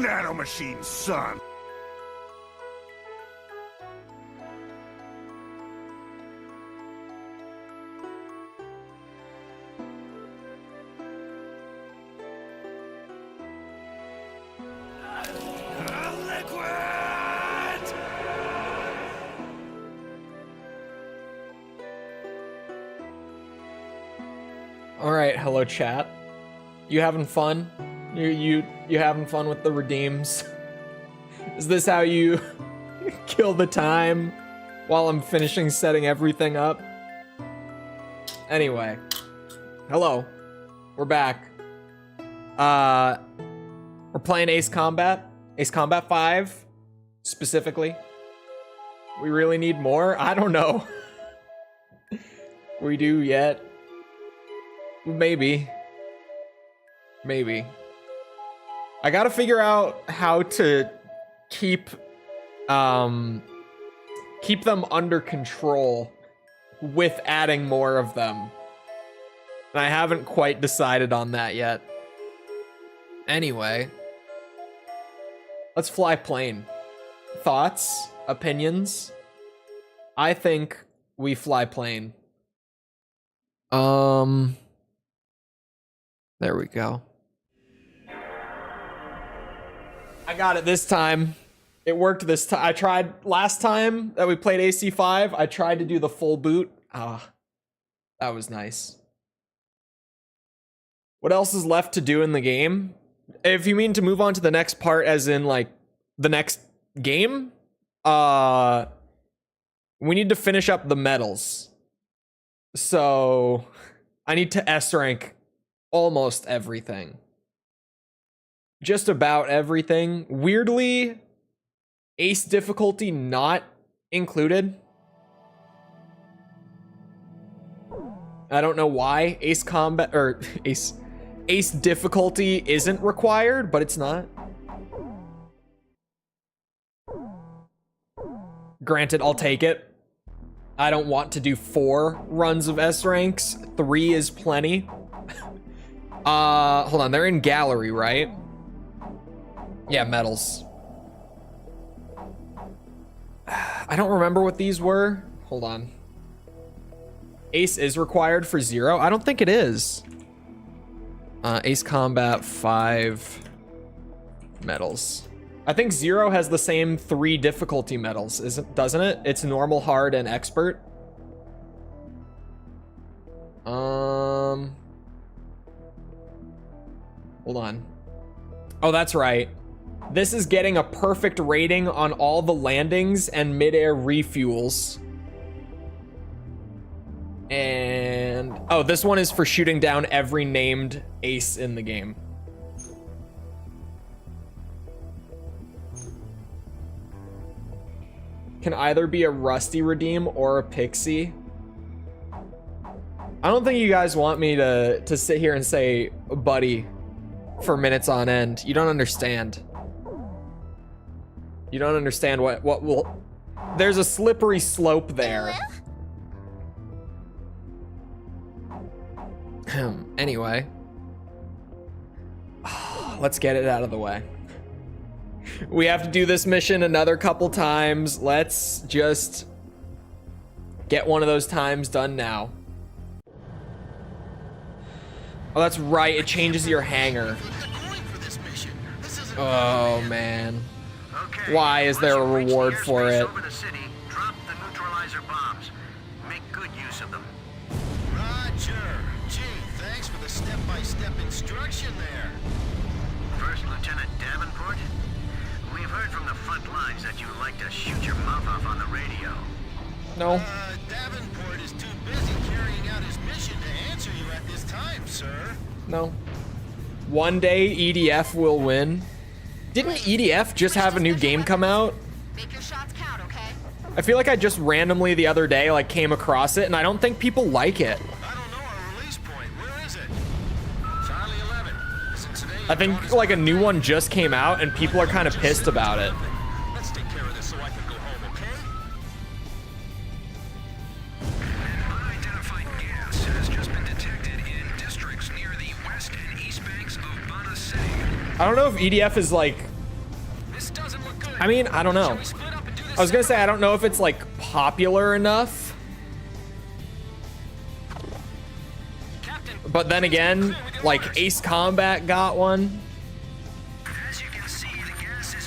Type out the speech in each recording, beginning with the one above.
Nanomachine, son. All right, hello chat. You having fun? You having fun with the redeems? Is this how you kill the time while I'm finishing setting everything up? Anyway, hello. We're back. We're playing Ace Combat 5 specifically. We really need more? I don't know. We do yet. Maybe. I gotta figure out how to keep them under control with adding more of them. And I haven't quite decided on that yet. Anyway, let's fly plane. Thoughts? Opinions? I think we fly plane. There we go. I got it this time. It worked this time. I tried last time that we played AC5. I tried to do the full boot. Ah, that was nice. What else is left to do in the game? If you mean to move on to the next part, as in like the next game, we need to finish up the medals. So I need to S rank almost everything. Just about everything. Weirdly, Ace difficulty not included. I don't know why Ace combat or Ace difficulty isn't required, but it's not. Granted, I'll take it. I don't want to do 4 runs of S ranks. 3 is plenty. Hold on, they're in gallery, right? Yeah, medals. I don't remember what these were. Hold on. Ace is required for 0? I don't think it is. Ace Combat 5 medals. I think 0 has the same 3 difficulty medals, doesn't it? It's normal, hard, and expert. Hold on. Oh, that's right. This is getting a perfect rating on all the landings and mid-air refuels. And oh, this one is for shooting down every named ace in the game. Can either be a Rusty redeem or a Pixie. I don't think you guys want me to sit here and say buddy for minutes on end. You don't understand. You don't understand what will... There's a slippery slope there. Anyway. Let's get it out of the way. We have to do this mission another couple times. Let's just get one of those times done now. Oh, that's right. It changes your hanger. Oh, man. Why is there a reward for it? Drop the neutralizer bombs. Make good use of them. Roger. Gee, thanks for the step-by-step instruction there. First Lieutenant Davenport, we've heard from the front lines that you like to shoot your mouth off on the radio. No. Davenport is too busy carrying out his mission to answer you at this time, sir. No. One day EDF will win. Didn't EDF just have a new game come out? Make your shots count, okay? I feel like I just randomly the other day like came across it, and I don't think people like it. I don't know our release point. Where is it? Charlie 11. Cincinnati. I think like a new one just came out, and people are kind of pissed about it. Let's take care of this so I can go home, okay? An unidentified gas has just been detected in districts near the west and east banks of Bana City. I don't know if EDF is like I mean, I don't know. I was gonna say, I don't know if it's like popular enough. But then again, like Ace Combat got one.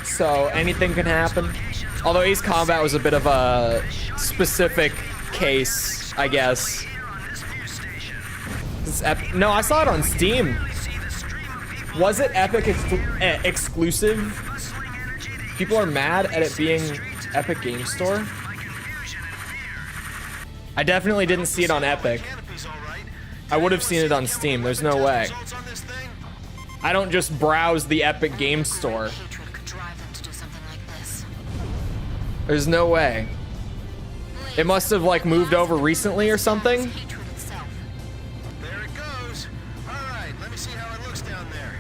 So anything can happen. Although Ace Combat was a bit of a specific case, I guess. No, I saw it on Steam. Was it Epic exclusive? People are mad at it being Epic Game Store. I definitely didn't see it on Epic. I would have seen it on Steam. There's no way. I don't just browse the Epic Game Store. There's no way. It must have like moved over recently or something. There it goes. All right, let me see how it looks down there.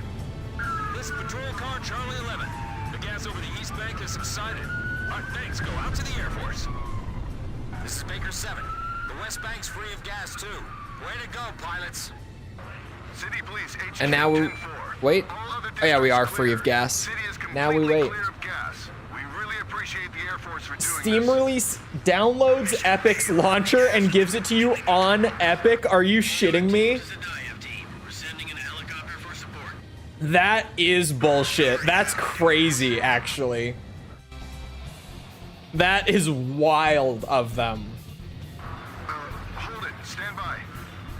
This is patrol car Charlie 11. The gas over the East Bank has subsided. Our thanks go out to the Air Force. This is Baker 7. The West Bank's free of gas too. Way to go, pilots. City Police HQ And now we 10-4. wait. All other Oh yeah, we are districts free clear. of gas. City is Now we completely wait. clear of gas. We really appreciate the Air Force for doing Steam this. release downloads Epic's launcher and gives it to you on Epic. Are you shitting me? That is bullshit. That's crazy, actually. That is wild of them. Hold it. Stand by.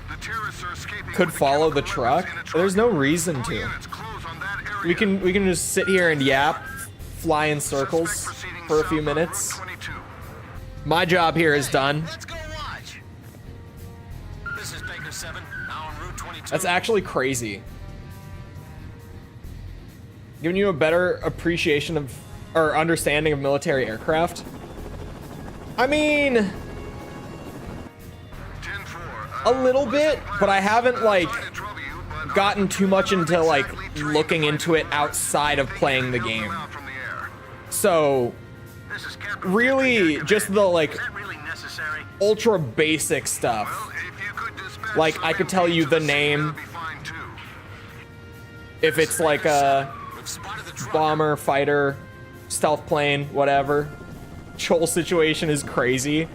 The terrorists are escaping. Could with follow the chemical weapons truck? in a There's no reason All to. units close on that area. We can just sit here and yap, fly in circles Suspect proceeding for a few south on minutes. Route 22. My job here is done. Let's go watch. This is Baker 7, now on Route 22. That's actually crazy. Giving you a better appreciation of or understanding of military aircraft. I mean, 10-4. a little bit, but I haven't like Sorry to trouble you, but gotten too much into like exactly trained looking into it fighters outside of playing the help them game. out from the air. So This is Captain really Victor, just Command. the like Is that really necessary? ultra basic stuff. Well, if you could dispatch Like, some I could tell you MP to the scene, name. that'd be fine, too. If it's like a We've spotted the truck. bomber, fighter, stealth plane, whatever. Chole situation is crazy.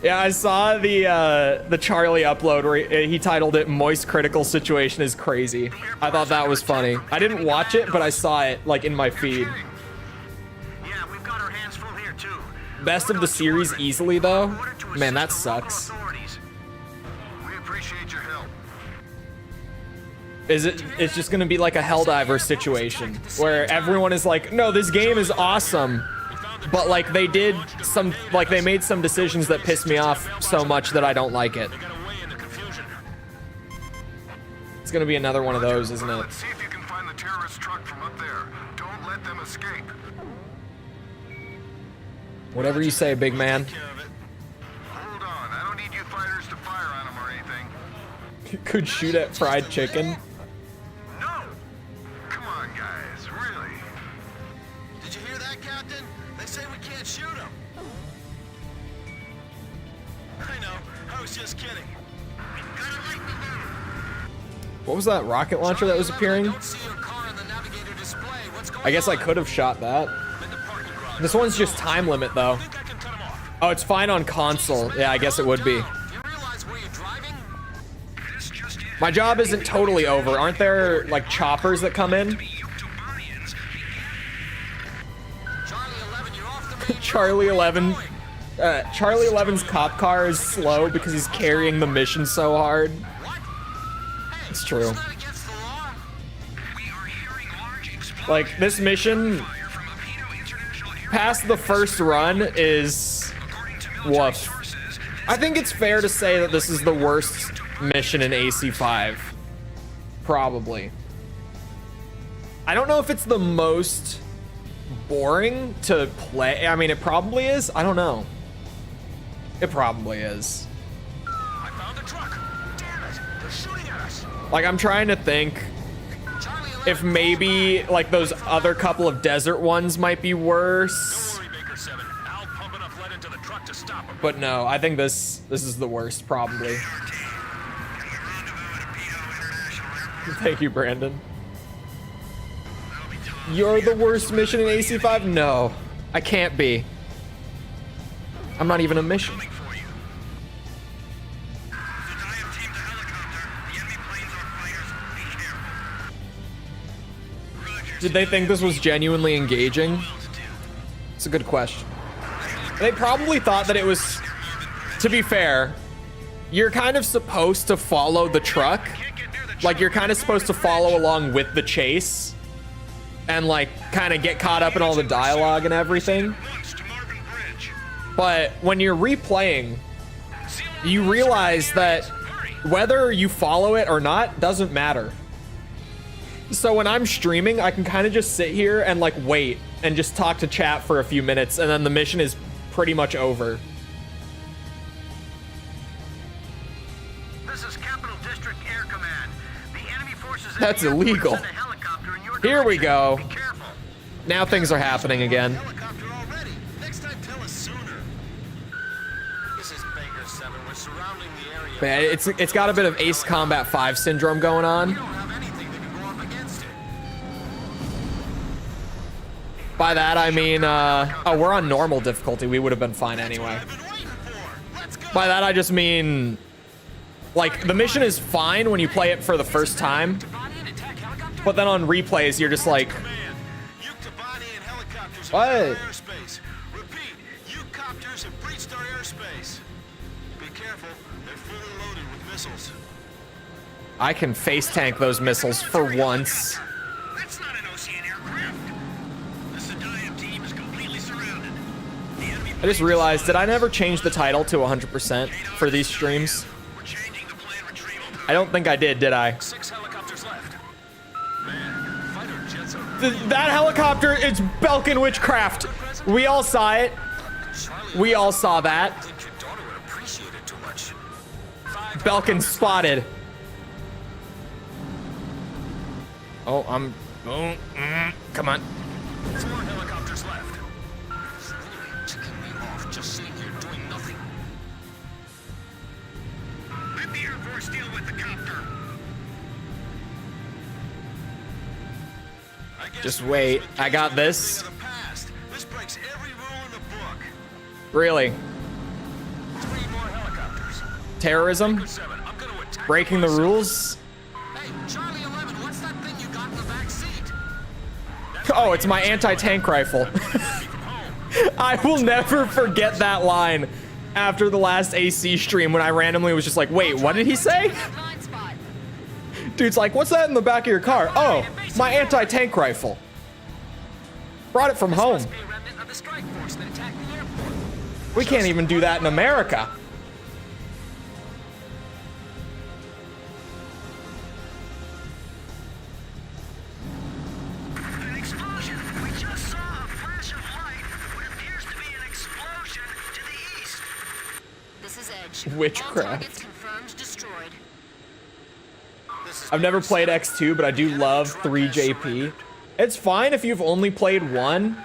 Yeah, I saw the Charlie upload where he titled it "Moist Critical Situation is Crazy." I thought that was funny. I didn't watch it, but I saw it like in my feed. Yeah, we've got our hands full here too. Best of the series easily though. Man, that sucks. We appreciate your help. Is it? It's just gonna be like a Helldiver situation where everyone is like, "No, this game is awesome," but like they made some decisions that pissed me off so much that I don't like it. They got away in the confusion. It's gonna be another one of those, isn't it? Let's see if you can find the terrorist truck from up there. Don't let them escape. Whatever you say, big man. Care of it. Hold on. I don't need you fighters to fire on them or anything. Could shoot at fried chicken. No! Come on, guys. Really? Did you hear that, Captain? They say we can't shoot them. I know. I was just kidding. Gotta light the moon. What was that rocket launcher that was appearing? Don't see your car on the navigator display. What's going I guess I on? could have shot that. I'm in the parking garage. This one's just time limit though. I think I can cut 'em off. Oh, it's fine on console. Yeah, I guess it would be. Do you realize where you're driving? This just in. My job isn't totally over. Aren't there like choppers that come in? Charlie 11, you're off the main Charlie road. Where are you 11. going? Charlie 11's cop car is slow because he's carrying the mission so hard. What? Hey, It's true. It's not against the law. We are hearing large explosions. Like this mission Fire from Apito International Airport. past the first run is According to military woof. sources, I think it's fair to say that this is the worst mission in AC5. Probably. I don't know if it's the most boring to play. I mean, it probably is. I don't know. It probably is. I found the truck. Damn it. They're shooting at us. Like, I'm trying to think Charlie 11, if maybe like those other couple of desert ones might be worse. Don't worry, Baker 7. I'll pump enough lead into the truck to stop him. But no, I think this is the worst probably. Thank you, Brandon. that'll be time. You're the worst mission in AC5? No, I can't be. I'm not even a mission. Coming for you. Zodiac team to helicopter. The enemy planes are fighters. Be careful. Roger. Did they think this was genuinely engaging? Altitude. It's a good question. They probably thought that it was, to be fair, you're kind of supposed to follow the truck. Can't get near the Like, you're kind of supposed to follow along with the chase and, like, kind of get caught up in all the dialogue and everything. once to Marvin Bridge. But when you're replaying, you realize that whether you follow it or not doesn't matter. So when I'm streaming, I can kind of just sit here and, like, wait and just talk to chat for a few minutes, and then the mission is pretty much over. This is Capital District Air Command. The enemy forces in That's the airport illegal. send a helicopter in your Here we direction. go. Be careful. Now things are happening again. Helicopter already. Next time, tell us sooner. This is Baker 7. We're surrounding the area. Man, it's got a bit of Ace Combat 5 syndrome going on. We don't have anything that can go up against it. By that I mean, oh, we're on normal difficulty. We would have been fine anyway. I've been waiting for. Let's go. By that I just mean, like, the mission is fine when you play it for the first time, but then on replays you're just like, Command. Uktabani and helicopters What? have entered our airspace. Repeat, Ukopters have breached our airspace. Be careful, they're fully loaded with missiles. I can face tank those missiles for once. That's not an Ocean aircraft. The Zodiac team is completely surrounded. The enemy I just realized, did I never change the title to 100% for these streams? We're changing the plan retrieval time. I don't think I did I? 6 helicopters left. Man, fighter jets are That helicopter, it's Belkin witchcraft. We all saw it. We all saw that. I think your daughter would appreciate it too much. 5 Belkin spotted. Oh, come on. 4 helicopters left. It's literally ticking me off just sitting here doing nothing. Let the Air Force deal with the copter. I guess Just wait. I got this. of the past. This breaks every rule in the book. Really? 3 more helicopters. Terrorism? 7. I'm gonna attack. Breaking the rules? Hey, Charlie 11, what's that thing you got in the back seat? Oh, it's my anti-tank rifle. I will never forget that line after the last AC stream when I randomly was just like, wait, what did he say? Blind spot. Dude's like, what's that in the back of your car? Oh, my anti-tank rifle. Brought it from home. Be a remnant of the strike force that attacked the airport. We can't even do that in America. An explosion. We just saw a flash of light. What appears to be an explosion to the east. This is Edge. Witchcraft. All targets confirmed destroyed. This is I've never played X2, but I do love 3JP. It's fine if you've only played one,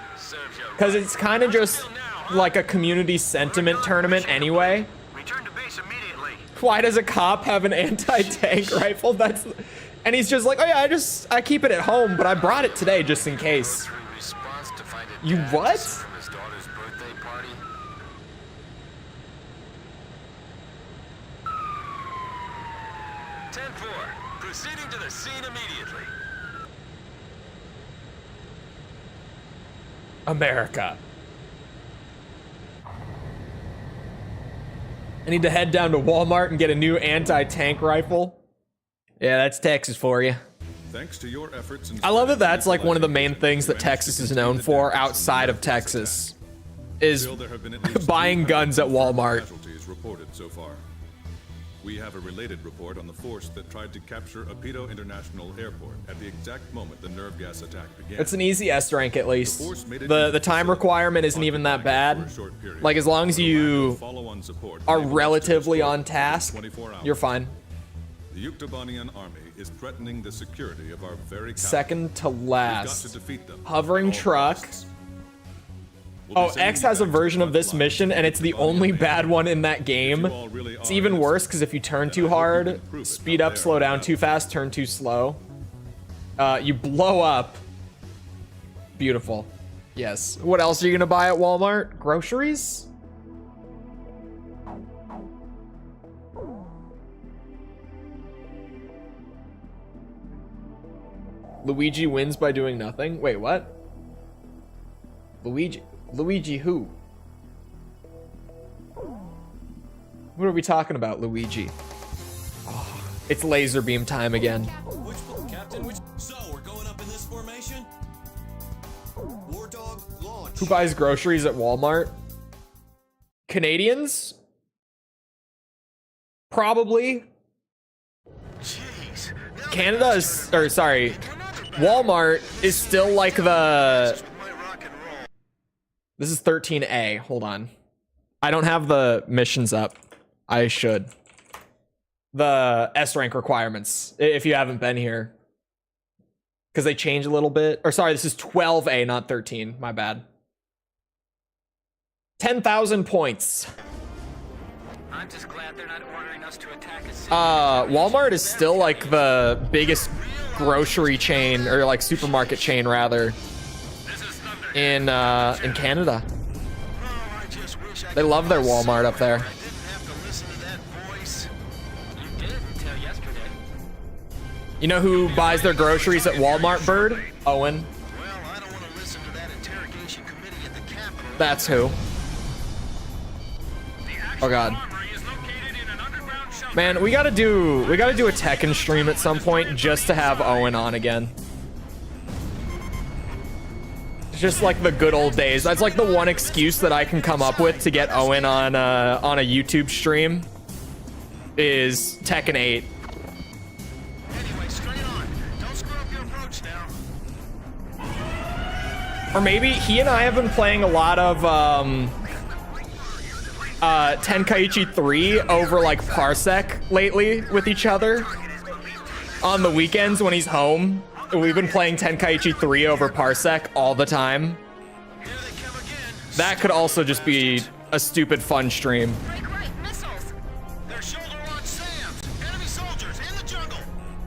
because it's kind of just like a community sentiment tournament anyway. Return to base immediately. Why does a cop have an anti-tank rifle? And he's just like, oh yeah, I keep it at home, but I brought it today just in case. Response to find a You dad what? missing from his daughter's birthday party. Proceeding to the scene immediately. America. I need to head down to Walmart and get a new anti-tank rifle. Yeah, that's Texas for you. Thanks to your efforts in I love that that's like one of the main things that Texas is known for outside of Texas is Still, there have been at least buying 300 guns at Walmart. Casualties reported so far. We have a related report on the force that tried to capture Apito International Airport at the exact moment the nerve gas attack began. It's an easy S rank at least. force made it The into time facility, requirement isn't even that occupied bad. for a short period. Like as long as The lack you of follow-on support are enabled us to relatively restore on task, 24 hours. you're fine. The Uktabanian army is threatening the security of our very capital. Second to We've got to last. defeat them Hovering at all truck. costs. We'll be Oh, sending X you has a back to version the of this front mission, lines and of it's the Uktabanian only base. bad one in that game. You all really It's are even innocent. worse because if you turn And too I hope you hard, can prove it speed out up, there slow on down the too fast, turn too slow, you blow up. Beautiful. Yes. What else are you gonna buy at Walmart? Groceries? Luigi wins by doing nothing? Wait, what? Luigi? Luigi who? What are we talking about, Luigi? Oh, it's laser beam time again. Captain, so we're going up in this formation? War dog launch. Who buys groceries at Walmart? Canadians? Probably. Jeez. Canada is, or sorry, Walmart is still like the, My rock and roll. this is 13A, hold on. I don't have the missions up. I should. The S rank requirements, if you haven't been here. Because they change a little bit. Or sorry, this is 12A, not 13, my bad. 10,000 points. I'm just glad they're not ordering us to attack a city. Walmart is still like the biggest grocery chain, or like supermarket chain rather, in Canada. Oh, I just wish I They could love their buy Walmart up there. I didn't have to listen to that voice. You did until yesterday. You know who buys their groceries at Walmart, Bird? Owen. Well, I don't want to listen to that interrogation committee at the Capitol. That's who. Oh god. Man, we gotta do a Tekken stream at some point just to have Owen on again. Just like the good old days. That's like the one excuse that I can come up with to get Owen on a YouTube stream is Tekken 8. Anyway, straight on. Don't screw up your approach now. Or maybe he and I have been playing a lot of Tenkaichi 3 over like Parsec lately with each other. On the weekends when he's home, we've been playing Tenkaichi 3 over Parsec all the time. Here they come again. That could also just be a stupid fun stream. Break right, missiles. They're shoulder-launched SAMs. Enemy soldiers in the jungle.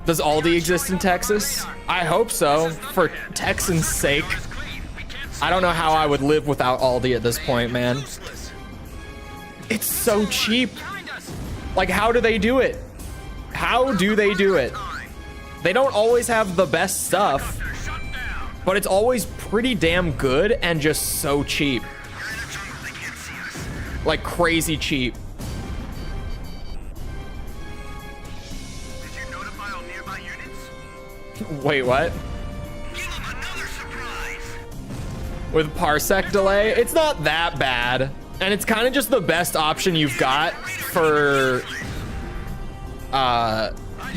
Does Aldi exist in Texas? I hope so, for Texans' sake. I don't know how I would live without Aldi at this point, man. Useless. It's so cheap. Like, how do they do it? How do they do it? They don't always have the best stuff, but it's always pretty damn good and just so cheap. Like, crazy cheap. Did you notify all nearby units? Wait, what? Give them another surprise. With Parsec delay, it's not that bad. And it's kind of just the best option you've got for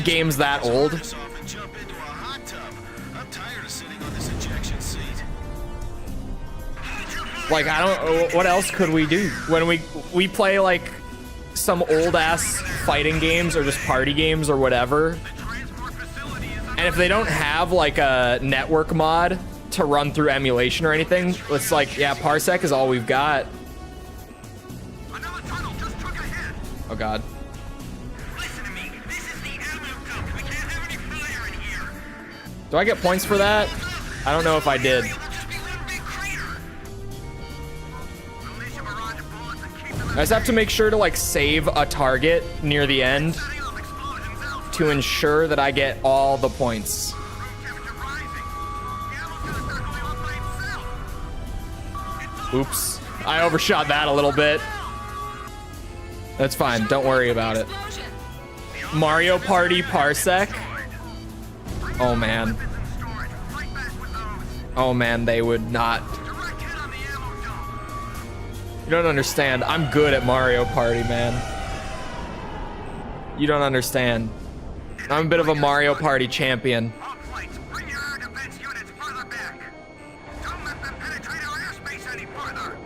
games that old. This off and jump into a hot tub. I'm tired of sitting on this ejection seat. Like, I don't, what else could we do? When we play like some old ass fighting games or just party games or whatever. And if they don't have like a network mod to run through emulation or anything, it's like, yeah, Parsec is all we've got. Another tunnel just took a hit. Oh god. Listen to me. This is the ammo dump. We can't have any fire in here. Do I get points for that? I don't know if I did. It'll just be one big crater. Unleash a barrage of bullets and keep them I just have to make sure to like save a target near the end setting off explosions out. to ensure that I get all the points. Room temperature rising. The ammo's gonna start going off by itself. It's Oops. I overshot that a little bit. That's fine. Don't worry about it. Explosion. Mario Party Parsec. Oh man. Oh man, they would not. direct hit on the ammo dump. You don't understand. I'm good at Mario Party, man. You don't understand. I'm a bit of a Mario Party champion. All flights, bring your air defense units further back. Don't let them penetrate our airspace any further.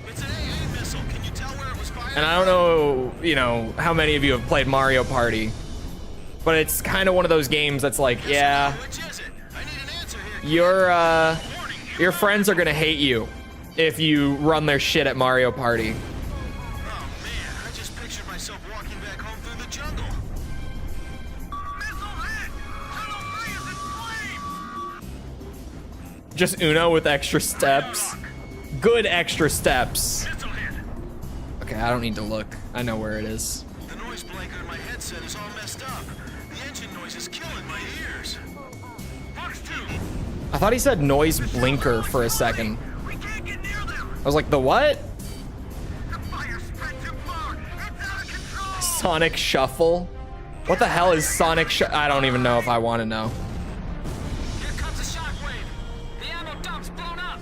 It's an AA missile. Can you tell where it was fired? And I don't know, you know, how many of you have played Mario Party, but it's kind of one of those games that's like, yeah, Which is it? I need an answer here. your friends are gonna hate you if you run their shit at Mario Party. Oh man, I just pictured myself walking back home through the jungle. Missile hit! Tunnel 3 is in flames! Just Uno with extra steps. Good extra steps. Okay, I don't need to look. I know where it is. The noise blanker in my headset is all messed up. The engine noise is killing my ears. Fox 2. I thought he said noise blinker for a second. We can't get near them. I was like, the what? The fire spread too far. It's out of control. Sonic Shuffle? What the hell is Sonic I don't even know if I want to know. Here comes a shockwave. The ammo dump's blown up.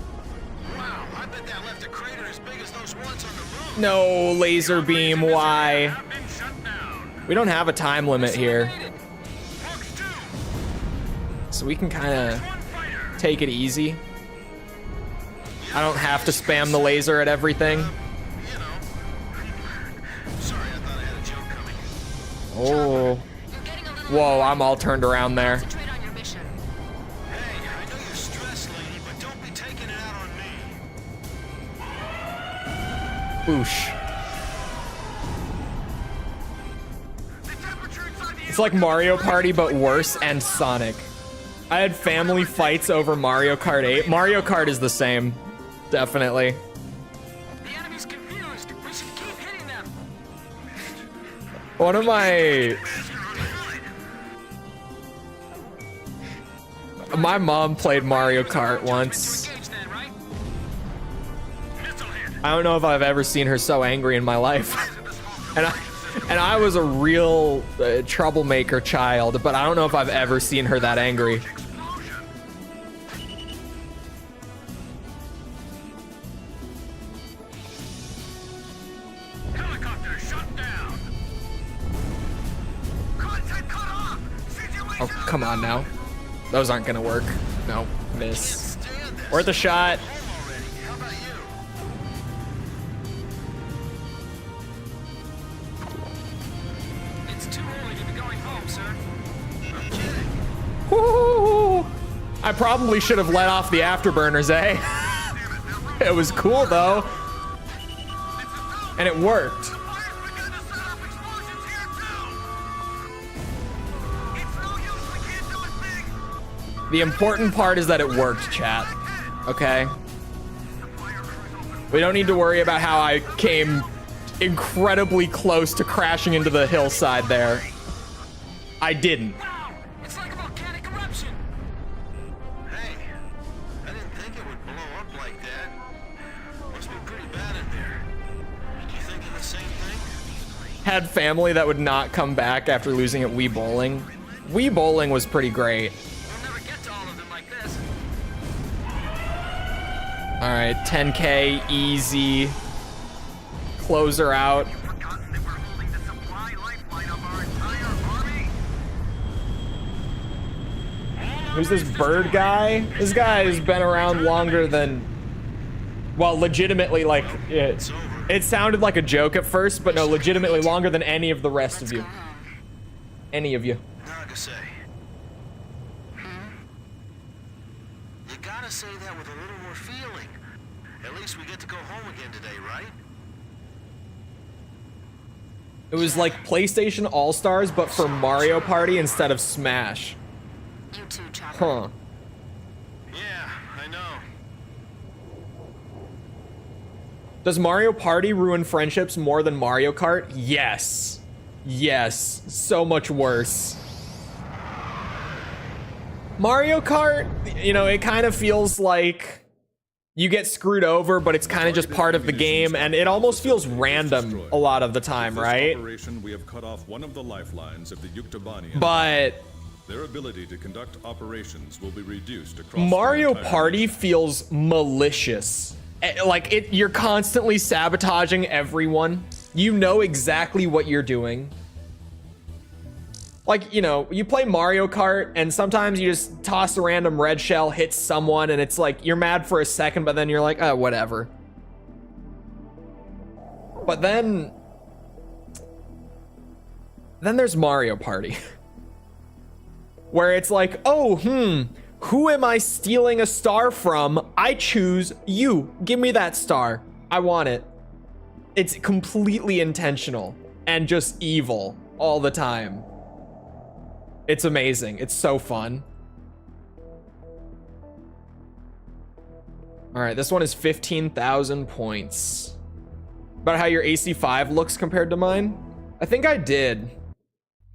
Wow, I bet that left a crater as big as those ones on the moon. No, laser beam, why? I've been shut down. We don't have a time limit here, Eliminated. Fox 2. so we can kind of One fighter. take it easy. I don't have to spam the laser at everything. You know. Sorry, I thought I had a joke coming. Oh, You're getting a little whoa, I'm all turned around there. Concentrate on your mission. Hey, I know you're stressed, lady, but don't be taking it out on me. Boosh. The temperature inside the It's like Mario Party, but worse and Sonic. I had family fights over Mario Kart 8. Mario Kart is the same, definitely. The enemy's confused. We should keep hitting them. One of my mom played Mario Kart once. Engage then, right? missile hit. I don't know if I've ever seen her so angry in my life. and I was a real troublemaker child, but I don't know if I've ever seen her that angry. Explosion. Helicopter shut down. Contact cut off. Oh, come on now. Those aren't gonna work. No, miss. Stand this. Worth a shot. Home already. How about you? It's too early to be going home, sir. I'm kidding. Woo! I probably should have let off the afterburners, eh? It was cool though. And it worked. Fire's begun to set off explosions here too. It's no use. We can't do a thing. The important part is that it worked, chat. Okay? We don't need to worry about how I came incredibly close to crashing into the hillside there. I didn't. Wow! It's like a volcanic eruption. Hey, I didn't think it would blow up like that. Must be pretty bad in there. You thinking the same thing? Had family that would not come back after losing at Wii Bowling. Wii Bowling was pretty great. We'll never get to all of them like this. All right, 10K, easy. Close her out. Forgotten that we're holding the supply lifeline of our entire army? Who's this bird guy? This guy has been around longer than, well, legitimately, like, it sounded like a joke at first, but no, legitimately longer than any of the rest of you. Any of you. Nagase. You gotta say that with a little more feeling. At least we get to go home again today, right? It was like PlayStation All-Stars, but for Mario Party instead of Smash. You too, Chopper. Huh. Yeah, I know. Does Mario Party ruin friendships more than Mario Kart? Yes. Yes. So much worse. Mario Kart, you know, it kind of feels like you get screwed over, but it's kind of just part of the game, and it almost feels random a lot of the time, With this right? operation, we have cut off one of the lifelines of the Yuktobani. But Their ability to conduct operations will be reduced across Mario the entire Party nation. feels malicious. Like you're constantly sabotaging everyone. You know exactly what you're doing. Like, you know, you play Mario Kart and sometimes you just toss a random red shell, hit someone, and it's like you're mad for a second, but then you're like, oh, whatever. But then there's Mario Party. Where it's like, oh, who am I stealing a star from? I choose you. Give me that star. I want it. It's completely intentional and just evil all the time. It's amazing. It's so fun. All right, this one is 15,000 points. About how your AC5 looks compared to mine? I think I did.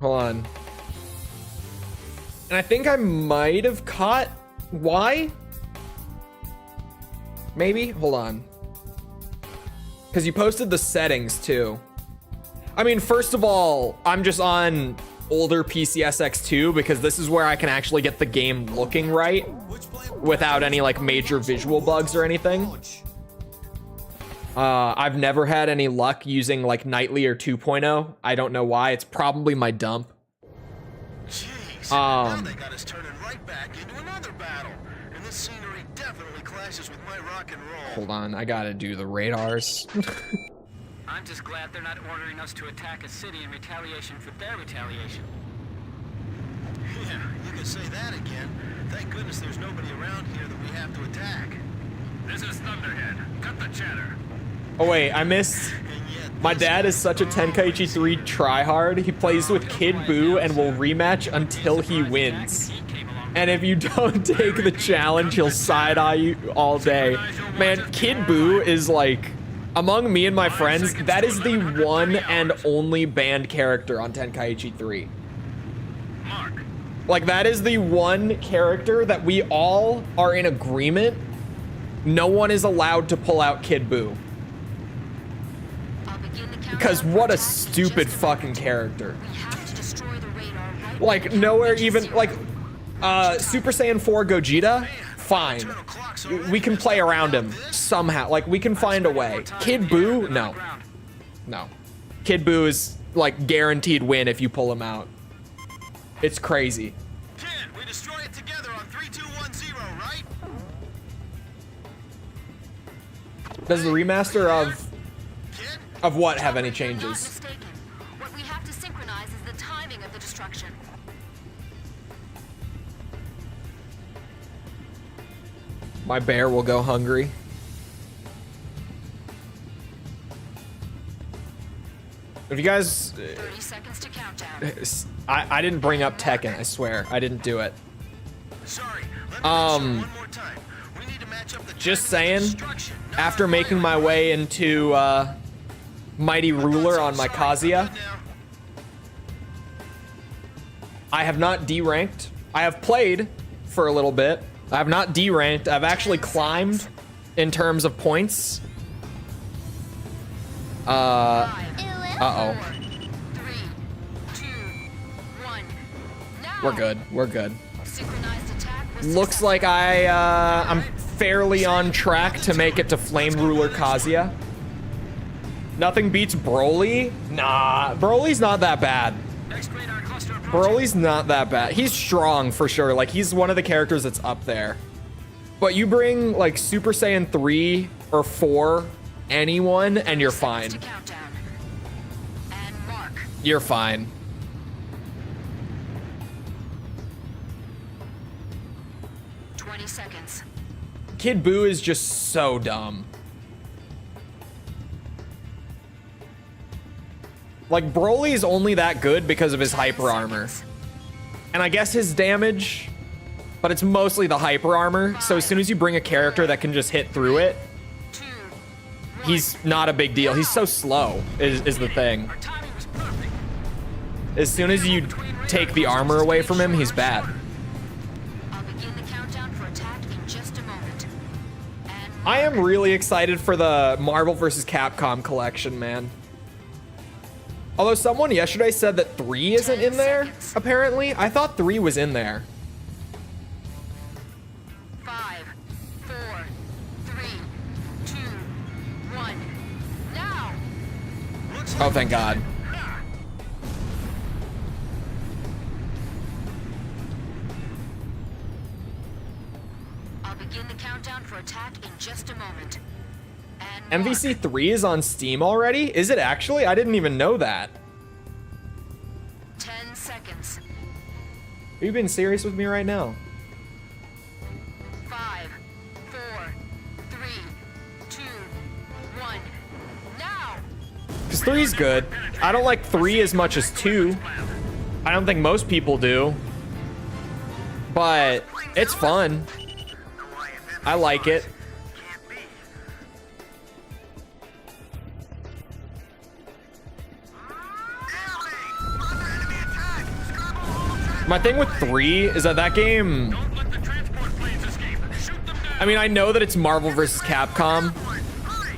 Hold on. And I think I might have caught why? Maybe? Hold on. Because you posted the settings too. I mean, first of all, I'm just on older PCSX2 because this is where I can actually get the game looking right without any like major visual bugs or anything. I've never had any luck using like Nightly or 2.0. I don't know why. It's probably my dump. Jeez, now they got us turning right back into another battle. And this scenery definitely clashes with my rock and roll. Hold on, I gotta do the radars. I'm just glad they're not ordering us to attack a city in retaliation for their retaliation. Yeah, you can say that again. Thank goodness there's nobody around here that we have to attack. This is Thunderhead. Cut the chatter. Oh wait, I missed. My dad is such a Tenkaichi 3 tryhard. He plays with Kid Buu and will rematch until he wins. And if you don't take the challenge, he'll side-eye you all day. Man, Kid Buu is like, among me and my friends, that is the one and only banned character on Tenkaichi 3. Like, that is the one character that we all are in agreement. No one is allowed to pull out Kid Buu. Because what a stupid fucking character. Like, nowhere even, like, Super Saiyan 4 Gogeta, fine. We can play around him somehow. Like, we can find a way. Kid Buu, no. No. Kid Buu is, like, guaranteed win if you pull him out. It's crazy. Kid, we destroy it together on 3210, right? Does the remaster of what have any changes? What we have to synchronize is the timing of the destruction. My bear will go hungry. If you guys, 30 seconds to countdown. I didn't bring up Tekken. I swear, I didn't do it. Sorry, let me make sure one more time. We need to match up the Just timing of saying. destruction. Not After the making my way into Mighty Ruler on my Kazuya, I have not D-ranked. I have played for a little bit. I have not D-ranked. I've actually climbed in terms of points. Uh-oh. 3, 2, 1. Now. We're good. We're good. Synchronized attack was Looks like I'm fairly on track to make it to Flame Ruler Kazuya. Nothing beats Broly? Nah, Broly's not that bad. Next radar cluster approaching. Broly's not that bad. He's strong for sure. Like, he's one of the characters that's up there. But you bring, like, Super Saiyan 3 or 4, anyone, and you're fine. To countdown. And mark. You're fine. Seconds. Kid Buu is just so dumb. Like, Broly's only that good because of his hyper armor. And I guess his damage, but it's mostly the hyper armor. So as soon as you bring a character that can just hit through it, 2, 1. he's not a big deal. He's so slow, is the thing. Our timing was perfect. As soon as you take the armor away from him, he's bad. I'll begin the countdown for attack in just a moment. And I am really excited for the Marvel vs. Capcom collection, man. Although someone yesterday said that 3 isn't in there, apparently. I thought 3 was in there. 5, 4, 3, 2, 1. Now. Oh, thank God. I'll begin the countdown for attack in just a moment. And MVC 3 is on Steam already? Is it actually? I didn't even know that. 10 seconds. Are you being serious with me right now? 5, 4, 3, 2, 1. Now. Because 3's good. I don't like 3 as much as 2. I don't think most people do. But it's fun. I like it. My thing with 3 is that game, Don't let the transport planes escape. Shoot them down. I mean, I know that it's Marvel vs. Capcom, Hurry.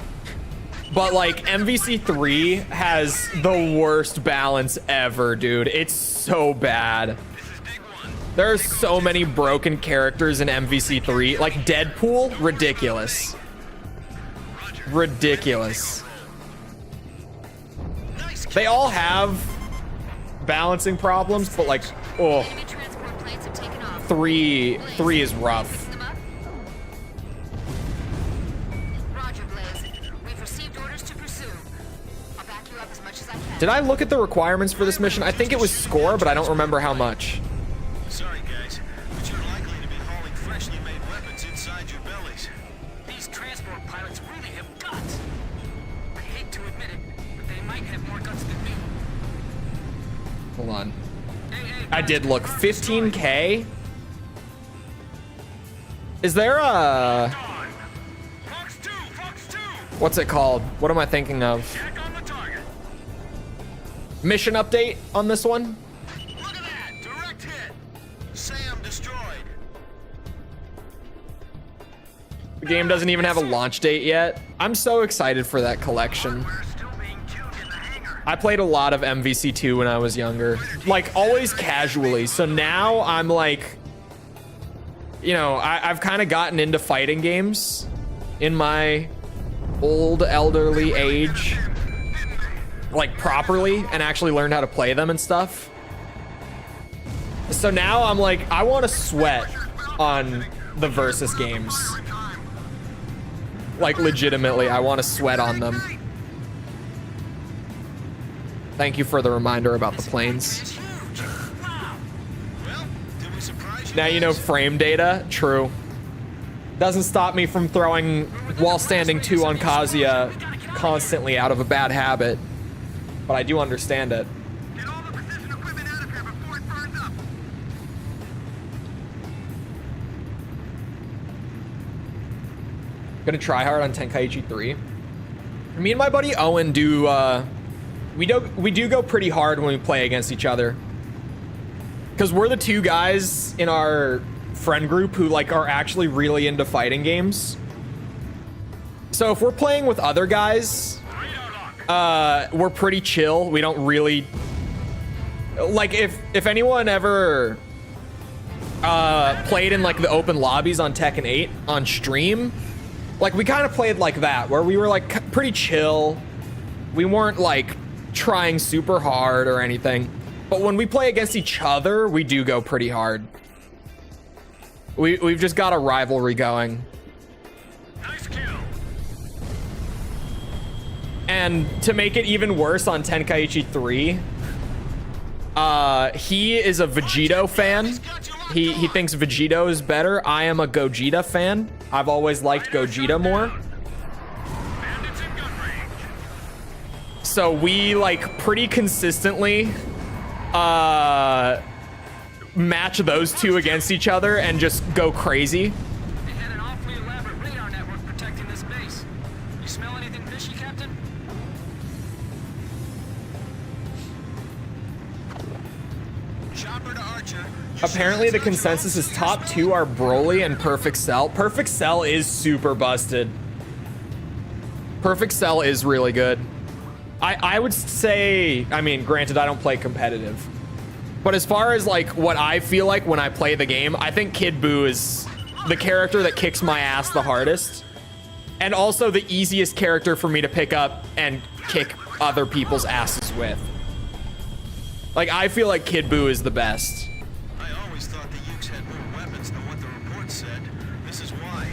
but like MVC 3 has the worst balance ever, dude. It's so bad. This is Dig 1. There are so many broken characters in MVC 3. Like Deadpool, ridiculous. Ridiculous. They all have balancing problems, but like, oh, Enemy transport planes have taken off. 3 is rough. Fix them up? Roger, Blaze. We've received orders to pursue. I'll back you up as much as I can. Did I look at the requirements for this mission? I think it was score, but I don't remember how much. Sorry, guys, but you're likely to be hauling freshly made weapons inside your bellies. These transport pilots really have guts. I hate to admit it, but they might have more guts than me. Hold on. Hey, I guys, did look. confirm the story. 15K? Is there a... Fox 2, Fox 2. What's it called? What am I thinking of? Check on the target. Mission update on this one? Look at that! Direct hit! Sam destroyed. The game doesn't even have a launch date yet. I'm so excited for that collection. We're still being tuned in the hangar. I played a lot of MVC2 when I was younger. Like, always casually. So now I'm like... You know, I've kind of gotten into fighting games in my old elderly age. Like, properly, and actually learned how to play them and stuff. So now I'm like, I want to sweat on the Versus games. Like, legitimately, I want to sweat on them. Thank you for the reminder about the planes. It's huge. Wow. Well, did we surprise you? Now you know guys? frame data. True. Doesn't stop me from throwing While Standing 2 on Kazuya constantly out of a bad habit. But I do understand it. Get all the precision equipment out of here before it burns up. Gonna try hard on Tenkaichi 3. Me and my buddy Owen do we do go pretty hard when we play against each other. Cause we're the two guys in our friend group who like are actually really into fighting games. So if we're playing with other guys, we're pretty chill. We don't really like if anyone ever played in like the open lobbies on Tekken 8 on stream, like we kind of played like that, where we were like pretty chill. We weren't like trying super hard or anything. But when we play against each other, we do go pretty hard. We've just got a rivalry going. Nice kill. And to make it even worse on Tenkaichi 3, he is a Vegito fan. He thinks Vegito is better. I am a Gogeta fan. I've always liked Gogeta more. Bandits in gun range. So we like pretty consistently match those two against each other and just go crazy. They had an awfully elaborate radar network protecting this base. You smell anything fishy, Captain? Chopper to Archer. Apparently the consensus is top 2 are Broly and Perfect Cell. Perfect Cell is super busted. Perfect Cell is really good. I would say, I mean, granted, I don't play competitive. But as far as like what I feel like when I play the game, I think Kid Buu is the character that kicks my ass the hardest. And also the easiest character for me to pick up and kick other people's asses with. Like, I feel like Kid Buu is the best. I always thought the Ukes had more weapons than what the report said. This is why.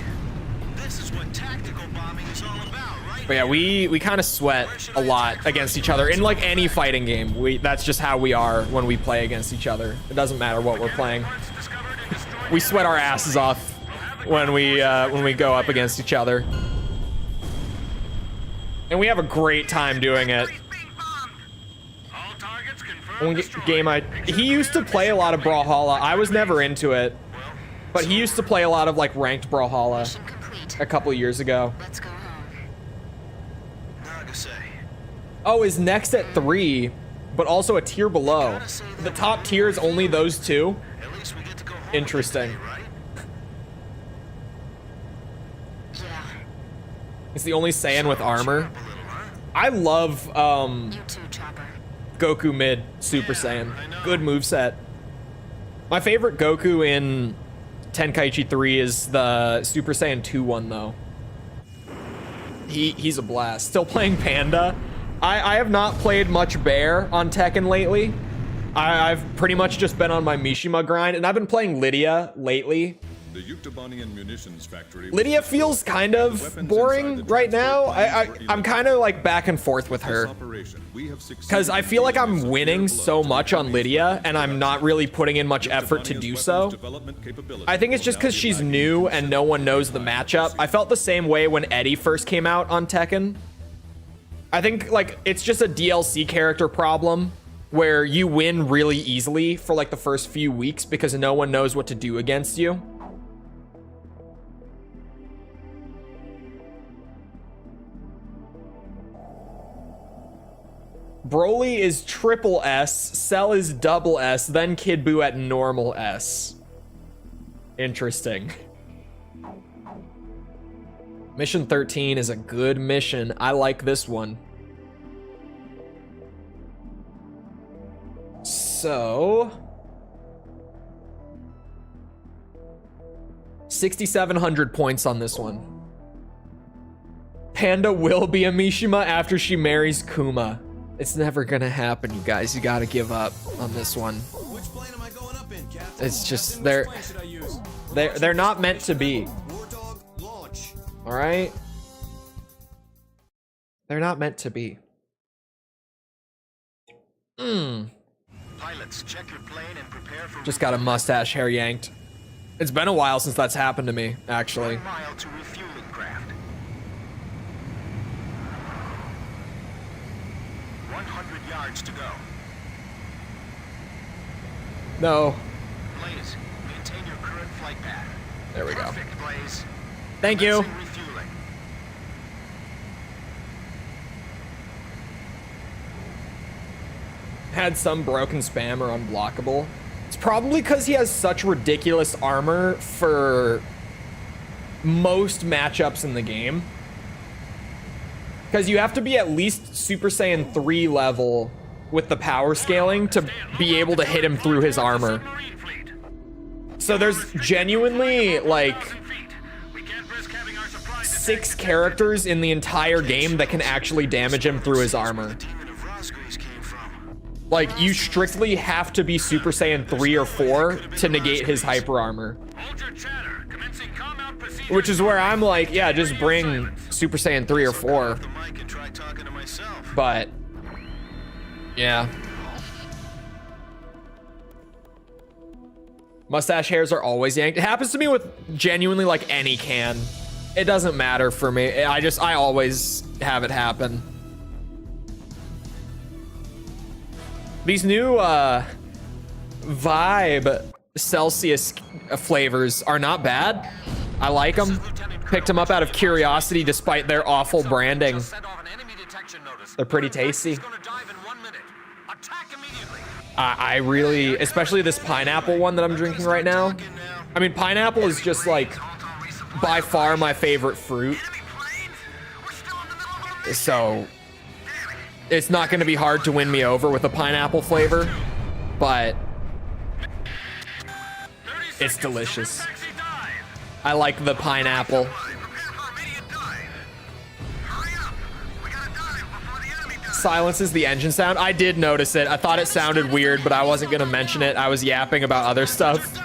This is what tactical bombing is all about, right? But yeah, we kind of sweat a lot against each other in like any fighting game. That's just how we are when we play against each other. It doesn't matter what we're playing. Parts discovered and destroyed. We sweat our asses off when we go up against each other. And we have a great time doing it. Being bombed. All targets One confirmed. game he used to play a lot of Brawlhalla. I was never into it, but he used to play a lot of like ranked Brawlhalla Mission complete. a couple years ago. Let's go home. Nagasaki. Oh, is next at 3. but also a tier below. The top tier is only those two. At least we get to go home. Interesting. today, right? Yeah, It's the only Saiyan with armor. A little, huh? I love you too, Chopper. Goku mid Super Saiyan. Good moveset. My favorite Goku in Tenkaichi 3 is the Super Saiyan 2 one though. He's a blast. Still playing Panda. I have not played much Bear on Tekken lately. I've pretty much just been on my Mishima grind, and I've been playing Lydia lately. The Yuktobanian munitions factory. Lydia feels kind of boring right now. I'm kind of like back and forth with her. Because I feel like I'm winning so much on Lydia, and I'm not really putting in much effort to do so. I think it's just because she's new and no one knows the matchup. I felt the same way when Eddie first came out on Tekken. I think like it's just a DLC character problem where you win really easily for like the first few weeks because no one knows what to do against you. Broly is triple S, Cell is double S, then Kid Buu at normal S. Interesting. Mission 13 is a good mission. I like this one. So 6,700 points on this one. Panda will be a Mishima after she marries Kuma. It's never gonna happen, you guys. You gotta give up on this one. Which plane am I going up in, Captain? It's just Which they're plane should I use? they're not meant to be. Wardog, launch. All right? They're not meant to be. Pilots, check your plane and prepare for Just got a mustache hair yanked. It's been a while since that's happened to me, actually. 1 mile to refueling craft. 100 yards to go. No. Blaze, maintain your current flight path. There we go. Perfect, Blaze. Thank you. Commencing refueling. Had some broken spam or unblockable. It's probably because he has such ridiculous armor for most matchups in the game. Because you have to be at least Super Saiyan 3 level with the power scaling to be able to hit him through his armor. So there's genuinely like 6 characters in the entire game that can actually damage him through his armor. Demon of Razgriz came from. Like, you strictly have to be Super Saiyan 3 or 4 to negate his hyper armor. Hold your chatter. Commencing combat procedure. Which is where I'm like, yeah, just bring Super Saiyan 3 or 4. The mic and try talking to myself. But, yeah. Mustache hairs are always yanked. It happens to me with genuinely like any can. It doesn't matter for me. I always have it happen. These new vibe Celsius flavors are not bad. I like them. Picked them up out of curiosity despite their awful branding. Set off an enemy detection notice. They're pretty tasty. He's gonna dive in 1 minute. Attack immediately. I really, especially this pineapple one that I'm drinking right now. I mean, pineapple is just like by far my favorite fruit. So it's not going to be hard to win me over with a pineapple flavor, but it's delicious. I like the pineapple. Silences the engine sound. I did notice it. I thought it sounded weird, but I wasn't going to mention it. I was yapping about other stuff.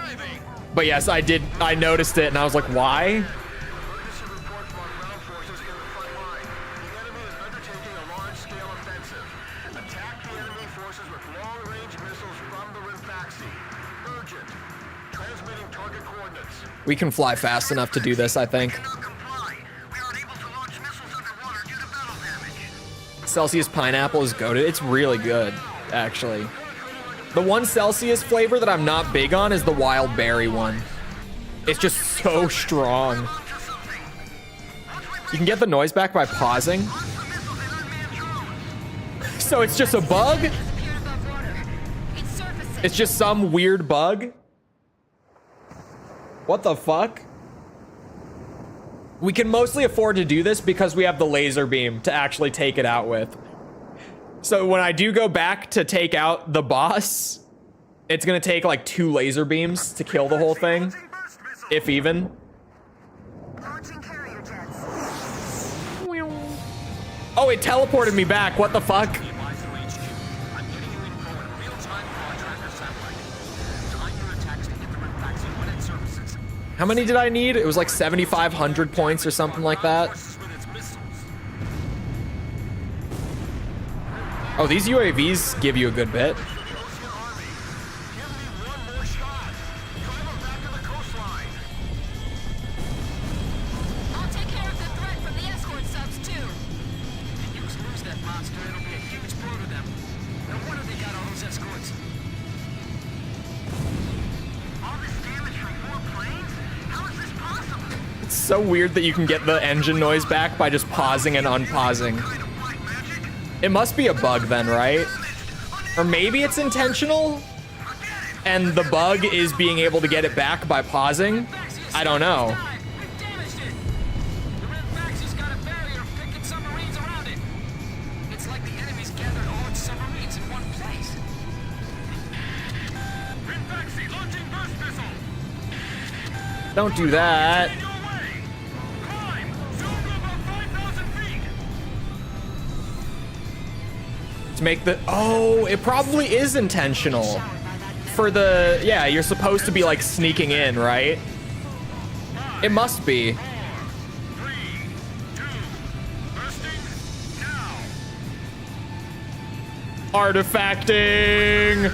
But yes, I did. I noticed it and I was like, why? Emergency report from our ground forces in the front line. The enemy is undertaking a large-scale offensive. Attack the enemy forces with long-range missiles from the Rinfaxi. Urgent. Transmitting target coordinates. We can fly fast enough to do this, I think. Cannot comply. We are unable to launch missiles underwater due to battle damage. Celsius pineapple is goated. It's really good, actually. The one Celsius flavor that I'm not big on is the wild berry one. It's just so strong. You can get the noise back by pausing. So it's just a bug? It's just some weird bug. What the fuck? We can mostly afford to do this because we have the laser beam to actually take it out with. So when I do go back to take out the boss, it's gonna take like 2 laser beams to kill the whole thing, if even. Oh, it teleported me back. What the fuck? How many did I need? It was like 7,500 points or something like that. Oh, these UAVs give you a good bit. I'll take care of the threat from the escort subs too. If you lose that monster, it'll be a huge blow to them. No wonder they got all those escorts. All this damage from 4 planes? How is this possible? It's so weird that you can get the engine noise back by just pausing and unpausing. It must be a bug then, right? Or maybe it's intentional? And the bug is being able to get it back by pausing? I don't know. We've damaged it. The Red Faxie's got a barrier of picking submarines around it. It's like the enemy's gathered all its submarines in one place. Red Faxie launching burst missile. Don't do that. Your way. Climb. Zoom to about 5,000 feet. To make the... Oh, it probably is intentional. For the... Yeah, you're supposed to be like sneaking in, right? It must be. 4, 3, 2, bursting now. Artifacting!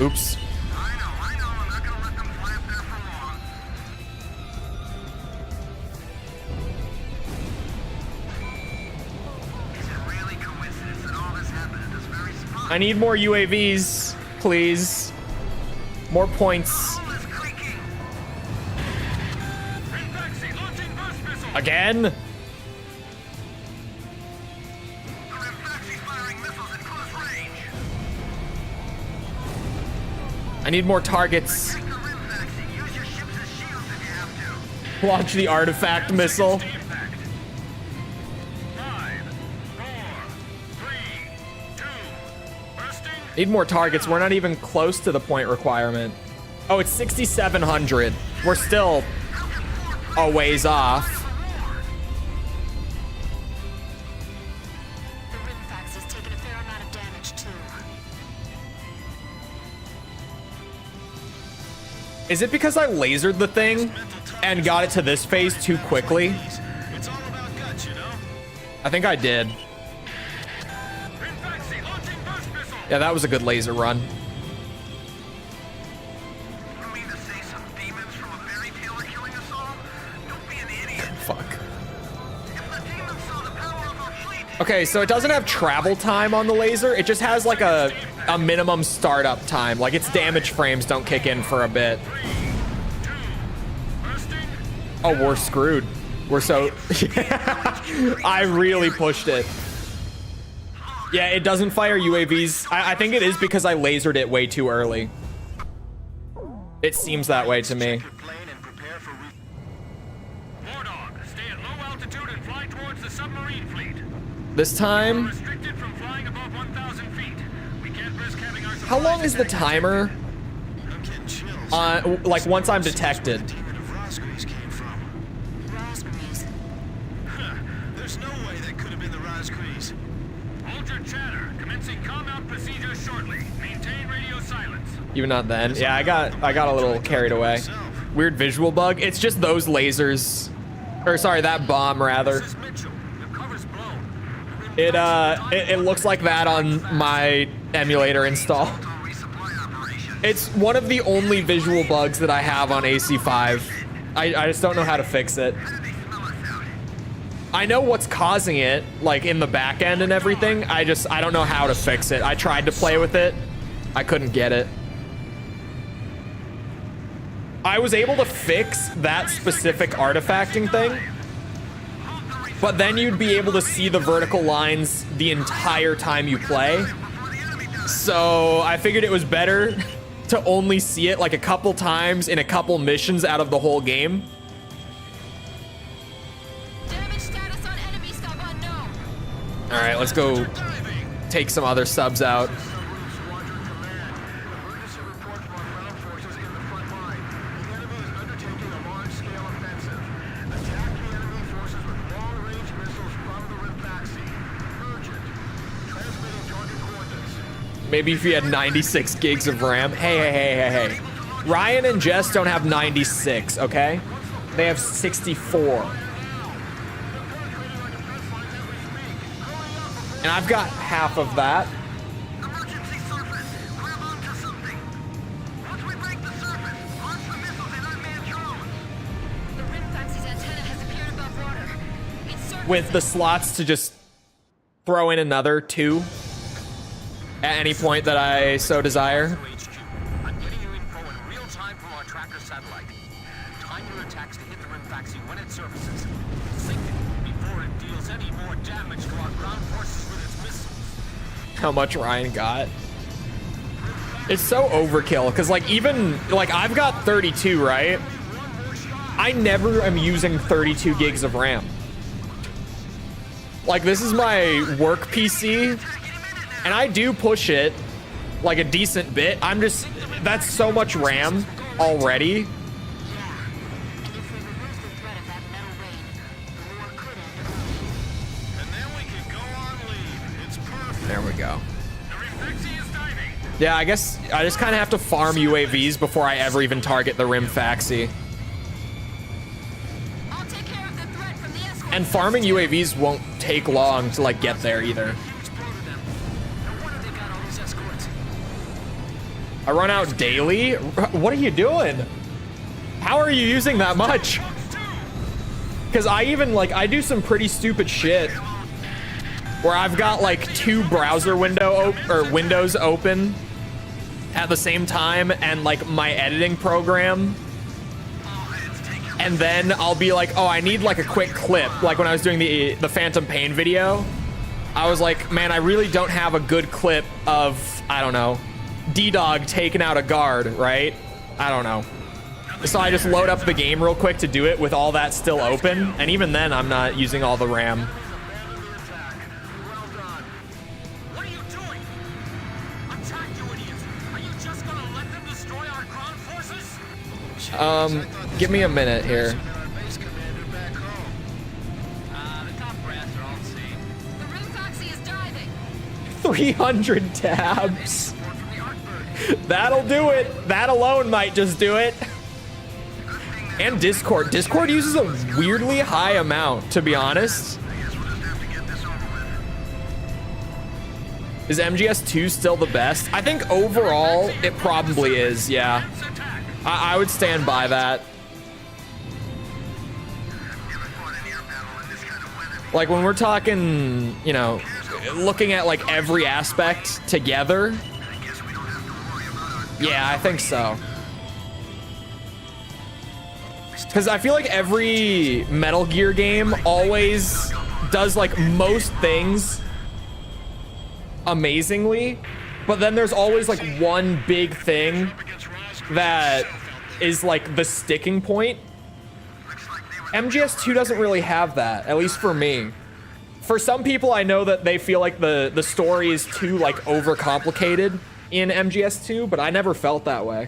Oops. I know. I'm not gonna let them fly up there for long. Is it really coincidence that all this happened at this very spot? I need more UAVs, please. More points. All this creaking. Red Faxie launching burst missile. Again? The Red Faxie's firing missiles at close range. I need more targets. Take the Red Faxie. Use your ships as shields if you have to. Launch the artifact missile. Impact. 5, 4, 3, 2, bursting. Need more targets. We're not even close to the point requirement. Oh, it's 6,700. We're still a ways off. The Rimfax has taken a fair amount of damage too. Is it because I lasered the thing and got it to this phase too quickly? It's all about guts, you know? I think I did. Red Faxie launching burst missile. Yeah, that was a good laser run. You mean to say some demons from a fairy tale are killing us all? Don't be an idiot. Fuck. If the demons saw the power of our fleet, Okay, so it doesn't have travel time on the laser. It just has like a minimum startup time. Like its damage frames don't kick in for a bit. 3, 2, bursting. Oh, we're screwed. We're so... I really pushed it. Yeah, it doesn't fire UAVs. I think it is because I lasered it way too early. It seems that way to me. your plane and prepare for War Dog, stay at low altitude and fly towards the submarine fleet. This time... Restricted from flying above 1,000 feet. We can't risk having our How long is the timer? I'm getting chills. Like once I'm detected. Demon of Razgriz came from. Razgriz. Huh. There's no way that could have been the Razgriz. Hold your chatter. Commencing combat procedures shortly. Maintain radio silence. Even not then. Yeah, I got a little carried away. Weird visual bug. It's just those lasers. Or sorry, that bomb rather. This is Mitchell. The cover's blown. It looks like that on my emulator install. Resupply operation. It's one of the only visual bugs that I have on AC5. I just don't know how to fix it. How did they smell us out? I know what's causing it, like in the back end and everything. I don't know how to fix it. I tried to play with it. I couldn't get it. I was able to fix that specific artifacting thing, but then you'd be able to see the vertical lines the entire time you play. So I figured it was better to only see it like a couple times in a couple missions out of the whole game. Damage status on enemy sub unknown. All right, let's go take some other subs out. Squadron Command. Emergency report from our ground forces in the front line. The enemy is undertaking a large-scale offensive. Attack the enemy forces with long-range missiles from the Rimpaxi. Urgent. Transmitting target coordinates. Maybe if you had 96 gigs of RAM. Hey. Ryan and Jess don't have 96, okay? They have 64. And I've got half of that. Emergency surface. Grab onto something. Once we break the surface, launch the missiles in unmanned drones. The Rimpaxi's antenna has appeared above water. It's surfacing. With the slots to just throw in another 2 at any point that I so desire. HQ. I'm getting you info in real time from our tracker satellite. Time your attacks to hit the Rimpaxi when it surfaces. Sink it before it deals any more damage to our ground forces with its missiles. How much Ryan got. It's so overkill because like even like I've got 32, right? I never am using 32 gigs of RAM. Like this is my work PC and I do push it like a decent bit. That's so much RAM already. And if we remove the threat of that metal rain, the war could end early. And then we can go on leave. It's perfect. There we go. The Rimpaxi is diving. Yeah, I guess I just kind of have to farm UAVs before I ever even target the Rimpaxi. I'll take care of the threat from the escort. And farming UAVs won't take long to like get there either. Explode them. No wonder they got all these escorts. I run out daily? What are you doing? How are you using that much? Because I do some pretty stupid shit where I've got like 2 browser windows open at the same time and like my editing program. And then I'll be like, oh, I need like a quick clip. Like when I was doing the Phantom Pain video, I was like, man, I really don't have a good clip of, I don't know, D-Dog taking out a guard, right? I don't know. So I just load up the game real quick to do it with all that still open. And even then, I'm not using all the RAM. What are you doing? Attack, you idiots! Are you just gonna let them destroy our ground forces? Give me a minute here. And our base commander back home. The top brass are all the same. The Rimpaxi is diving. 300 tabs. That'll do it. That alone might just do it. And Discord. Discord uses a weirdly high amount, to be honest. I guess we'll just have to get this over with. Is MGS2 still the best? I think overall, it probably is, yeah. I would stand by that. Like when we're talking, you know, looking at like every aspect together. Yeah, I think so. Because I feel like every Metal Gear game always does like most things amazingly, but then there's always like one big thing that is like the sticking point. MGS2 doesn't really have that, at least for me. For some people, I know that they feel like the story is too like overcomplicated in MGS2, but I never felt that way.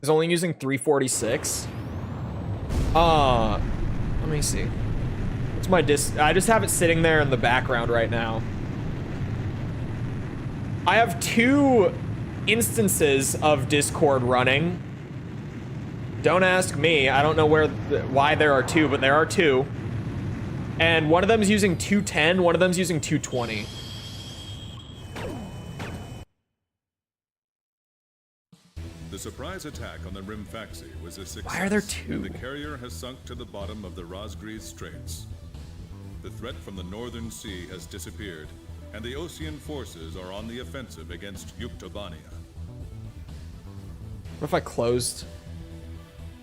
Is only using 346. Let me see. What's my I just have it sitting there in the background right now. I have 2 instances of Discord running. Don't ask me. I don't know why there are 2, but there are 2. And one of them is using 210, one of them is using 220. The surprise attack on the Rimpaxi was a success. Why are there 2? And the carrier has sunk to the bottom of the Razgriz Straits. The threat from the northern sea has disappeared, and the Osean forces are on the offensive against Yuktobania. What if I closed?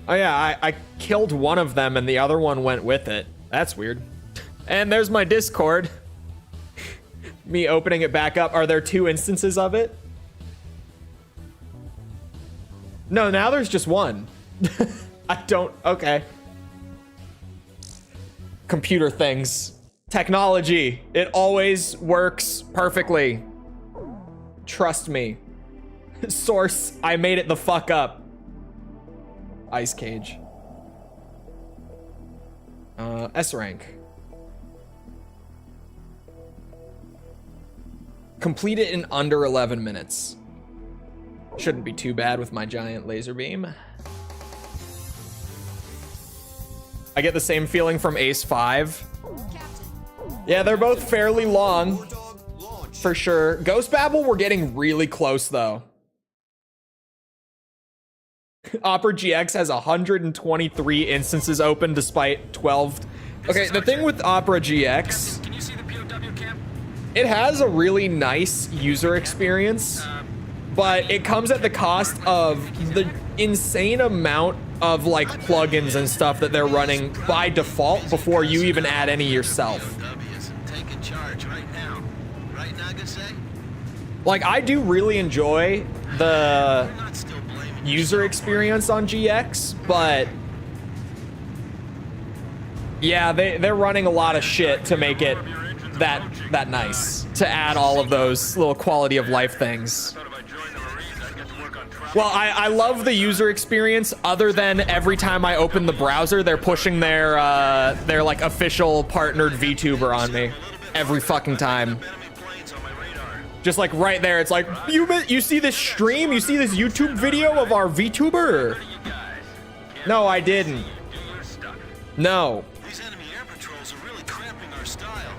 Oh yeah, I killed one of them and the other one went with it. That's weird. And there's my Discord. Me opening it back up. Are there 2 instances of it? No, now there's just one. I don't, okay. Computer things. Technology. It always works perfectly. Trust me. Source, I made it the fuck up. Ice cage. S rank. Complete it in under 11 minutes. Shouldn't be too bad with my giant laser beam. I get the same feeling from Ace 5. Yeah, they're both fairly long. For sure. Ghost Babel, we're getting really close though. Opera GX has 123 instances open despite 12. Okay, the thing with Opera GX, Can you see the POW camp? it has a really nice user experience, but it comes at the cost of the insane amount of like plugins and stuff that they're running by default before you even add any yourself. POWs and taking charge right now. Right, Nagase? Like, I do really enjoy the Not still blaming user experience on GX, but yeah, they're running a lot of shit to make it that nice, to add all of those little quality of life things. Thought if I joined the Marines, I'd get to work on travel. Well, I love the user experience, other than every time I open the browser, they're pushing their like official partnered VTuber on me every fucking time. enemy planes on my radar. Just like right there, it's like, you see this stream? You see this YouTube video of our VTuber? No, I didn't. No. These enemy air patrols are really cramping our style.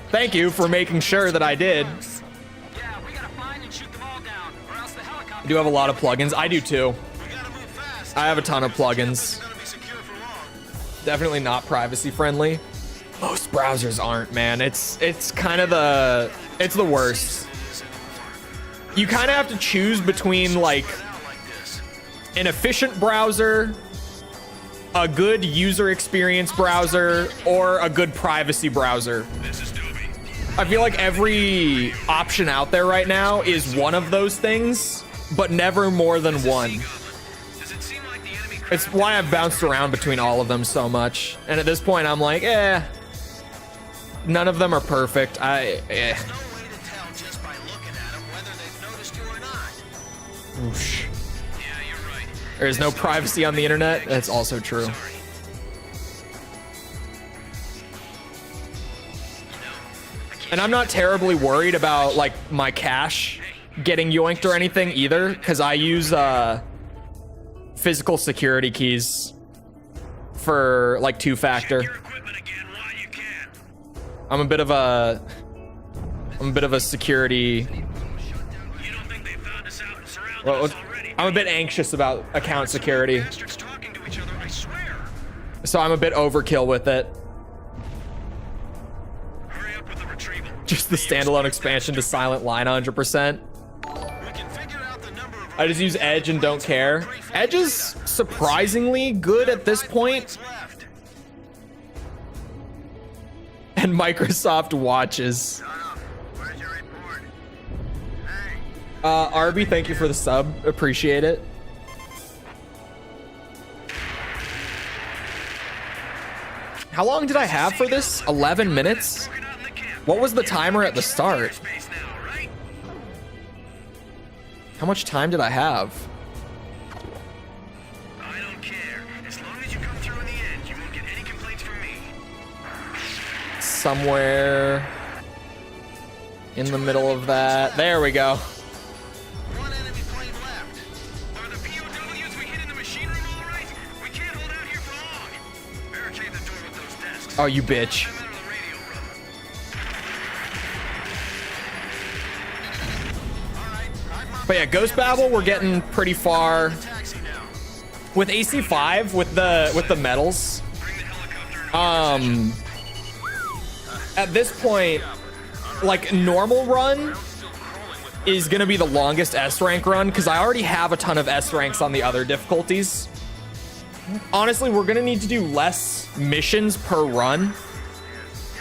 Thank you for making sure that I did. Yeah, we gotta find and shoot them all down, or else the helicopter. I do have a lot of plugins. I do too. We gotta move fast. I have a ton of plugins. Gonna be secure for long. Definitely not privacy friendly. Most browsers aren't, man. It's kind of it's the worst. You kind of have to choose between like an efficient browser, a good user experience browser, or a good privacy browser. I feel like every option out there right now is one of those things, but never more than one. It's why I've bounced around between all of them so much. And at this point, I'm like, none of them are perfect. No way to tell just by looking at them whether they've noticed you or not. Oosh. Yeah, you're right. There's no privacy on the internet. That's also true. And I'm not terribly worried about like my cache getting yoinked or anything either, because I use physical security keys for like 2-factor. I'm a bit of a security. Well, I'm a bit anxious about account security, so I'm a bit overkill with it. Just the standalone expansion to silent line 100%. I just use Edge and don't care. Edge is surprisingly good at this point. And Microsoft watches. Where's your report? Hey, Arby, thank you for the sub. Appreciate it. How long did I have for this? 11 minutes? What was the timer at the start? How much time did I have? I don't care. As long as you come through in the end, you won't get any complaints from me. Somewhere in the middle of that. There we go. One enemy plane left. Are the POWs we hit in the machine room all right? We can't hold out here for long. Barricade the door with those desks. Oh, you bitch. Send them to the radio room. All right, I've marked But yeah, Ghost Babel, we're getting pretty far. taxi now. With AC5, with the medals, Bring the helicopter in. at this point, like normal run is gonna be the longest S rank run because I already have a ton of S ranks on the other difficulties. Honestly, we're gonna need to do less missions per run,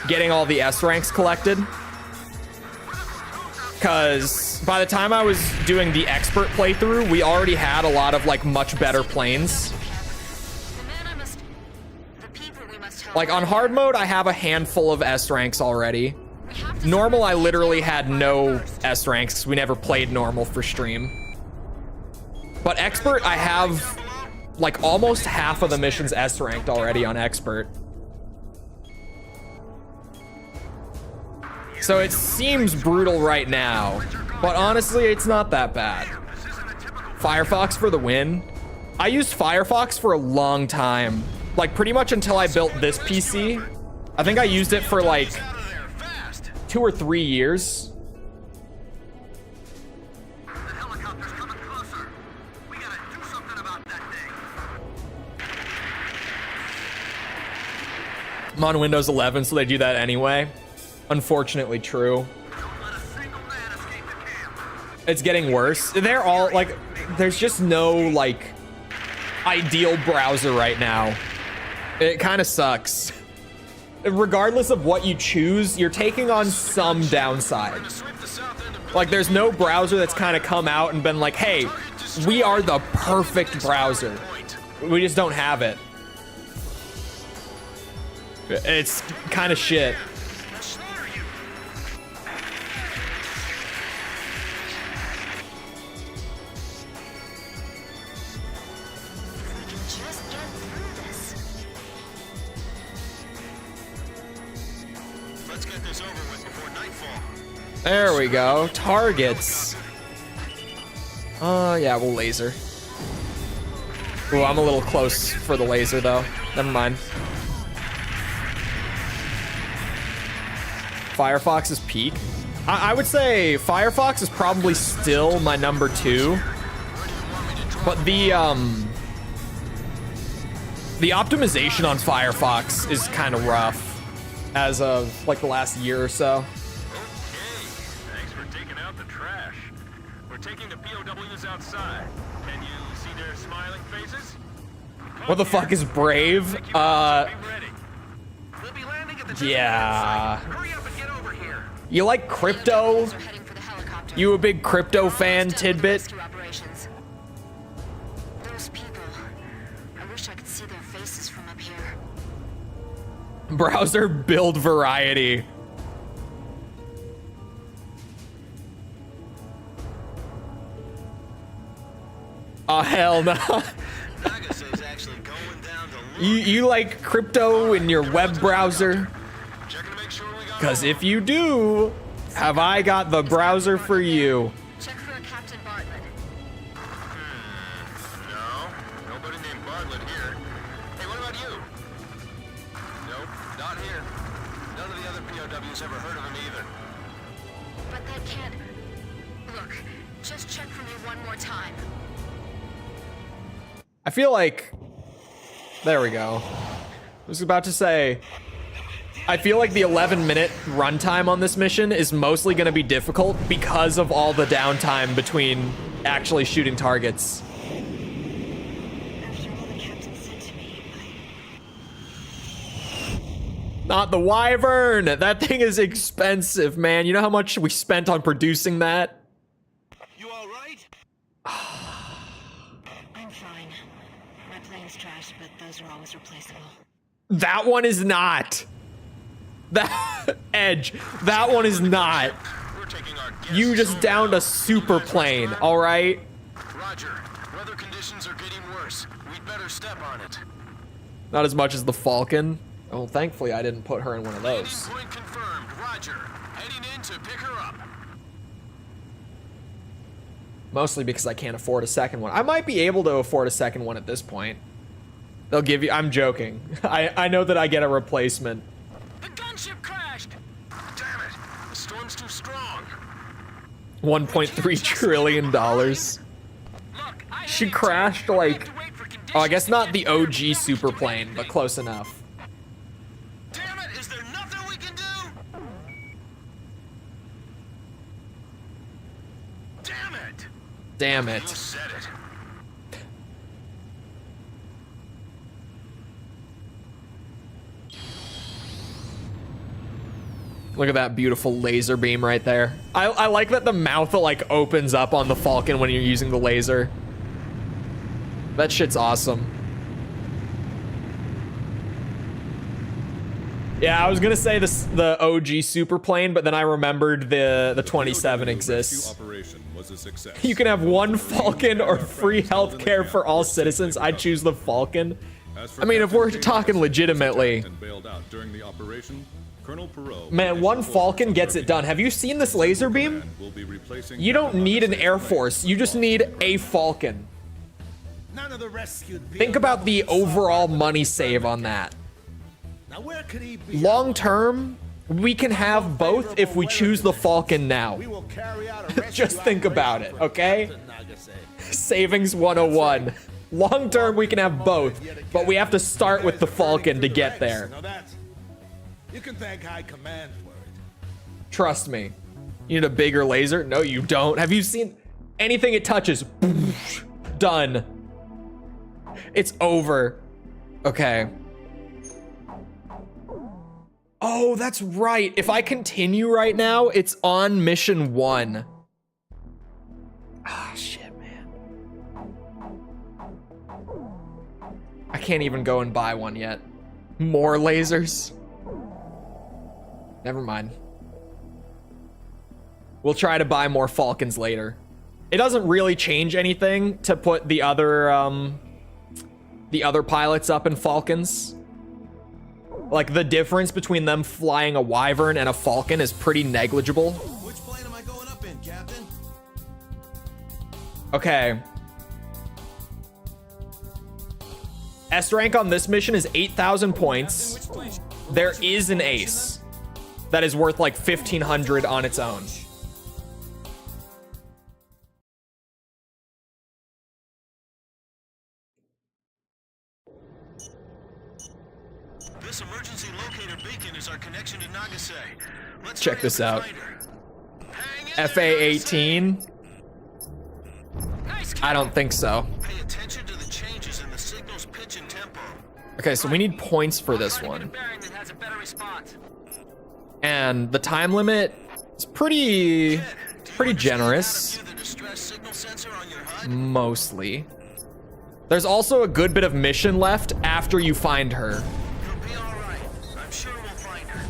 getting all the S ranks collected. Because by the time I was doing the expert playthrough, we already had a lot of like much better planes. Like on hard mode, I have a handful of S ranks already. Normal, I literally had no S ranks. We never played normal for stream. But expert, I have like almost half of the missions S ranked already on expert. So it seems brutal right now, but honestly, it's not that bad. Firefox for the win. I used Firefox for a long time. Like pretty much until I built this PC. I think I used it for like 2 or 3 years. The helicopter's coming closer. We gotta do something about that thing. I'm on Windows 11, so they do that anyway. Unfortunately true. Don't let a single man escape the camp. It's getting worse. They're all like, there's just no like ideal browser right now. It kind of sucks. Regardless of what you choose, you're taking on some downside. Like there's no browser that's kind of come out and been like, hey, we are the perfect browser. We just don't have it. It's kind of shit. There we go. Targets. Yeah, we'll laser. Ooh, I'm a little close for the laser though. Never mind. Firefox is peak. I would say Firefox is probably still my number 2. But the optimization on Firefox is kind of rough as of like the last year or so. Taking the POWs outside. Can you see their smiling faces? What the fuck is Brave? Be ready. We'll be landing at the Yeah. Hurry up and get over here. You like crypto? Heading for the helicopter. You a big crypto fan, Tidbit? Rescue operations. Those people. I wish I could see their faces from up here. Browser build variety. Oh, hell no. Pegasus actually going down to You like crypto in your web browser? checking to make sure we got. Because if you do, have I got the browser for you? Check for a Captain Bartlett. No, nobody named Bartlett here. Hey, what about you? Nope, not here. None of the other POWs ever heard of him either. But that can't... Look, just check for me one more time. I feel like... There we go. I was about to say... I feel like the 11-minute runtime on this mission is mostly going to be difficult because of all the downtime between actually shooting targets. After all the Captain said to me, Not the Wyvern! That thing is expensive, man. You know how much we spent on producing that? You all right? I'm fine. My plane's trashed, but those are always replaceable. That one is not. That Edge. That one is not. We're taking our guests You just home downed now. a super plane, alright? Roger. Weather conditions are getting worse. We'd better step on it. Not as much as the Falcon. Oh, thankfully I didn't put her in one of Landing those. point confirmed. Roger. Heading in to pick her up. Mostly because I can't afford a second one. I might be able to afford a second one at this point. They'll give you... I'm joking. I know that I get a replacement. The gunship crashed. Damn it. The storm's too strong. $1.3 trillion. Look, I She hate crashed to- we like... have to wait for conditions Oh, I guess to not get the better OG before we super do plane, but anything. close enough. Damn it. Is there nothing we can do? it. Damn You it. said it. Look at that beautiful laser beam right there. I like that the mouth like opens up on the Falcon when you're using the laser. That shit's awesome. Yeah, I was gonna say the OG super plane, but then I remembered the 27 POW exists. rescue operation was a success. You can have one Falcon or free healthcare for all citizens. I choose the Falcon. As for I mean, if Captain we're James talking Hudson, legitimately, and bailed out during the operation, Colonel Perot man, one Falcon gets it done. Have you seen this laser beam? will be replacing You don't Captain need an Hudson's Air plane. Force. You just need a Falcon. None of the rescued Think about the overall money save on that. Now where could he be? Long term, we can have both if we choose the Falcon now. We will carry out a rescue Just think about it, operation for okay? Captain Nagase. Savings 101. Long term, we can have both, but we have to start with the Falcon to get there. Now that you can thank High Command for it. Trust me. You need a bigger laser? No, you don't. Have you seen anything it touches? Done. It's over. Okay. Oh, that's right. If I continue right now, it's on mission 1. Ah, shit, man. I can't even go and buy one yet. More lasers? Never mind. We'll try to buy more Falcons later. It doesn't really change anything to put the other pilots up in Falcons. Like, the difference between them flying a Wyvern and a Falcon is pretty negligible. Which plane am I going up in, Captain? Okay. S rank on this mission is 8,000 points. Which plane? There is an ace that is worth like 1,500 on its own. This emergency locator beacon is our connection to Nagase. Let's Check hurry this up out. and find her. Hang in there, FA-18? Nice I don't think so. Pay attention to the changes in the signal's pitch and tempo. Okay, so we need points for this Try to get a one. bearing that has a better response. And the time limit is pretty Kid, do you pretty understand how to generous. view the distress signal sensor on your HUD? Mostly. There's also a good bit of mission left after you find her. You'll be all right. I'm sure we'll find her.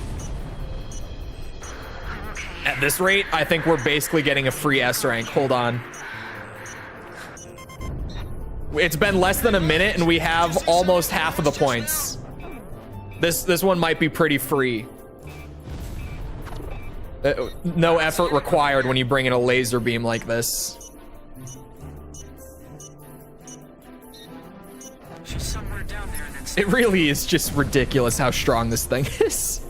At this rate, I think we're basically getting a free S rank. Hold on. It's been less than a minute and we have almost half of the points. This one might be pretty free. No effort required when you bring in a laser beam like this. She's somewhere down there and then It really is just ridiculous how strong this thing is.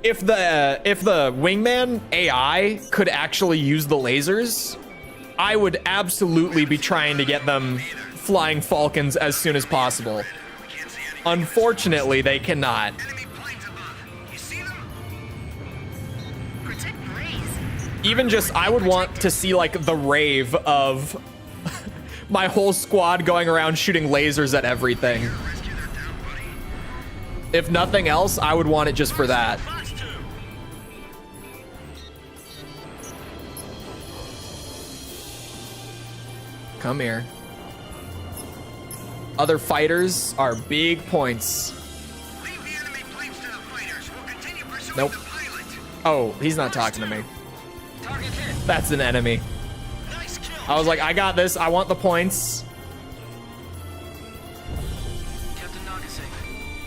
If the wingman AI could actually use the lasers, I would absolutely be trying to get them flying Falcons as soon as possible. Unfortunately, they cannot. Enemy planes above. You see them? Protect Grace. Even just, I would want to see like the rave of my whole squad going around shooting lasers at everything. Rescue their down, buddy. If nothing else, I would want it just for that. Fox 2. Come here. Other fighters are big points. Leave the enemy planes to the fighters. We'll continue pursuing Nope. the pilot. Oh, he's not talking to me. target hit. That's an enemy. Nice kill. I was like, I got this. I want the points. Captain Nagase.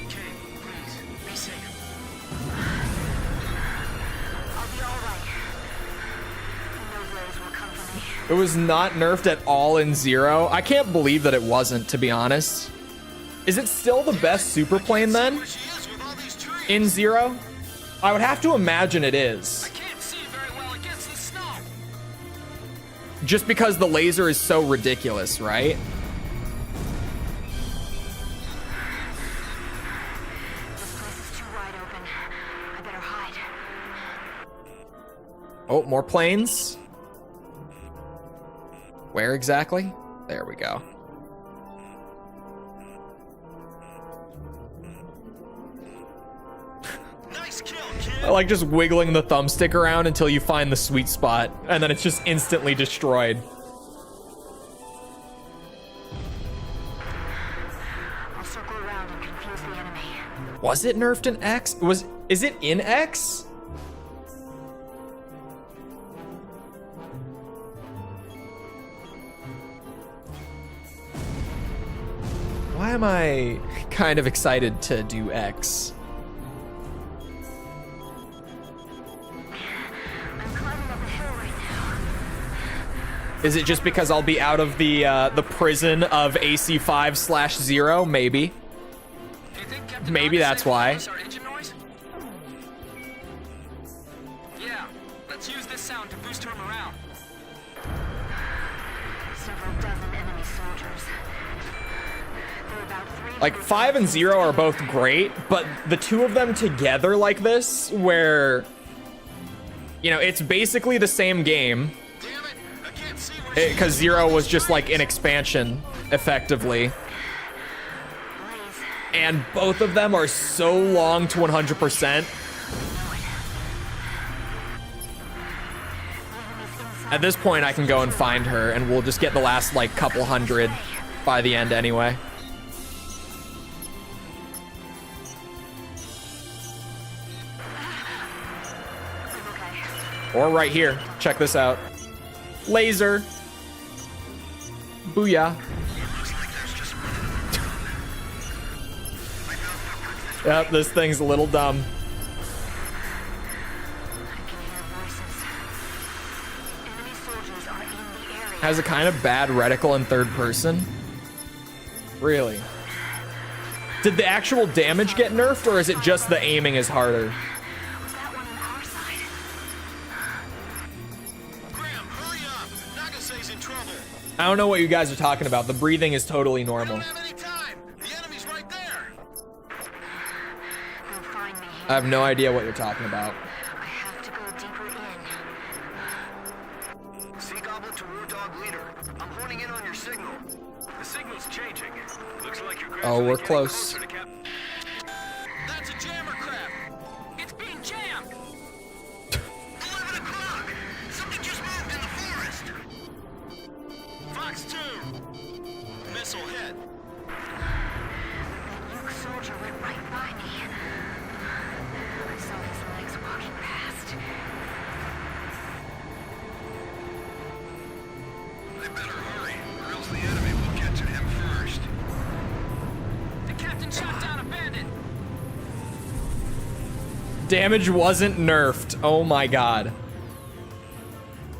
Kay, please, be safe. I'll be all right. No blows will come from me. It was not nerfed at all in Zero. I can't believe that it wasn't, to be honest. Is it still the best super plane then? Where she is with all these trees. In Zero? I would have to imagine it is. I can't see very well against the snow. Just because the laser is so ridiculous, right? This place is too wide open. I better hide. Oh, more planes. Where exactly? There we go. Nice kill, kid. I like just wiggling the thumbstick around until you find the sweet spot, and then it's just instantly destroyed. I'll circle around and confuse the enemy. Was it nerfed in X? Is it in X? Why am I kind of excited to do X? I'm climbing up a hill right now. Is it just because I'll be out of the prison of AC5/0? Maybe. Do you think Captain Maybe Knox that's said why. notice our engine noise? Yeah, let's use this sound to boost her morale. Several dozen enemy soldiers. They're about 300 Like 5 and 0 are both great, but the two of them together like this, where, you know, it's basically the same game, Damn it, I can't see where because 0 was just like an expansion, effectively. Blaze. And both of them are so long to 100%. At this point, I can go and find her, and we'll just get the last, like, couple hundred by the end anyway. Or right here. Check this out. Laser. Booyah. Yep, this thing's a little dumb. I can hear voices. Enemy soldiers are in the area. Has a kind of bad reticle in third person. Really? Did the actual damage get nerfed, or is it just the aiming is harder? Was that one on our side? Graham, hurry up! Nagase's in trouble. I don't know what you guys are talking about. The breathing is totally We normal. don't have any time. The enemy's right there. They'll find me here. I have no idea what you're talking about. I have to go deeper in. Sea Goblet to War Dog Leader. I'm honing in on your signal. The signal's changing. Looks like you're Oh, we're close. That's a jammer crab. It's being jammed! 11 o'clock. Something just moved in the forest. Fox 2. Missile hit. That Luke soldier went right by me. I saw his legs walking past. They better hurry, or else the enemy will get to him first. The captain shot down a bandit! Damage wasn't nerfed. Oh my god.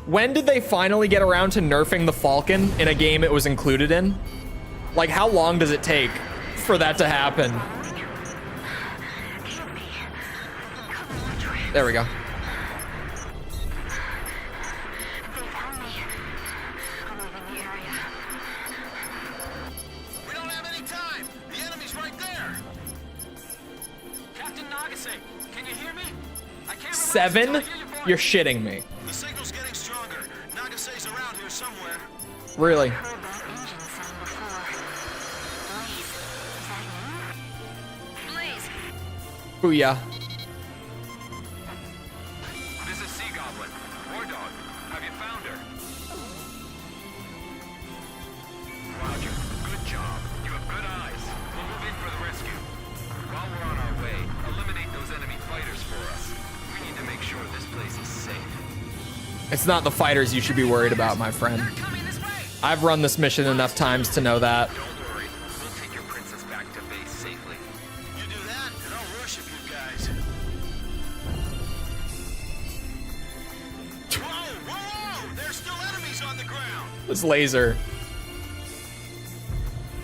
When did they finally get around to nerfing the Falcon in a game it was included in? Like, how long does it take for that to happen? Kill me. Cover my trail. There we go. They found me. I'm leaving the area. We don't have any time. The enemy's right there. Captain Nagase, can you hear me? I can't relax 7? until I hear your voice. You're shitting me. The signal's getting stronger. Nagase's around here somewhere. Really? Heard that engine sound before. Blaze, is that you? Blaze. Booyah. This is Sea Goblin. War Dog, have you found her? Roger. Good job. You have good eyes. We'll move in for the rescue. While we're on our way, eliminate those enemy fighters for us. We need to make sure this place is safe. It's not the fighters you should be worried about, my friend. They're coming this way! I've run this mission enough times to know that. Don't worry. We'll take your princess back to base safely. You do that, and I'll worship you guys. Whoa, whoa! There's still enemies on the ground. This laser.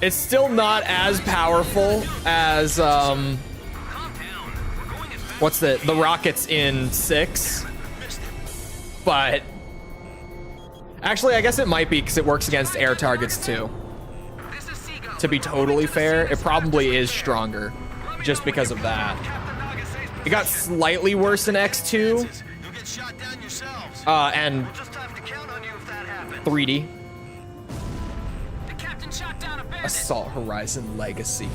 It's still not as powerful as, Calm down. We're going as fast what's the rockets in 6? Missed it. But actually, I guess it might be because it works against air targets too. This is Sea Goblin. To be totally fair, it probably is stronger just because of that. Captain Nagase's It got slightly worse in X2, You'll get shot down yourselves. And We'll just have to count on you if that happens. 3D. The captain shot down a bandit. Assault Horizon Legacy.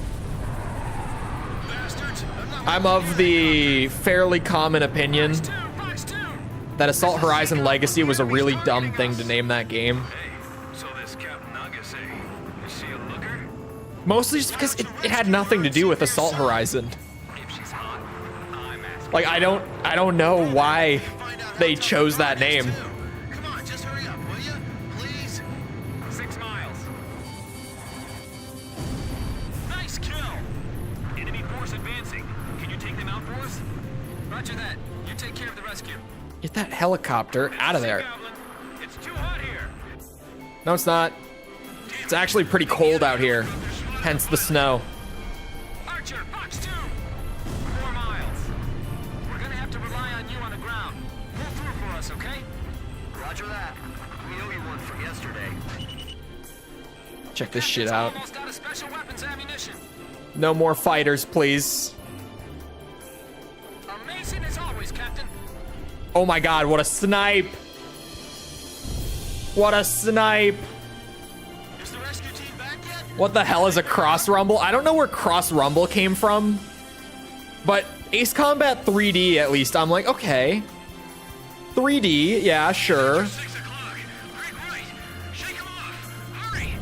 Bastards, I'm of the fairly common opinion Box 2. that Assault Horizon Legacy was a really dumb thing to name that game. Hey, so this Captain Nagas, is she a looker? Mostly just because it had nothing to do with Assault Horizon. If she's hot, I'm asking. Like, I don't know why they chose that name. Come on, just hurry up, will you? Please? 6 miles. Nice kill. Enemy force advancing. Can you take them out for us? Roger that. You take care of the rescue. Get that helicopter out of there. Goblin, it's too hot here. No, it's not. It's actually pretty cold out here, hence the snow. Archer, box 2. 4 miles. We're gonna have to rely on you on the ground. Pull through for us, okay? Roger that. We owe you one from yesterday. Check this shit out. Almost out of special weapons ammunition. No more fighters, please. Amazing as always, Captain. Oh my god, what a snipe! What a snipe! Is the rescue team back yet? What the hell is a cross rumble? I don't know where cross rumble came from, but Ace Combat 3D at least, I'm like, okay. 3D, yeah, sure. 6 o'clock. Right, right. Shake him off. Hurry.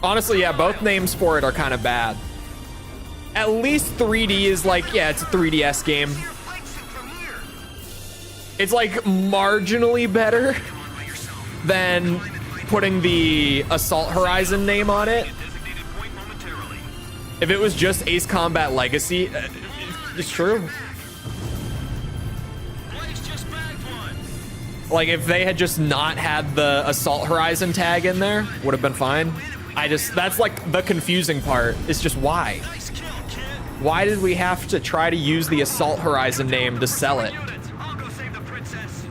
Honestly, yeah, both names for it are kind of bad. At least 3D is like, yeah, it's a 3DS game. Your flanks from here. It's like marginally better than putting the Assault Horizon name on it. Designated point momentarily. If it was just Ace Combat Legacy, it's true. Blaze just bagged one. Like, if they had just not had the Assault Horizon tag in there, would have been fine. That's like the confusing part. It's just why? Nice kill, kid. Why did we have to try to use the Assault Horizon name to sell it? Units, I'll go save the princess.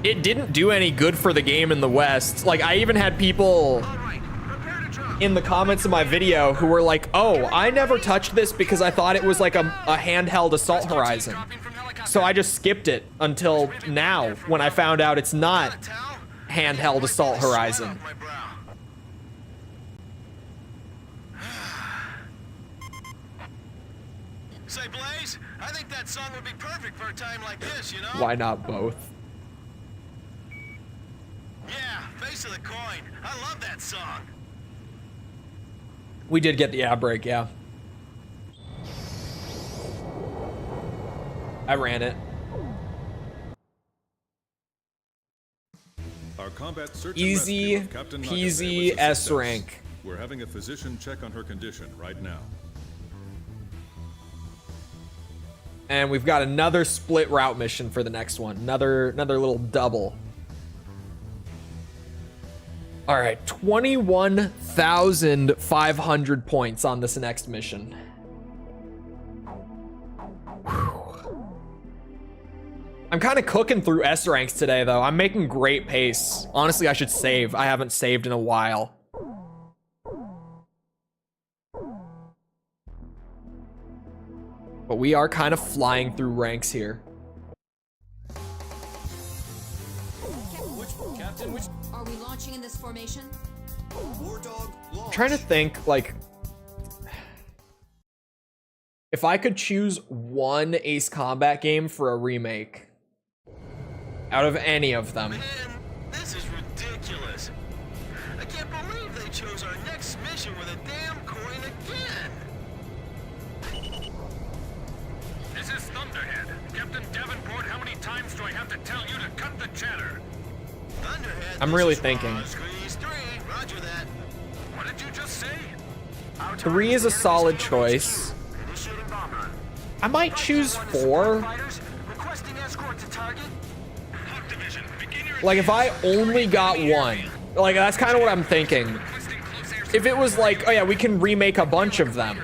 It didn't do any good for the game in the West. Like, I even had people All right, prepare to drop. in the comments of my video who were like, oh, I never touched this because I thought it was like a handheld Assault Horizon. So I just skipped it until now when I found out it's not Towel? handheld Assault Horizon. My brow. Say, Blaze, I think that song would be perfect for a time like this, you know? Why not both? Yeah, face of the coin. I love that song. We did get the ad break, yeah. I ran it. Our combat search Easy and rescue of Captain peasy Nagase was a S success. rank. We're having a physician check on her condition right now. And we've got another split route mission for the next one. Another little double. All right, 21,500 points on this next mission. Whew. I'm kind of cooking through S ranks today, though. I'm making great pace. Honestly, I should save. I haven't saved in a while. But we are kind of flying through ranks here. Captain, which Are we launching in this formation? war dog launch? I'm trying to think, like, if I could choose one Ace Combat game for a remake out of any of them. Man, this is ridiculous. I can't believe they chose our next mission with a damn coin again. This is Thunderhead. Captain Davenport, how many times do I have to tell you to cut the chatter? Thunderhead. I'm this really is thinking. Razgriz 3. Roger that. What did you just say? 3 is a solid choice. Initiating bomb run. I might choose 4. Fighters requesting escort to target. Hawk Division, begin your Like, if I only got one, like, that's kind of what I'm thinking. requesting close air If it was like, oh yeah, we can remake a bunch of them,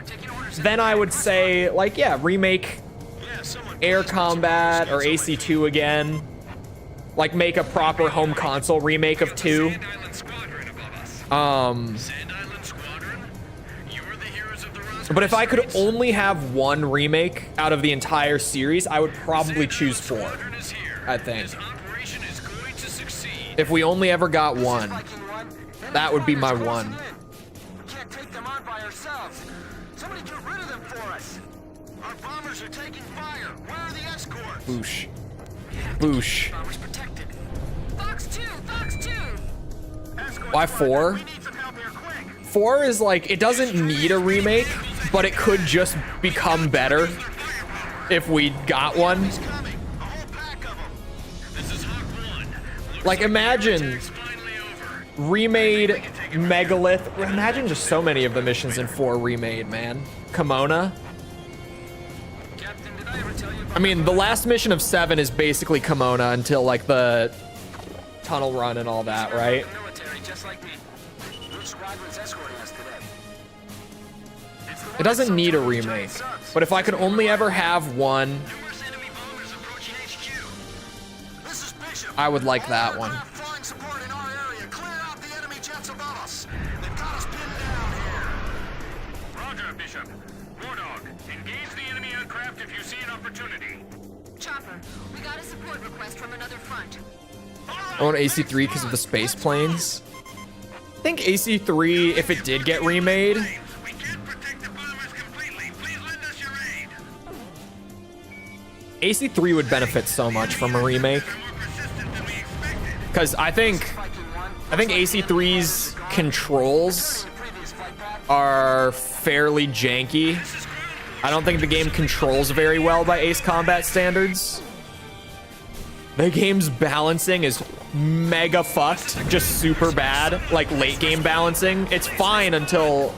then I would say, like, yeah, remake Yeah, someone Air please Combat or get someone AC2 again. Like, make a proper home console remake of 2. Sand Island Squadron above us. Sand Island Squadron? You were the heroes of the Razgriz But if I could race? only have one remake out of the entire series, I would probably choose 4. Squadron is here. I think. This operation is going If we only ever got one, that would be my one. We can't take them on by ourselves. Somebody get rid of them for us. Our bombers are taking fire. Where are the escorts? Boosh. Boosh. Bombers protected. Fox 2! Fox 2! Escorts Why fire. 4? We need some help here, quick. 4 is like, it doesn't need a remake, but it could just become better if we got one. He's coming. A whole pack of them. This is Hawk 1. Like, imagine Finally over. remade Megalith. Imagine just so many of the missions in 4 remade, man. Kimona. Captain, did I ever tell you about I mean, the last mission of 7 is basically Kimona until like the tunnel run and all that, right? the military just like me? Which squadron's escorting us today? It's the one It doesn't that need a sunk two remake. giant subs. But if I could only ever have one, Numerous enemy bombers approaching HQ. This is Bishop. I would like that one. Aircraft flying support in our area. Clear out the enemy jets above us. They've got us pinned down here. Roger, Bishop. Wardog, engage the enemy aircraft if you see an opportunity. Chopper, we got a support request from another front. I want AC3 because of the space planes. I think AC3, if it did get remade, We can't protect the bombers completely. Please lend us your aid. AC3 would benefit so much from a remake. More persistent than we expected. Because I think AC3's controls are fairly janky. I don't think the game controls very well by Ace Combat standards. The game's balancing is mega fucked, just super bad, like late game balancing. It's fine until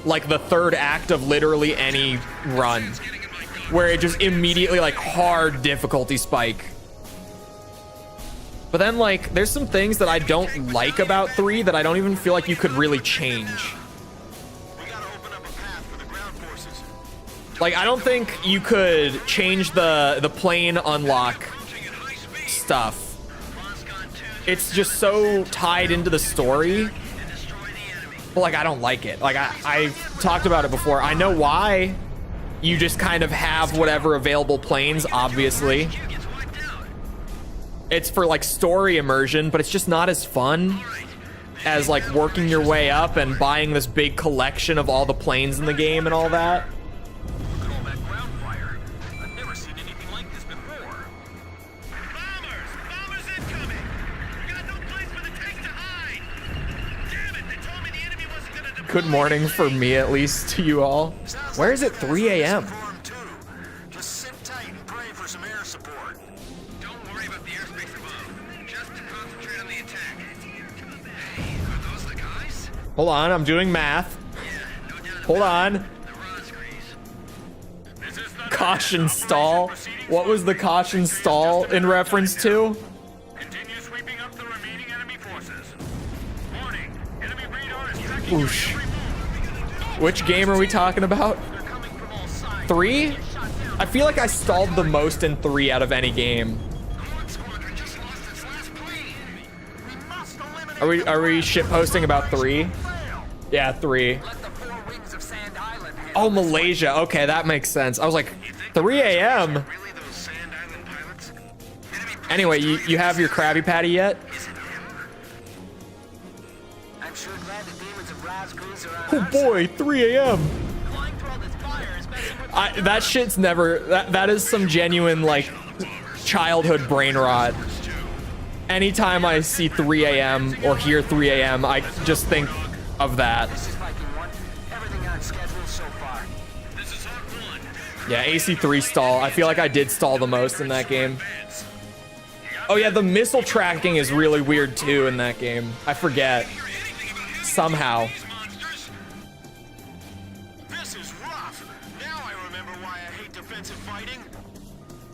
like the third act of literally any run, where it just immediately like hard difficulty spike. But then like there's some things that I don't like about 3 that I don't even feel like you could really change. We gotta open up a path for the ground forces. Like I don't think you could change the plane unlock stuff. It's just so tied into the story. But like I don't like it. Like I've talked about it before. I know why. You just kind of have whatever available planes, obviously. It's for like story immersion, but it's just not as fun as like working your way up and buying this big collection of all the planes in the game and all that. Look at all that ground fire. I've never seen anything like this before. Bombers! Bombers incoming! We got no place for the tanks to hide! Damn it! They told me the enemy wasn't gonna deploy. Good morning for me, at least, to you all. Where is it 3 a.m.? Form 2. Just sit tight and pray for some air support. Don't worry about the airspace above. Just concentrate on the attack. Hey, are those the guys? Hold on, I'm doing math. No doubt Hold on. the Razgriz. This is the Caution stall. What was the caution stall in reference to? Continue sweeping up the remaining enemy forces. Warning, enemy radar is tracking Whoosh. your every move. Which game are we talking about? They're coming from all sides. 3? I feel like I stalled the most in 3 out of any game. Command Squadron just lost its last plane. We must eliminate Are we shit posting about 3? Yeah, 3. Let the 4 wings of Sand Island handle Oh, this Malaysia. Okay, that makes sense. I was like, 3 a.m. Really those Sand Island pilots? Anyway, you have your Krabby Patty yet? I'm sure glad the demons of Razgriz are on Oh our boy, 3 a.m. Flying through all this fire is messing with That shit's never. That is some genuine like childhood brain rot. Anytime I see 3 a.m. or hear 3 a.m., I just think of that. This is Viking 1. Everything on schedule so far. This is Hawk 1. Yeah, AC3 stall. I feel like I did stall the most in that game. Oh yeah, the missile tracking is really weird too in that game. I forget. Somehow. This is rough. Now I remember why I hate defensive fighting.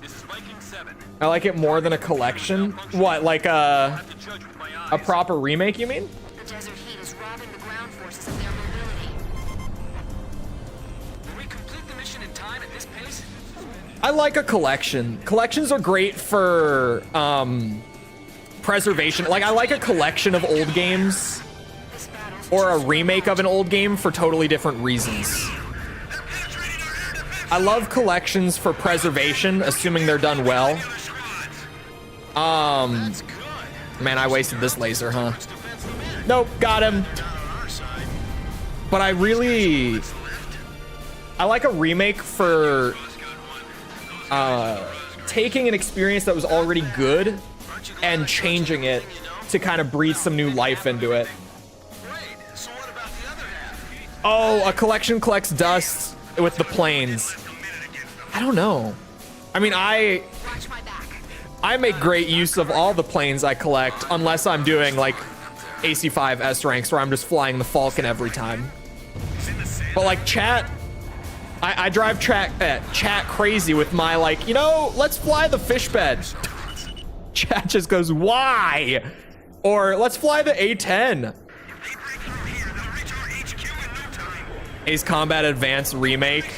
This is Viking 7. I like it more than a collection. What, like I have to judge with my eyes. a proper remake, you mean? The desert heat is robbing the ground forces of their mobility. Will we complete the mission in time at this pace? I like a collection. Collections are great for preservation. Like I like a collection of old games This battle's or a remake of an old game for totally different reasons. I love collections for preservation, assuming they're done well. That's good. Man, I wasted this laser, huh? Nope, got him. But I like a remake for taking an experience that was already good and changing it to kind of breathe some new life into it. Oh, a collection collects dust with the planes. I don't know. I mean, I make great use of all the planes I collect, unless I'm doing like AC5 S ranks where I'm just flying the Falcon every time. But like chat, I drive chat crazy with my like, you know, let's fly the fish bed. Chat just goes, why? Or let's fly the A-10. Ace Combat Advance remake.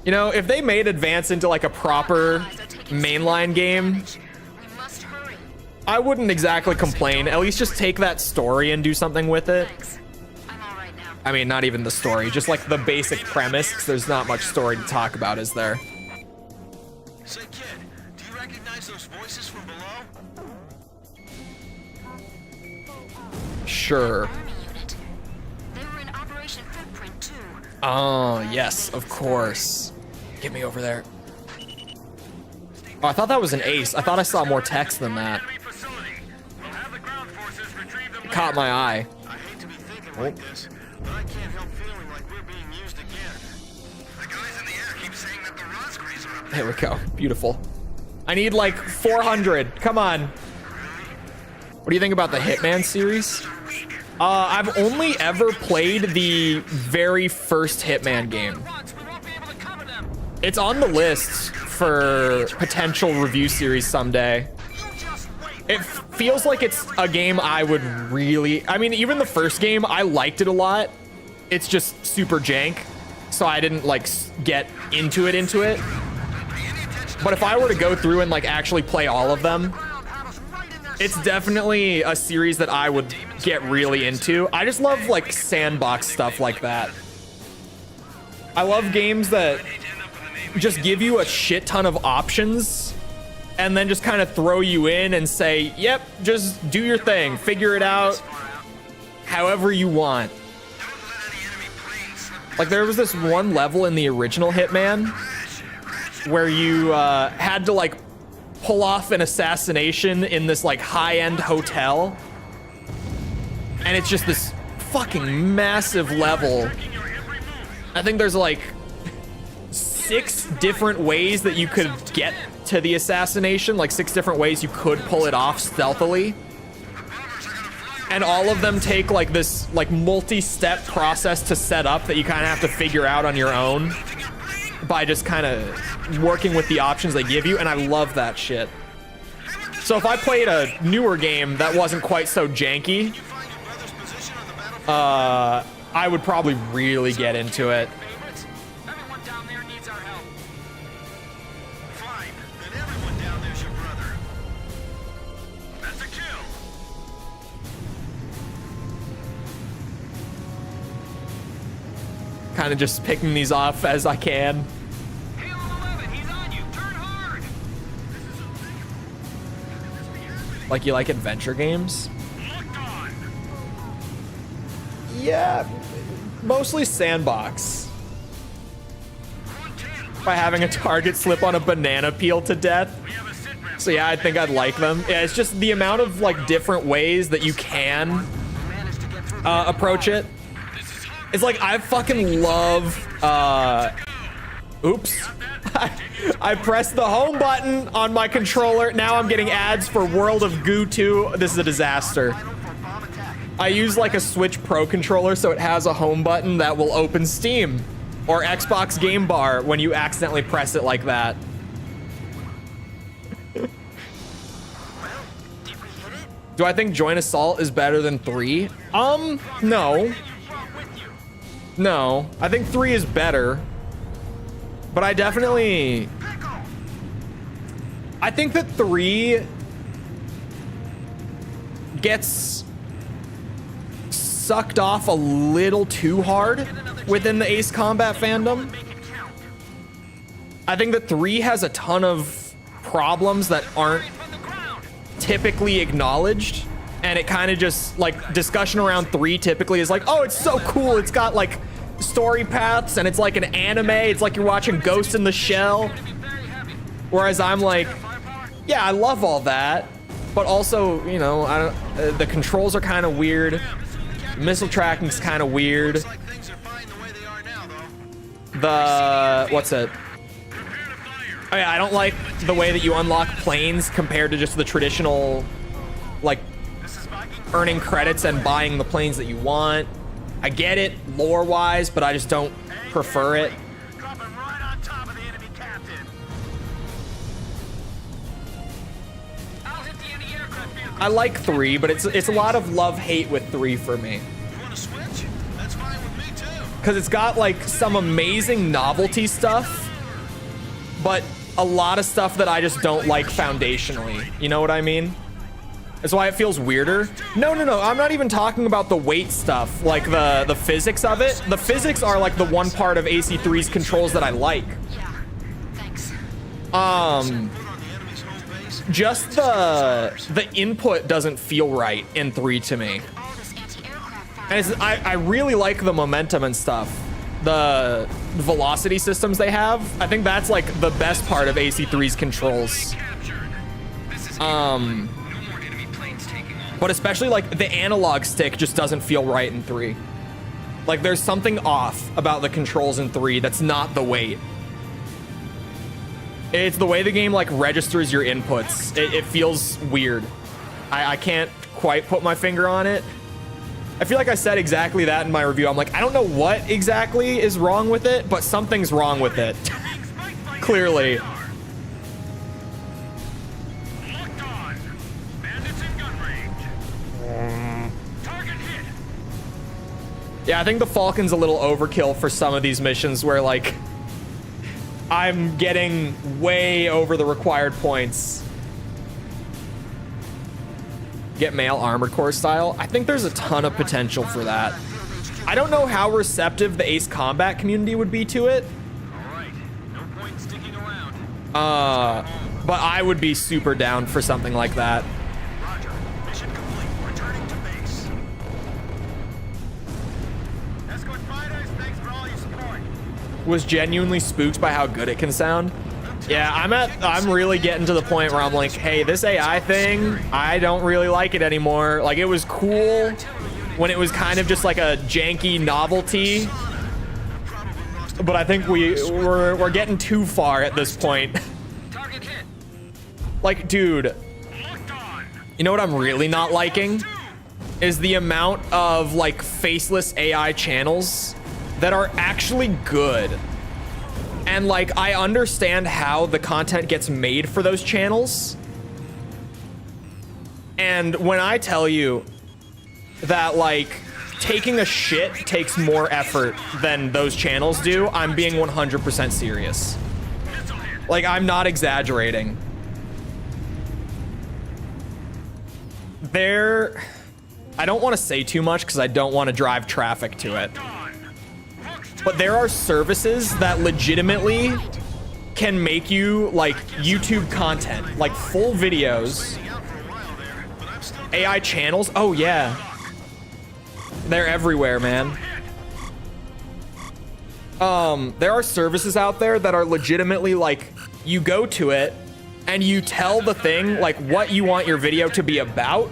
You know, if they made Advance into like a proper mainline game, I wouldn't exactly complain. At least just take that story and do something with it. I mean, not even the story, just like the basic premise, 'cause there's not much story to talk about, is there? Say, kid, do you recognize those voices from below? Sure. Oh, yes, of course. Get me over there. Oh, I thought that was an ace. I thought I saw more text than that. Caught my eye. I hate to be thinking like this, but I can't help feeling like we're being used again. The guys in the air keep saying that the Razgriz are up There we go. Beautiful. I need like 400. Come on. What do you think about the Hitman series? I've only ever played the very first Hitman game. It's on the list for potential review series someday. It feels like it's a game I would really... I mean, even the first game, I liked it a lot. It's just super jank, so I didn't like get into it. But if I were to go through and like actually play all of them, it's definitely a series that I would get really into. I just love like sandbox stuff like that. I love games that just give you a shit ton of options and then just kind of throw you in and say, yep, just do your thing, figure it out however you want. Like there was this one level in the original Hitman where you had to like pull off an assassination in this like high-end hotel, and it's just this fucking massive level. I think there's like 6 different ways that you could get to the assassination, like 6 different ways you could pull it off stealthily, and all of them take like this like multi-step process to set up that you kind of have to figure out on your own by just kind of working with the options they give you, and I love that shit. So if I played a newer game that wasn't quite so janky, I would probably really get into it. Everyone down there needs our help. Fine, then everyone down there's your brother. That's a kill. Kind of just picking these off as I can. Halo 11, he's on you. Turn hard. Like you like adventure games? Locked on. Yeah, mostly sandbox. By having a target slip on a banana peel to death. So yeah, I think I'd like them. Yeah, it's just the amount of like different ways that you can approach it. It's like I fucking love oops. I pressed the home button on my controller. Now I'm getting ads for World of Goo 2. This is a disaster. I use like a Switch Pro controller, so it has a home button that will open Steam or Xbox Game Bar when you accidentally press it like that. Do I think Joint Assault is better than 3? No. No, I think 3 is better, but I definitely... I think that 3 gets sucked off a little too hard within the Ace Combat fandom. I think that 3 has a ton of problems that aren't typically acknowledged. And it kind of just, like, discussion around 3 typically is like, oh, it's so cool. It's got, like, story paths, and it's like an anime. It's like you're watching Ghost in the Shell. Whereas I'm like, yeah, I love all that. But also, you know, I don't, the controls are kind of weird. Missile tracking's kind of weird. Looks like things are fine the way they are now, though. What's it? Oh yeah, I don't like the way that you unlock planes compared to just the traditional, like, earning credits and buying the planes that you want. I get it lore-wise, but I just don't prefer it. Dropping right on top of the enemy captain. I'll hit the anti-aircraft vehicle. I like 3, but it's a lot of love-hate with 3 for me. You want to switch? That's fine with me, too. Because it's got, like, some amazing novelty stuff, but a lot of stuff that I just don't like foundationally. You know what I mean? That's why it feels weirder. No. I'm not even talking about the weight stuff, like the physics of it. The physics are like the one part of AC3's controls that I like. Yeah, thanks. Just the input doesn't feel right in 3 to me. All this anti-aircraft And it's, I really like the momentum and stuff. The velocity systems they have. I think that's like the best part of AC3's controls. But especially like the analog stick just doesn't feel right in 3. Like there's something off about the controls in 3 that's not the weight. It's the way the game like registers your inputs. It feels weird. I can't quite put my finger on it. I feel like I said exactly that in my review. I'm like, I don't know what exactly is wrong with it, but something's wrong with it. Clearly. Yeah, I think the Falcon's a little overkill for some of these missions where, like, I'm getting way over the required points. Get male armored core style. I think there's a ton of potential for that. I don't know how receptive the Ace Combat community would be to it. Alright, no point sticking around. But I would be super down for something like that. Roger. Mission complete. Returning to base. Escort fighters, thanks for all your support. Was genuinely spooked by how good it can sound. Yeah, I'm really getting to the point where I'm like, hey, this AI thing, I don't really like it anymore. Like, it was cool when it was kind of just like a janky novelty, but I think we're getting too far at this point. Target hit. Like, dude, you know what I'm really not liking is the amount of like faceless AI channels that are actually good. And like, I understand how the content gets made for those channels. And when I tell you that like taking a shit takes more effort than those channels do, I'm being 100% serious. Like, I'm not exaggerating. I don't want to say too much because I don't want to drive traffic to it. But there are services that legitimately can make you like YouTube content, like full videos, AI channels. Oh yeah, they're everywhere, man. There are services out there that are legitimately like, you go to it and you tell the thing like what you want your video to be about.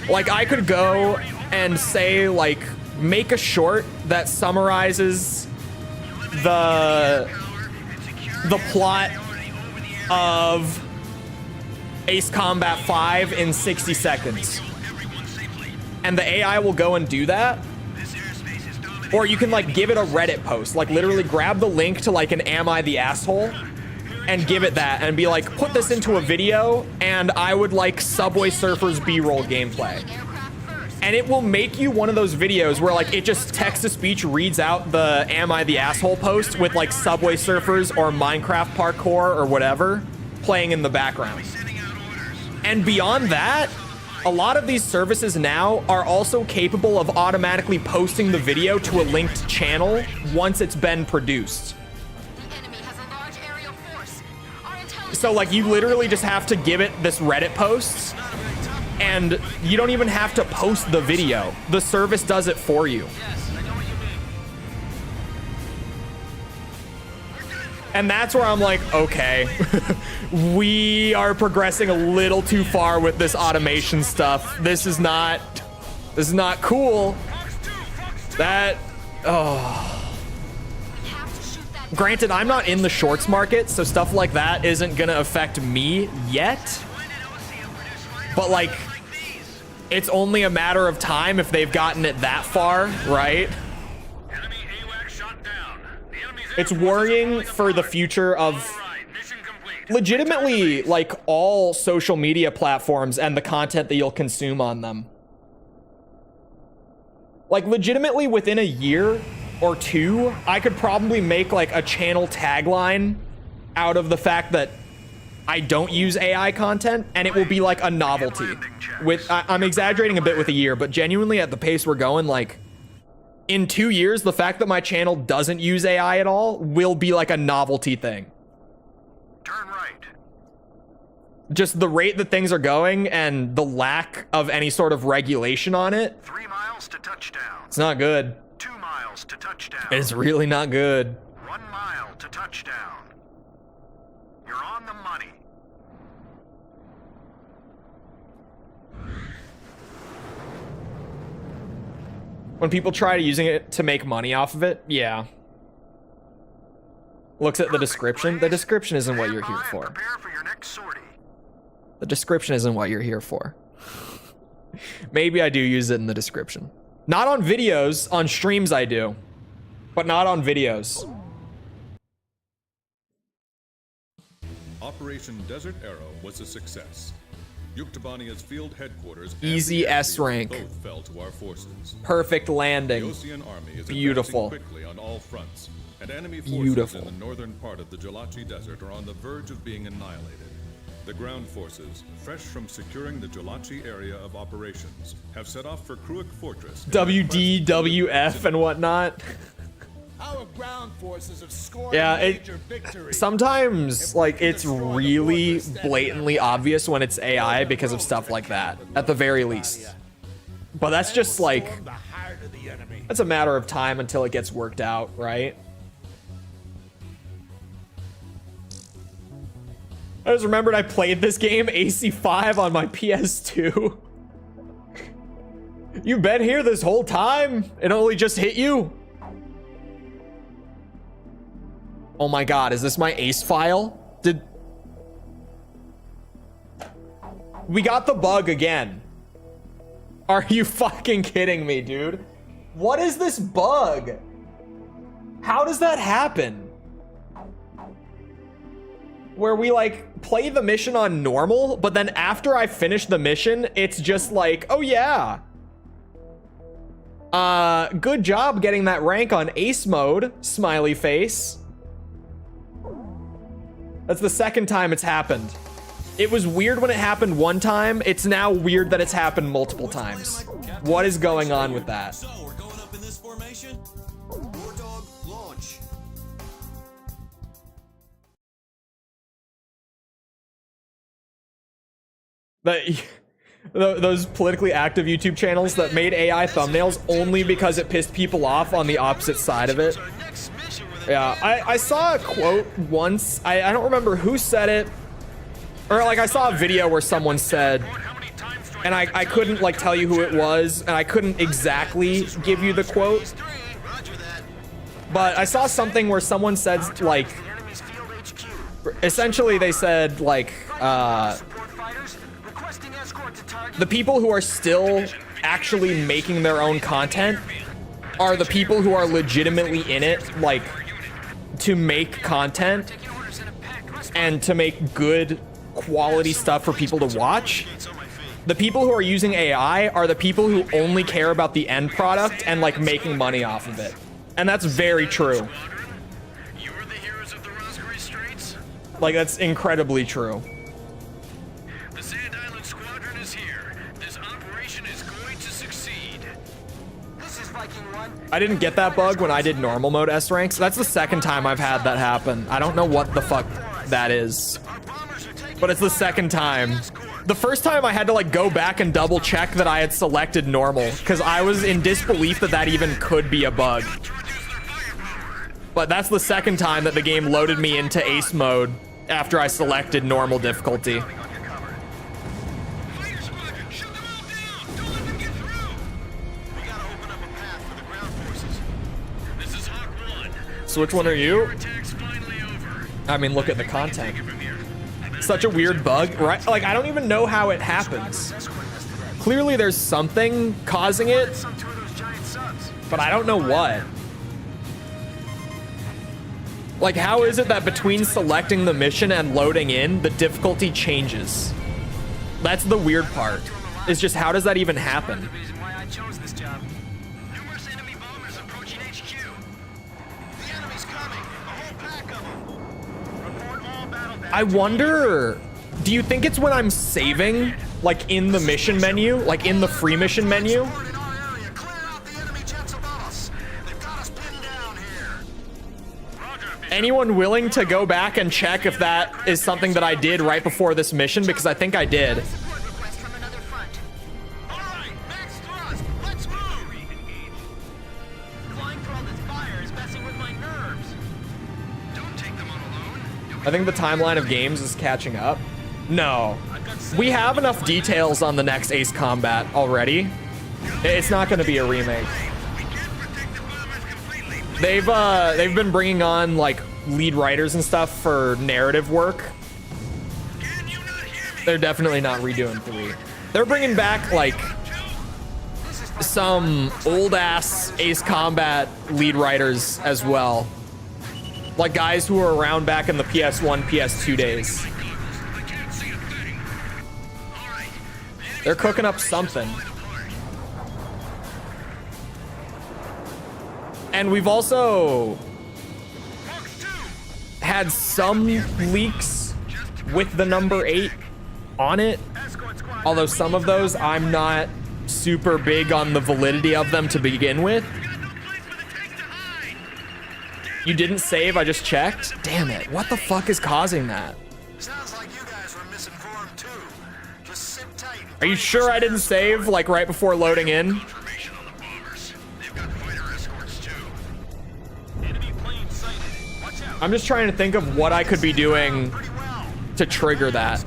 Like, I could go and say like, make a short that summarizes the plot of Ace Combat 5 in 60 seconds. And the AI will go and do that. Or you can like give it a Reddit post, like literally grab the link to like an Am I the Asshole and give it that and be like, put this into a video and I would like Subway Surfers B-roll gameplay. And it will make you one of those videos where like it just text-to-speech reads out the Am I the Asshole post with like Subway Surfers or Minecraft parkour or whatever playing in the background. And beyond that, a lot of these services now are also capable of automatically posting the video to a linked channel once it's been produced. The enemy has a large aerial force. Our intelligence So like you literally just have to give it this Reddit post, and you don't even have to post the video. The service does it for you. And that's where I'm like, okay, we are progressing a little too far with this automation stuff. This is not cool. That, oh. Granted, I'm not in the shorts market, so stuff like that isn't gonna affect me yet. But like, it's only a matter of time if they've gotten it that far, right? It's worrying for the future of legitimately like all social media platforms and the content that you'll consume on them. Like legitimately within a year or two, I could probably make like a channel tagline out of the fact that I don't use AI content, and it will be like a novelty. I'm exaggerating a bit with a year, but genuinely at the pace we're going, like in 2 years, the fact that my channel doesn't use AI at all will be like a novelty thing. Turn right. Just the rate that things are going and the lack of any sort of regulation on it. 3 miles to touchdown. It's not good. 2 miles to touchdown. It's really not good. 1 mile to touchdown. You're on the money. When people try using it to make money off of it, yeah. Looks at the description. The description isn't what you're here for. Prepare for your next sortie. The description isn't what you're here for. Maybe I do use it in the description. Not on videos. On streams I do. But not on videos. Operation Desert Arrow was a success. Yuktobania's field headquarters and Easy the S airfield rank. both fell to our forces. Perfect The landing. Osean army is Beautiful. advancing quickly on all fronts, and enemy forces Beautiful. in the northern part of the Jalachi Desert are on the verge of being annihilated. The ground forces, fresh from securing the Jalachi area of operations, have set off for Kruik Fortress. WDWF and whatnot. Our ground forces have scored Yeah, a major victory. sometimes like it's really blatantly obvious when it's AI because of stuff like that, at the very least. But that's just like, The heart of the enemy. that's a matter of time until it gets worked out, right? I just remembered I played this game AC5 on my PS2. You've been here this whole time? It only just hit you? Oh my god, is this my ace file? We got the bug again. Are you fucking kidding me, dude? What is this bug? How does that happen? Where we like play the mission on normal, but then after I finish the mission, it's just like, oh yeah. Good job getting that rank on ace mode, smiley face. That's the second time it's happened. It was weird when it happened one time. It's now weird that it's happened multiple times. What is going on with that? So, we're going up in this formation? War dog, launch. Those politically active YouTube channels that made AI thumbnails only because it pissed people off on the opposite side of it. Yeah, I saw a quote once. I don't remember who said it. Or like I saw a video where someone said, and I couldn't like tell you who it was, and I couldn't exactly give you the quote. But I saw something where someone said like, essentially they said like, the people who are still actually making their own content are the people who are legitimately in it, like, to make content and to make good quality stuff for people to watch. The people who are using AI are the people who only care about the end product and like making money off of it. And that's very true. You are the heroes of the Razgriz Straits? Like, that's incredibly true. The Sand Island Squadron is here. This operation is going to succeed. This is Viking 1. I didn't get that bug when I did normal mode S ranks. That's the second time I've had that happen. I don't know what the fuck that is. Our bomb but it's the second time. The first time I had to like go back and double check that I had selected normal because I was in disbelief that that even could be a bug. But that's the second time that the game loaded me into ace mode after I selected normal difficulty. Fighter squadron, shoot them all down! Don't let them get through! We gotta open up a path for the ground forces. This is Hawk 1. So which one are you? Attack's finally over. I mean, look at the content. Take it from here. Such a weird bug, right? Like, I don't even know how it happens. Clearly there's something causing it, Some two of those giant subs. but I don't know what. Like, how is it that between selecting the mission and loading in, the difficulty changes? That's the weird part. Is just how does that even happen? The reason why I chose this job. Numerous enemy bombers approaching HQ. The enemy's coming. A whole pack of them. Report all battle damage. I wonder, do you think it's when I'm saving, like in the mission menu, like in the free mission menu? In our area, clear out the enemy jets above us. They've got us pinned down here. Anyone willing to go back and check if that is something that I did right before this mission? Because I think I did. Support request from another front. All right, max thrust. Let's move. Flying through all this fire is messing with my nerves. Don't take them on alone. I think the timeline of games is catching up. No. We have enough details on the next Ace Combat already. It's not going to be a remake. We can't protect the bombers completely. They've been bringing on like lead writers and stuff for narrative work. Can you not hear me? They're definitely not redoing 3. They're bringing back like some old ass Ace Combat lead writers as well. Like guys who were around back in the PS1, PS2 days. I can't see a thing. All right. They're cooking up something. And we've also had some leaks with the number 8 on it. Although some of those I'm not super big on the validity of them to begin with. You didn't save, I just checked. Damn it, what the fuck is causing that? Sounds like you guys were misinformed too. Just sit tight. Are you sure I didn't save like right before loading in? Information on the bombers. They've got fighter escorts too. Enemy plane sighted. Watch out. I'm just trying to think of what I could be doing to trigger that.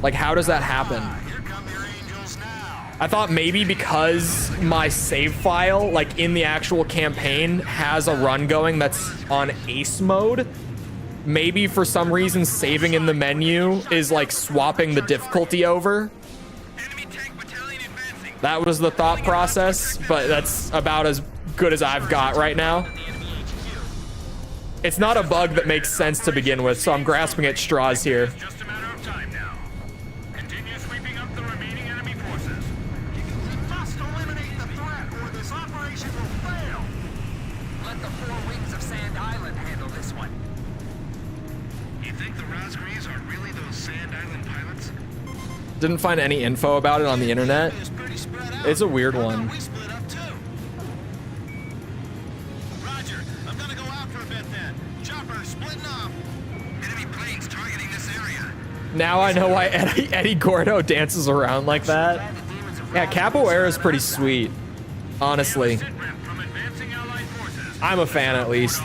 Like, how does that happen? Here come your angels now. I thought maybe because my save file, like in the actual campaign, has a run going that's on ace mode, maybe for some reason saving in the menu is like swapping the difficulty over. Enemy tank battalion advancing. That was the thought process, but that's about as good as I've got right now. It's not a bug that makes sense to begin with, so I'm grasping at straws here. Just a matter of time now. Continue sweeping up the remaining enemy forces. We must eliminate the threat or this operation will fail. Let the 4 wings of Sand Island handle this one. You think the Razgriz are really those Sand Island pilots? Didn't find any info about it on the internet. It's pretty spread out. It's a weird one. We split up too. Roger. I'm gonna go after a bit then. Chopper splitting off. Enemy planes targeting this area. Now I know why Eddie Gordo dances around like that. Yeah, Capoeira is pretty sweet, honestly. Sit rep from advancing allied forces. I'm a fan at least.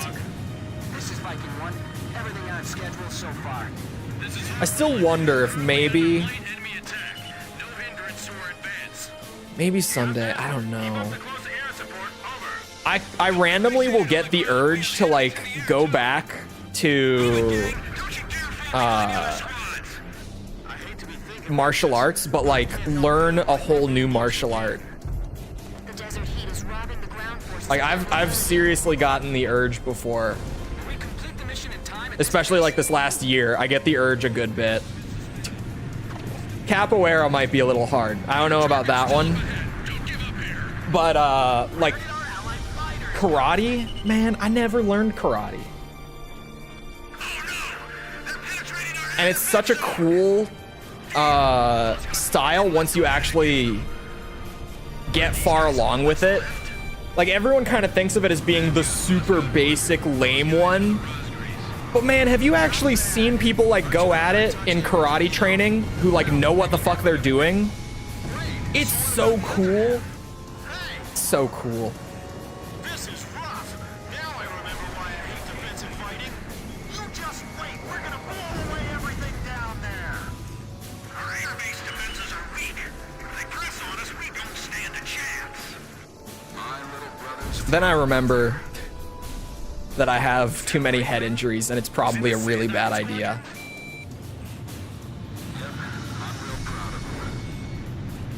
This is Viking 1. Everything on schedule so far. This is I still wonder if maybe light enemy attack. No hindrance to our advance. maybe someday, I don't know. Close air support over. I randomly will get the urge to like go back to martial arts, but like learn a whole new martial art. The desert heat is robbing the ground forces. Like I've seriously gotten the urge before, Will we complete the mission in time? especially like this last year. I get the urge a good bit. Capoeira might be a little hard. I don't know about that one. But like karate, man, I never learned karate. And it's such a cool style once you actually get far along with it. Like everyone kind of thinks of it as being the super basic lame one, But man, have you actually seen people like go at it in karate training who like know what the fuck they're doing? It's so cool. So cool. This is rough. Now I remember why I hate defensive fighting. You just wait. We're gonna blow away everything down there. Our air-based defenses are weak. If they press on us, we don't stand a chance. My little brother's Then I remember that I have too many head injuries and it's probably a really bad idea. I'm real proud of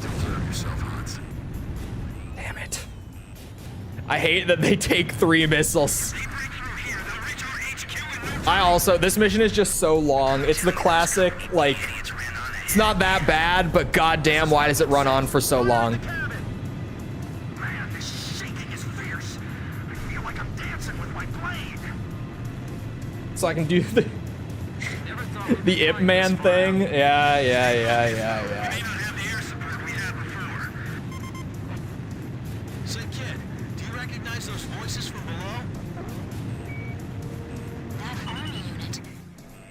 you. Take care of yourself, Hans. Damn it. I hate that they take 3 missiles. They break through here, they'll reach our HQ in no I also, this mission is just so long. It's the classic, like, it's not that bad, but goddamn, why does it run on for so long? Man, this shaking is fierce. I feel like I'm dancing with my blade. So I can do the Ip Man thing. Yeah. may not have the air support we had before. Say, kid, do you recognize those voices from below? That army unit.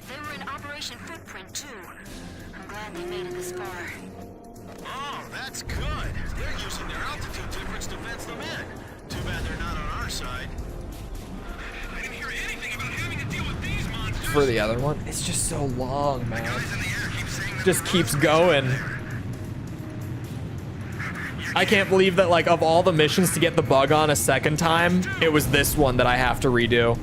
They were in Operation Footprint, too. I'm glad they made it this far. Oh, that's good. They're using their altitude difference to fence them in. Too bad they're not on our side. I didn't hear anything about having to deal with these monsters. For the other one, it's just so long, man. Guys in the air keep saying that Just keeps going. I can't believe that, like, of all the missions to get the bug on a second time, it was this one that I have to redo.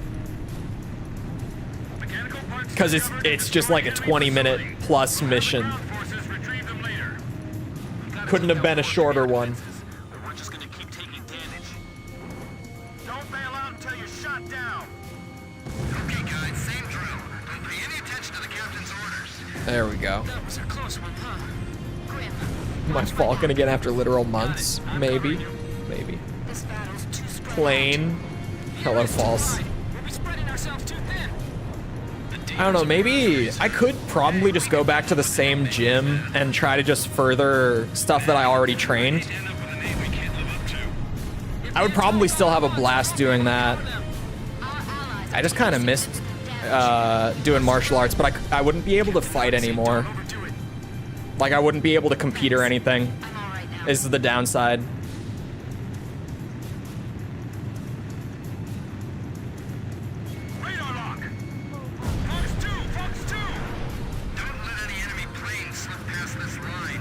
mechanical parts Because it's just like a 20-minute plus mission. ground forces retrieve them later. Couldn't have been a shorter one. But we're just gonna keep taking damage. Don't bail out until you're shot down. Okay, guys, same drill. Don't pay any attention to the captain's orders. There we go. That was a close one, huh? Grim. My Falcon again after literal months? Maybe. Maybe. This battle's too spread Plane. Hello, false. We'll be spreading ourselves too thin. I don't know, maybe I could probably just go back to the same gym and try to just further stuff that I already trained. End up with a name we can't live up to. I would probably still have a blast doing that. I just kind of missed doing martial arts, but I wouldn't be able to fight anymore. Like, I wouldn't be able to compete or anything. I'm all right now. Is the downside. Radar lock. Fox 2, Fox 2. Don't let any enemy planes slip past this line.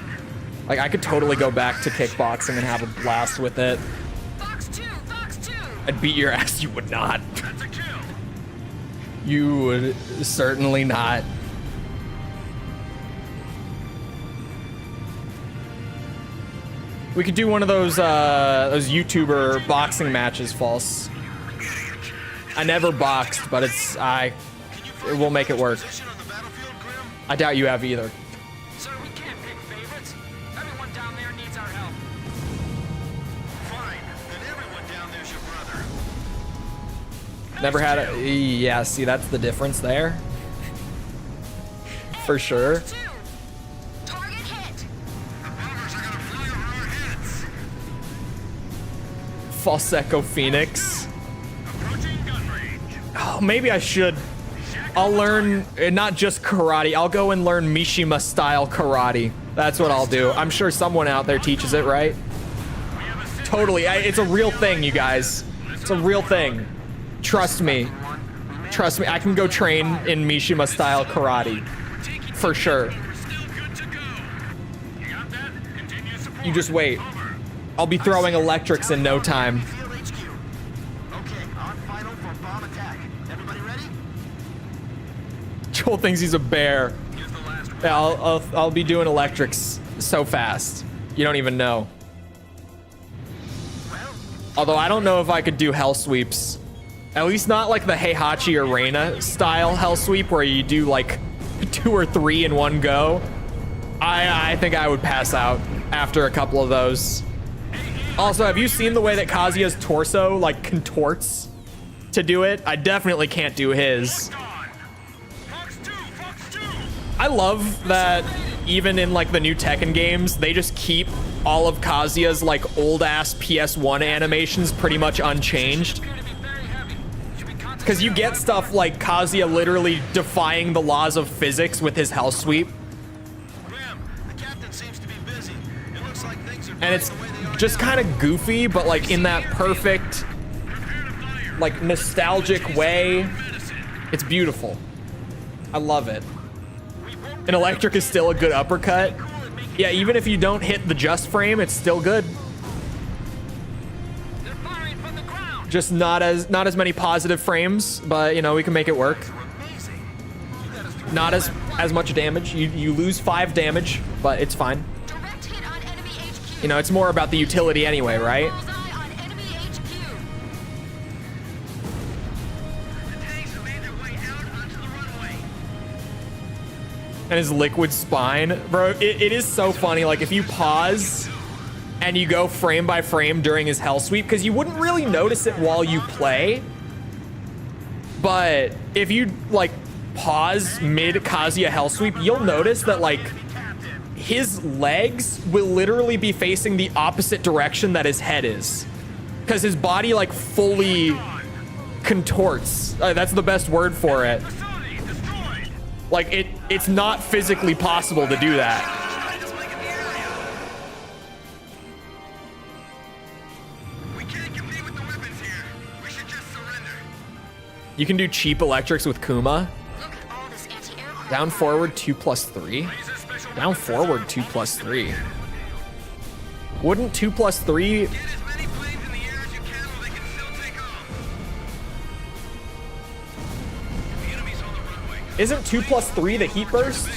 Like, I could totally go back to kickboxing and have a blast with it. Fox 2! Fox 2! I'd beat your ass. You would not. That's a kill. You would certainly not. We could do one of those YouTuber boxing matches, false. I never boxed, but it will make it work. Position on the battlefield, Grim? I doubt you have either. Sir, we can't pick favorites. Everyone down there needs our help. Fine. Then everyone down there's your brother. Never had a. Yeah, see, that's the difference there. For sure. Fox 2! Target hit! The bombers are gonna fly over our heads. Falseco Phoenix. Approaching gun range. Oh, maybe I should. I'll learn not just karate. I'll go and learn Mishima style karate. That's what I'll do. I'm sure someone out there teaches it, right? Totally. It's a real thing, you guys. It's a real thing. Trust me. Trust me. I can go train in Mishima style karate. For sure. We're still good to go. You got that? Continue support. You just wait. Over. I'll be throwing electrics in no time. Field HQ. Okay, on final for bomb attack. Everybody ready? Joel thinks he's a bear. Here's the last one. Yeah, I'll be doing electrics so fast. You don't even know. Although I don't know if I could do hell sweeps. At least not like the Heihachi Arena style hell sweep where you do like 2 or 3 in one go. I think I would pass out after a couple of those. Also, have you seen the way that Kazuya's torso like contorts to do it? I definitely can't do his. Fox 2, Fox 2. I love that even in like the new Tekken games, they just keep all of Kazuya's like old ass PS1 animations pretty much unchanged. Appear to be very heavy. Should we contact Because you get stuff like Kazuya literally defying the laws of physics with his hell sweep. Graham, the captain seems to be busy. It looks like things are And it's going the way they are just now. kind of goofy, but like in that perfect, like nostalgic way. It's beautiful. I love it. And electric is still a good uppercut. Yeah, even if you don't hit the just frame, it's still good. They're firing from the ground. Just not as many positive frames, but you know, we can make it work. Not as much damage. You lose 5 damage, but it's fine. Direct hit on enemy HQ. You know, it's more about the utility anyway, right? Bullseye on enemy HQ. The tanks have made their way out onto the runway. And his liquid spine, bro, it is so funny. Like if you pause and you go frame by frame during his hell sweep, because you wouldn't really notice it while you play, but if you like pause mid Kazuya hell sweep, you'll notice that like his legs will literally be facing the opposite direction that his head is, because his body like fully contorts. That's the best word for it. Facility destroyed. Like it's not physically possible to do that. Just like in the area. We can't compete with the weapons here. We should just surrender. You can do cheap electrics with Kuma. Look at all this anti-aircraft. Down forward 2+3. Down forward 2+3. Wouldn't 2+3? Get as many planes in the air as you can while they can still take off. The enemy's on the runway. Isn't 2+3 the heat burst?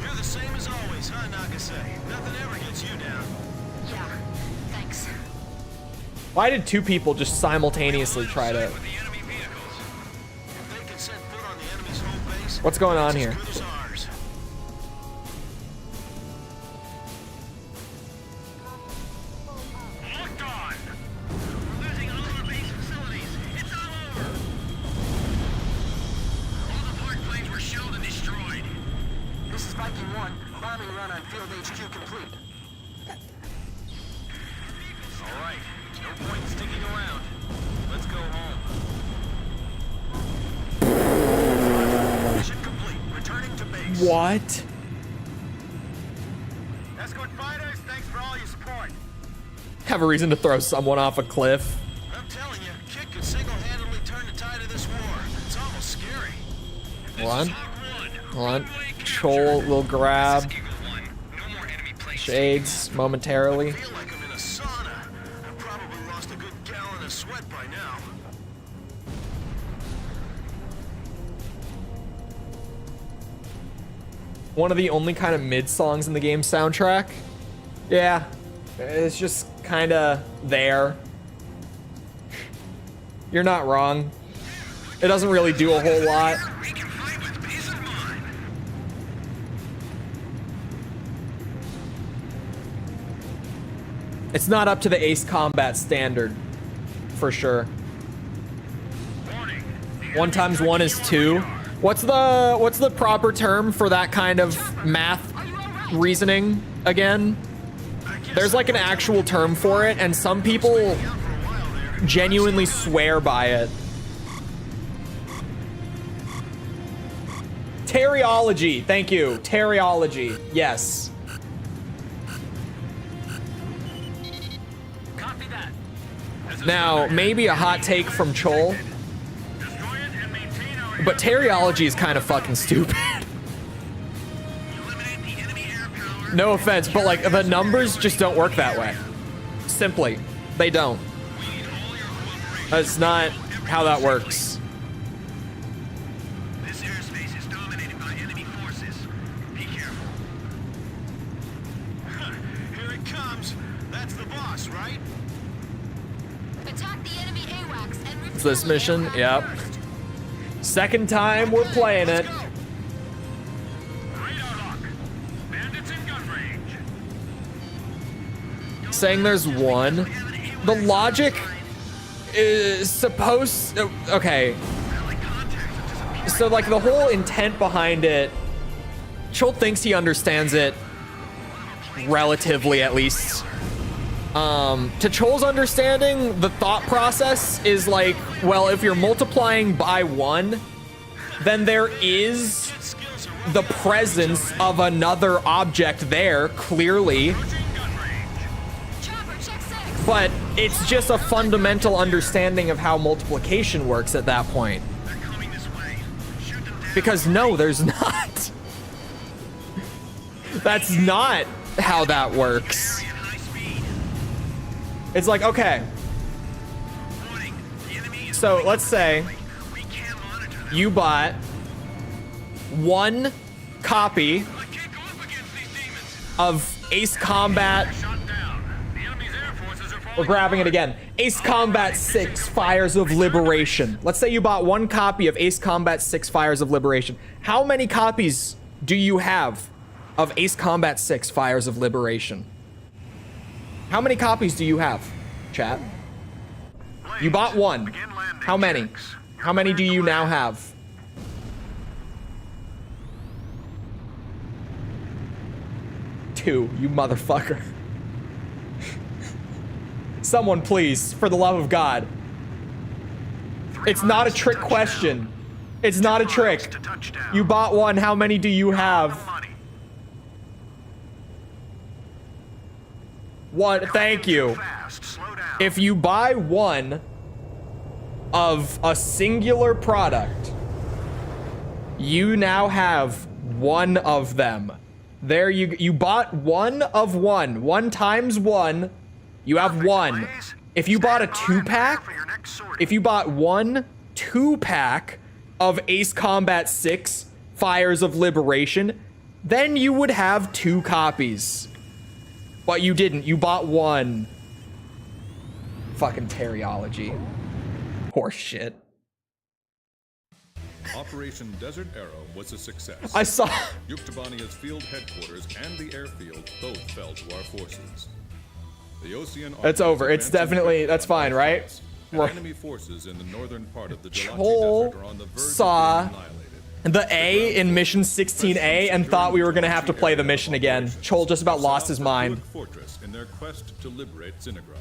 You're the same as always, huh, Nakase? Nothing ever gets you down. Yeah, thanks. Why did 2 people just simultaneously try to? With the enemy vehicles. If they can set foot on the enemy's home base, What's going on it's here? as good as ours. Locked on. We're losing all our base facilities. It's all over. All the park planes were shelled and destroyed. This is Viking 1. Bombing run on Field HQ complete. All right, no point sticking around. Let's go home. Mission complete. Returning to base. What? Escort fighters, thanks for all your support. Have a reason to throw someone off a cliff. I'm telling you, Kit could single-handedly turn the tide of this war. It's almost scary. Hold on. Hawk 1. Hold on. Runway Chole will grab Eagle 1. No more enemy planes. shades momentarily. I feel like I'm in a sauna. I've probably lost a good gallon of sweat by now. One of the only kind of mid songs in the game soundtrack. Yeah, it's just kind of there. You're not wrong. It doesn't really do a whole lot. We can fight with peace of mind. It's not up to the Ace Combat standard, for sure. Warning. 1 times 1 is 2. What's the proper term for that kind of math reasoning again? There's like an actual term for it, and some people genuinely swear by it. Teriology. Thank you. Teriology. Yes. Copy that. Now, maybe a hot take from Chole, Destroy it and maintain our but teriology is kind of fucking stupid. eliminate the enemy air power. No offense, but like the numbers just don't work that way. Simply, they don't. We need all your cooperation. That's not how that works. This airspace is dominated by enemy forces. Be careful. Here it comes. That's the boss, right? Attack the enemy AWACS and It's this mission. Yep. Second time we're playing it. Radar lock. Bandits in gun range. Saying there's one. The logic is supposed. Okay. So like the whole intent behind it, Chole thinks he understands it relatively, at least. To Chole's understanding, the thought process is like, well, if you're multiplying by 1, then there is the presence of another object there, clearly. Chopper, check 6. But it's just a fundamental understanding of how multiplication works at that point. They're coming this way. Shoot them down. Because no, there's not. That's not how that works. Area at high speed. It's like, okay, Warning. The enemy is so let's say we can't monitor them. you bought 1 copy I can't go up against these demons. of Ace Combat. Shot down. The enemy's air forces are falling We're grabbing it apart. again. Ace Combat 6 Fires of Liberation. Let's say you bought 1 copy of Ace Combat 6 Fires of Liberation. How many copies do you have of Ace Combat 6 Fires of Liberation? How many copies do you have, chat? You bought 1. Begin landing How many? checks. How many do you now have? 2, you motherfucker. Someone please, for the love of God. It's not a trick question. It's not a trick. To touchdown. You bought 1, how many do you have? Money. 1, thank you. Fast. Slow down. If you buy 1 of a singular product, you now have 1 of them. There you bought 1 of 1. 1 times 1, you have 1. If you bought a 2-pack, For your next sortie. if you bought 1 2-pack of Ace Combat 6 Fires of Liberation, then you would have 2 copies. But you didn't. You bought 1. Fucking teriology. Horse shit. Operation Desert Arrow was a success. I saw. Yuktobania's field headquarters and the airfield both fell to our forces. The Ocean It's Army over. It's advancing definitely. quickly That's on fine, all right? fronts, and Right. enemy forces in the northern part of the Jalachi Chole Desert are on the verge saw of being annihilated. The A in mission 16A and thought we were gonna have to play the mission again. Chole just about lost his mind. Fortress in their quest to liberate Zinograd.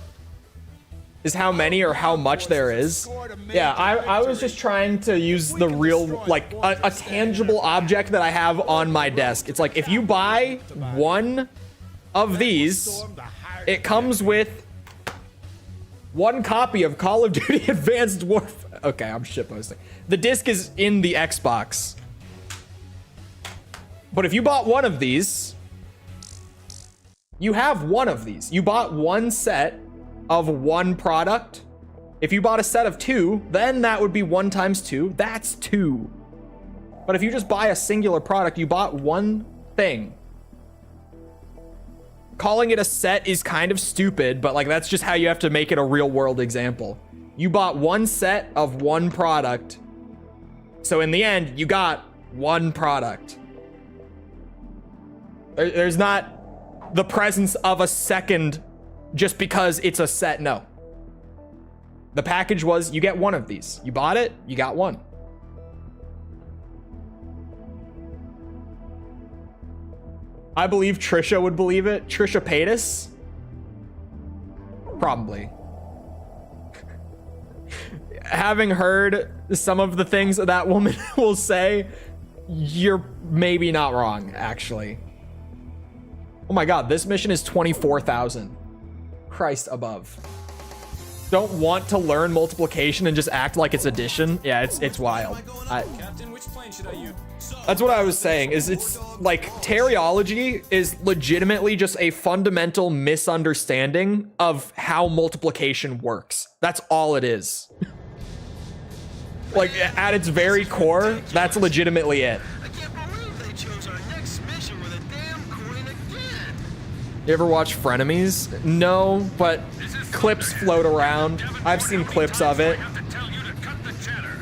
Is how many or how much there is. Yeah, I was just trying to use the real, like, a tangible object that I have on my desk. It's like, if you buy 1 of these, it comes with 1 copy of Call of Duty Advanced Warfare. Okay, I'm shitposting. The disc is in the Xbox. But if you bought 1 of these, you have 1 of these. You bought 1 set of 1 product. If you bought a set of 2, then that would be 1 times 2. That's 2. But if you just buy a singular product, you bought 1 thing. Calling it a set is kind of stupid, but like that's just how you have to make it a real world example. You bought 1 set of 1 product. So in the end, you got 1 product. There's not the presence of a second just because it's a set. No. The package was you get 1 of these. You bought it, you got 1. I believe Trisha would believe it. Trisha Paytas? Probably. Having heard some of the things that woman will say, you're maybe not wrong, actually. Oh my god, this mission is 24,000. Christ above. Don't want to learn multiplication and just act like it's addition. Yeah, it's wild. Captain, which plane should I use? That's what I was saying, is it's like teriology is legitimately just a fundamental misunderstanding of how multiplication works. That's all it is. Like at its very core, that's legitimately it. I can't believe they chose our next mission with a damn coin again. You ever watch Frenemies? No, but clips float around. I've seen clips of it. I have to tell you to cut the chatter.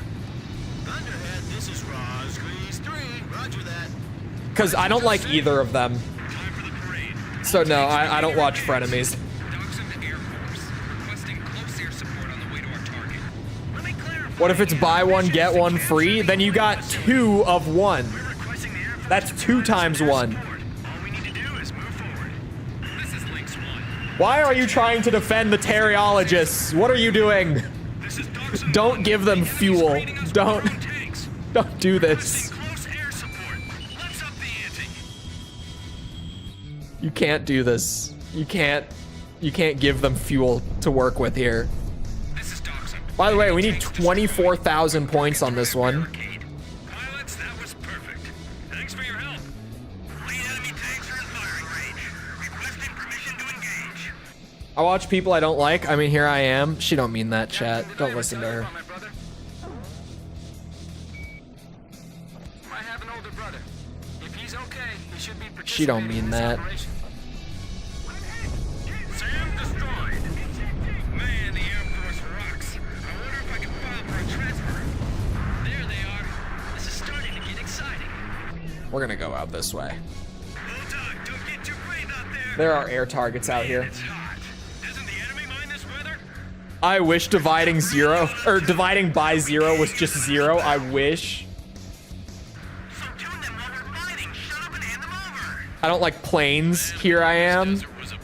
Thunderhead, this is Razgriz 3. Roger that. Because I don't like either of them. Time for the parade. So no, I don't watch Frenemies. Dogs into Air Force. Requesting close air support on the way to our target. Let me clarify. What if it's buy 1, get 1 free? Then you got 2 of 1. We're requesting the Air Force That's 2 times 1. support. All we need to do is move forward. This is Lynx 1. Why are you trying to defend the Teriologists? What are you doing? This is Dawson. Don't give them fuel. Don't do this. Close air support. Let's up the ante. You can't do this. You can't give them fuel to work with here. This is Dawson. By the way, we need 24,000 points on this one. Pilots, that was perfect. Thanks for your help. Lead enemy tanks are in firing range. Requesting permission to engage. I watch people I don't like. I mean, here I am. She don't mean that, chat. Don't listen to her. My brother. I have an older brother. If he's okay, he should be participating She don't mean in this that. operation. Sam destroyed. Man, the Air Force rocks. I wonder if I can file for a transfer. There they are. This is starting to get exciting. We're gonna go out this way. Hold on, don't get too brave out there. There are air targets out here. It's hot. Doesn't the enemy mind this weather? I wish dividing by 0 was just 0. I wish. So tune them while we're fighting. Shut up and hand them over. I don't like planes. Here I am.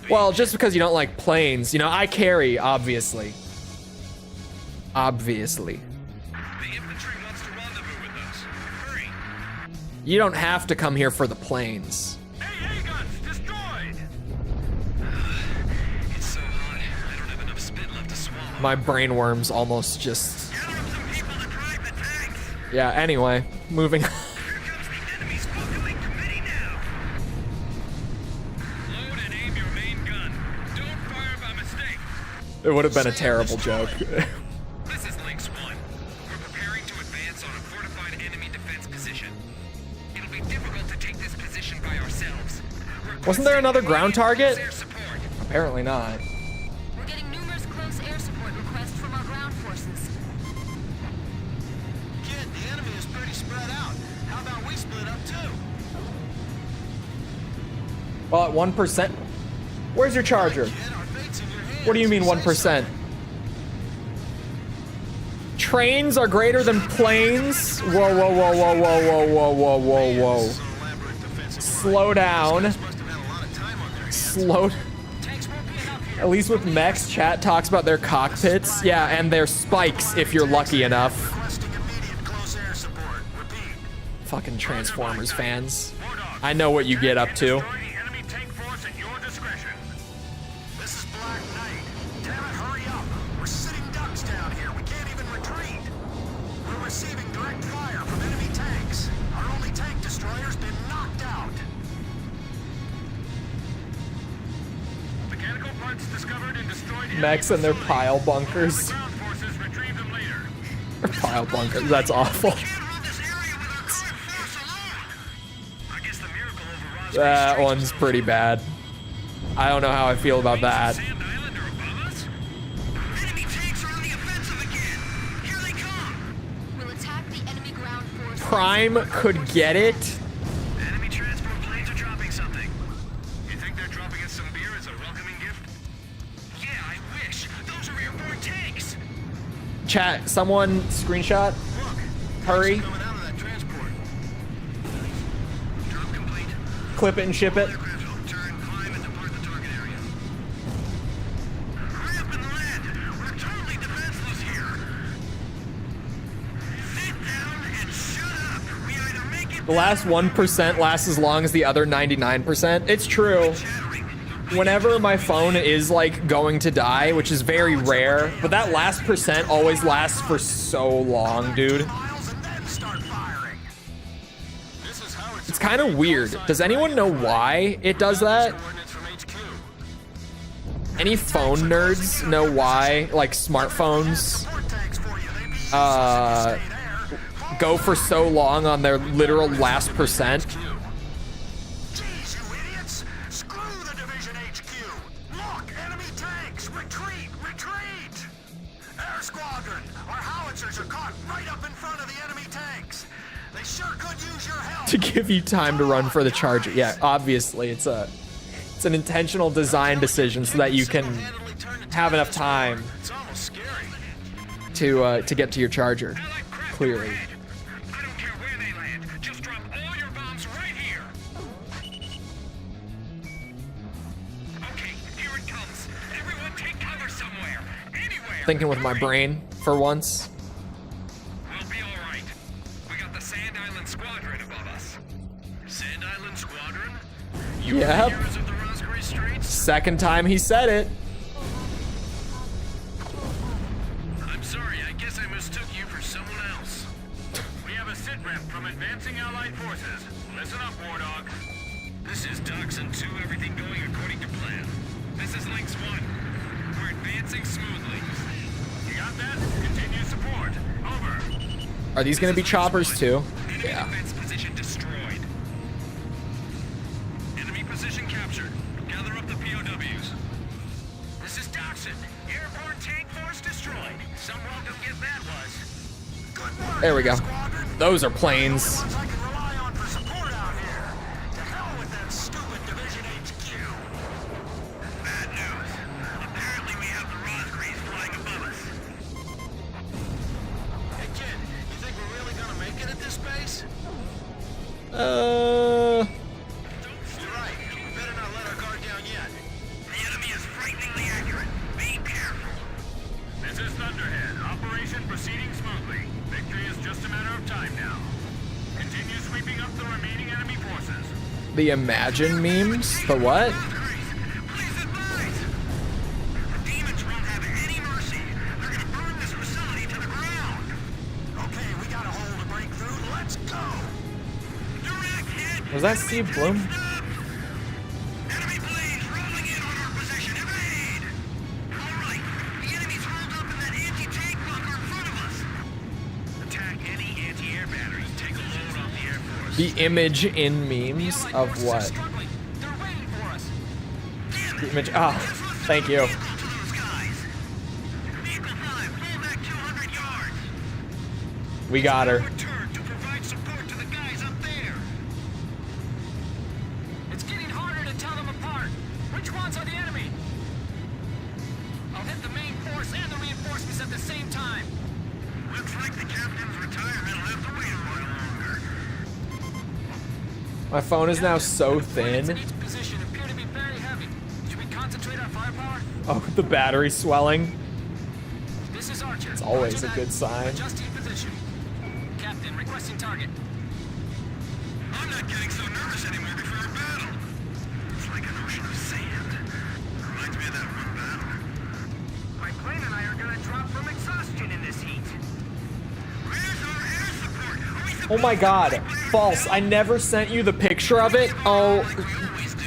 Well, just because you don't like planes, you know, I carry, obviously. Obviously. The infantry wants to rendezvous with us. Hurry. You don't have to come here for the planes. Hey, guns destroyed. It's so hot. I don't have enough spit left to swallow. My brain worms almost just... Gather up some people to drive the tanks. Yeah, anyway, moving. Here comes the enemy's welcoming committee now. Load and aim your main gun. Don't fire by mistake. It would have been a terrible joke. This is Lynx 1. We're preparing to advance on a fortified enemy defense position. It'll be difficult to take this position by ourselves. Wasn't there another ground target? Air support. Apparently not. We're getting numerous close air support requests from our ground forces. Kid, the enemy is pretty spread out. How about we split up too? Well, at 1%. Where's your charger? Kid, our fate's in your hands. What do you mean Say 1%? Trains are greater than planes? Whoa, whoa, whoa, whoa, whoa, whoa, whoa, whoa, whoa, whoa. so. Elaborate defensive Slow down. must have had a lot of time on their hands. Slow. At least with mechs, chat talks about their cockpits. Yeah, and their spikes if you're lucky enough. Requesting immediate close air support. Repeat. Fucking Transformers fans. I know what you get up to. Destroy the enemy tank force at your discretion. This is Black Knight. Damn it, hurry up. We're sitting ducks down here. We can't even retreat. We're receiving direct fire from enemy tanks. Our only tank destroyer's been knocked out. Mechanical parts discovered and destroyed. Mechs and their pile bunkers. Ground forces retrieve them later. Pile bunkers. That's awful. Can't hold this area with our ground force alone. I guess the miracle over Razgriz That Street one's pretty bad. I don't know how I feel about that. Sand Island are above us? Enemy tanks are on the offensive again. Here they come. We'll attack the enemy ground force. Prime could get it. Enemy transport planes are dropping something. You think they're dropping us some beer as a welcoming gift? Yeah, I wish. Those are airborne tanks. Chat, someone screenshot. Look. Hurry. Coming out of that transport. Drop complete. Clip it and ship it. Aircraft will turn, climb, and depart the target area. Hurry up and land. We're totally defenseless here. Sit down and shut up. We either make it The last 1% lasts as long as the other 99%. It's true. Whenever my phone is like going to die, which is very rare, but that last percent always lasts for so long, dude. Miles and then start firing. This is how It's kind of weird. Does anyone know why it does that? coordinates from HQ. Any phone nerds know why, like smartphones, Support tanks for you. They'd be useless if you stay there. go for so long on their literal last percent? Jeez, you idiots! Screw the Division HQ! Look, enemy tanks! Retreat! Retreat! Air Squadron! Our howitzers are caught right up in front of the enemy tanks! They sure could use your help! To give you time to run for the charger. Yeah, obviously it's an intentional design decision so that you can have enough time It's almost scary. to get to your charger. Clearly. I don't care where they land. Just drop all your bombs right here. Okay, here it comes. thinking with my brain for once. We'll be all right. We got the Sand Island Squadron above us. Sand Island Squadron? Yep. Heroes of the Razgriz Straits? Second time he said it. I'm sorry, I guess I mistook you for someone else. We have a sit rep from advancing Allied forces. Listen up, War Dog. This is Dachshund 2, everything going according to plan. This is Lynx 1. We're advancing smoothly. You got that? Continue support. Over. Are these gonna be choppers too? Enemy Yeah. defense position destroyed. Enemy position captured. Gather up the POWs. This is Dachshund. Airborne tank force destroyed. Some welcome get that was. Good work, There we go. Squadron. Those are planes. Ones I can rely on for support out here. To hell with that stupid Division HQ. Bad news. Apparently we have the Razgriz flying above us. Hey kid, you think we're really gonna make it at this base? You're right. We better not let our guard down yet. The enemy is frighteningly accurate. Be careful. This is Thunderhead. Operation proceeding smoothly. Victory is just a matter of time now. Continue sweeping up the remaining enemy forces. The Imagine memes? The what? Please advise. The demons won't have any mercy. They're gonna burn this facility to the ground. Okay, we got a hole to break through. Let's go. Direct hit. Was that Steve Bloom? Enemy planes rolling in on our position. Evade. All right. The enemy's holed up in that anti-tank bunker in front of us. Attack any anti-air batteries. Take a load off the Air Force. The image in memes of what? Struggling. They're waiting for us. The image. Ah, thank you. We got her. To provide support to the guys up there. It's getting harder to tell them apart. Which ones are the enemy? I'll hit the main force and the reinforcements at the same time. Looks like the captain's retirement left the wait a while longer. My phone is now so Units thin. in each position appear to be very heavy. Should we concentrate our firepower? Oh, the battery swelling. This is Archer. It's always Roger a that. good sign. Adjusting position. Captain, requesting target. I'm not getting so nervous anymore before a battle. It's like an ocean of sand. Reminds me of that one battle. My plane and I are gonna drop from exhaustion in this heat. Where's our air support? Are we Oh my god. False. I never sent you the picture of it. Oh. we always do?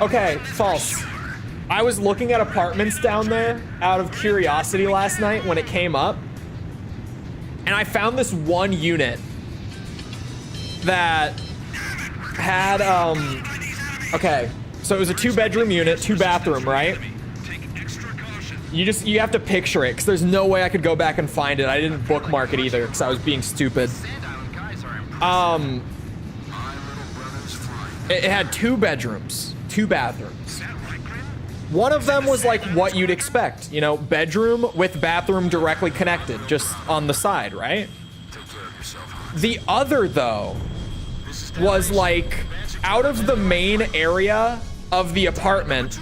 Okay, false. I was looking at apartments down there out of curiosity last night when it came up. And I found this one unit that had, okay, so it was a 2-bedroom unit, 2-bathroom, right? Take extra caution. You have to picture it, because there's no way I could go back and find it. I didn't bookmark it either, because I was being stupid. Sand Island guys are impressive. My little brother's flying. It had 2 bedrooms, 2 bathrooms. Is that right, Grim? One of them was like what you'd expect, you know, bedroom with bathroom directly connected, just on the side, right? Take care of yourself, huh? The other, though, was like out of the main area of the apartment,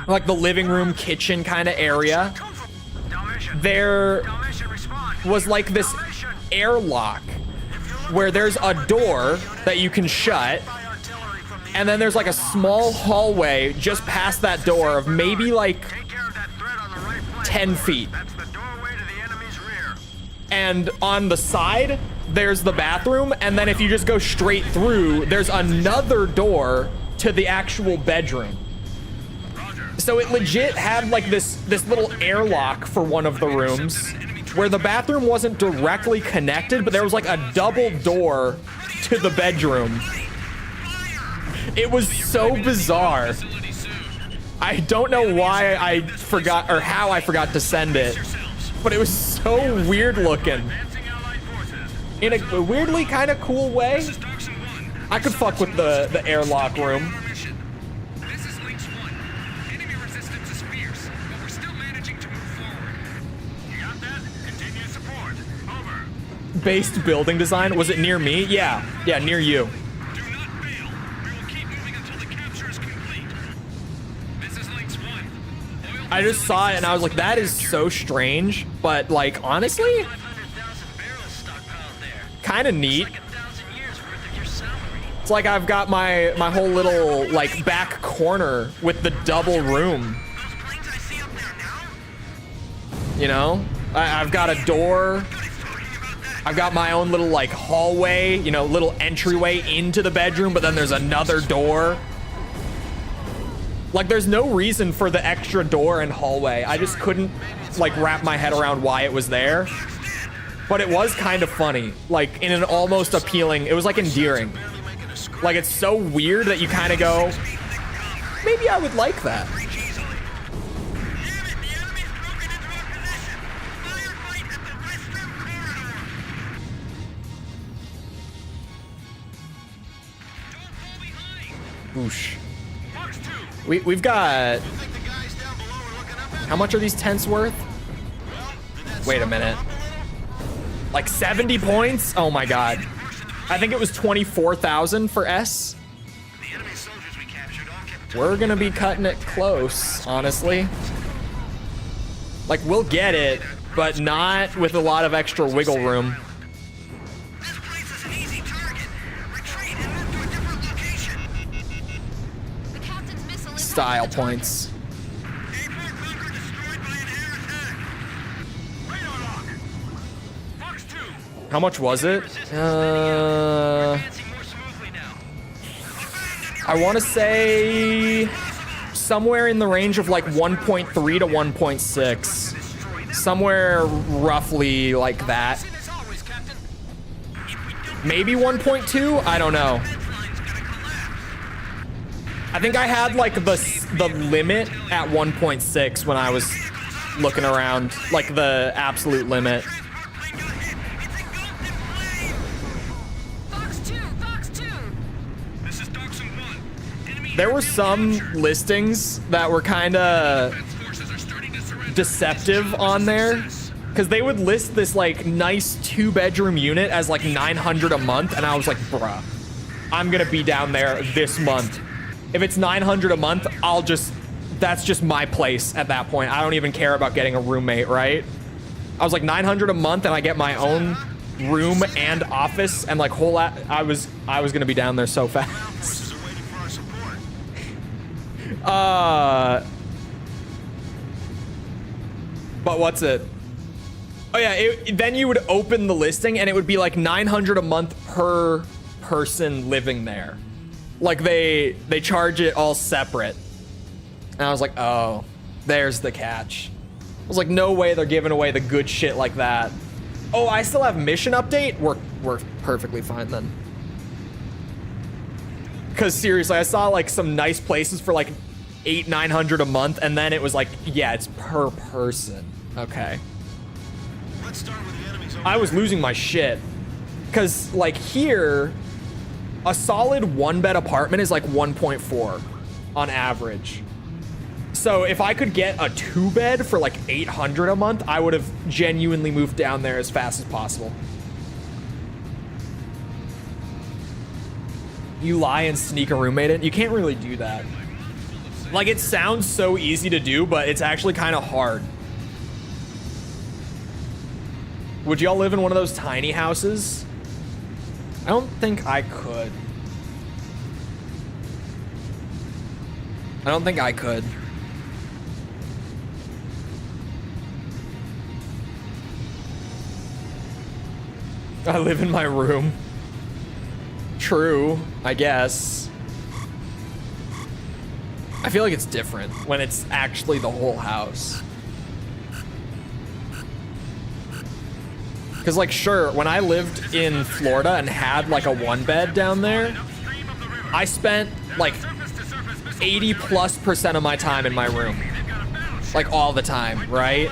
like the living room, kitchen kind of area, there was like this airlock where there's a door that you can shut, and then there's like a small hallway just past that door of maybe like Take care of that threat on the right flank. 10 feet. That's the doorway to the enemy's rear. And on the side, there's the bathroom, and then if you just go straight through, there's another door to the actual bedroom. So it legit had like this little airlock for one of the rooms where the bathroom wasn't directly connected, but there was like a double door to the bedroom. It was so bizarre. I don't know why I forgot, or how I forgot to send it, but it was so weird looking. Advancing Allied forces. In a weirdly kind of cool way. I could fuck with the airlock room. This is Lynx 1. Enemy resistance is fierce, but we're still managing to move forward. You got that? Continue support. Over. Based building design. Was it near me? Yeah, near you. Do not fail. We will keep moving until the capture is complete. This is Lynx 1. Oil I just saw it and I was like, that is so strange, but like honestly, 500,000 barrels stockpiled there. kind of neat. Like 1,000 years worth of your salary. It's like I've got my whole little like back corner with the double room. Those planes I see up there now? You know, I've got a door. I've got my own little like hallway, you know, little entryway into the bedroom, but then there's another door. Like there's no reason for the extra door and hallway. I just couldn't like wrap my head around why it was there. But it was kind of funny, like in an almost appealing, it was like endearing. Like it's so weird that you kind of go, maybe I would like that. Oosh. We've got, how much are these tents worth? Wait a minute. Like 70 points? Oh my god. I think it was 24,000 for S. We're gonna be cutting it close, honestly. Like we'll get it, but not with a lot of extra wiggle room. This place is an easy target. Retreat and move to a different location. The captain's missile is Style points. Airport bunker destroyed by an air attack. Radar lock. Fox 2. How much was it? Advancing more smoothly now. I want to say somewhere in the range of like 1.3 to 1.6. Somewhere roughly like that. As always, Captain. Maybe 1.2? I don't know. I think I had like the limit at 1.6 when I was looking around, like the absolute limit. Fox 2, Fox 2. This is Unsung War. Enemy There were some listings that were kind of forces are starting to surrender. deceptive on there, because they would list this like nice 2-bedroom unit as like 900 a month, and I was like, bruh, I'm gonna be down there this month. If it's 900 a month, that's just my place at that point. I don't even care about getting a roommate, right? I was like 900 a month and I get my own room and office and like whole I was gonna be down there so fast. Forces are waiting for our support. But what's it? Oh yeah, then you would open the listing and it would be like 900 a month per person living there. Like they charge it all separate. And I was like, oh, there's the catch. I was like, no way they're giving away the good shit like that. Oh, I still have mission update? We're perfectly fine then. Cause seriously, I saw like some nice places for like 800-900 a month, and then it was like, yeah, it's per person. Okay. Let's start with the enemies over I was losing my shit. Cause like here, a solid 1-bed apartment is like 1.4 on average. So if I could get a 2-bed for like 800 a month, I would have genuinely moved down there as fast as possible. You lie and sneak a roommate in? You can't really do that. Like it sounds so easy to do, but it's actually kind of hard. Would y'all live in one of those tiny houses? I don't think I could. I don't think I could. I live in my room. True, I guess. I feel like it's different when it's actually the whole house. Because like, sure, when I lived in Florida and had like a 1-bed down there, I spent like 80+% of my time in my room. Like all the time, right?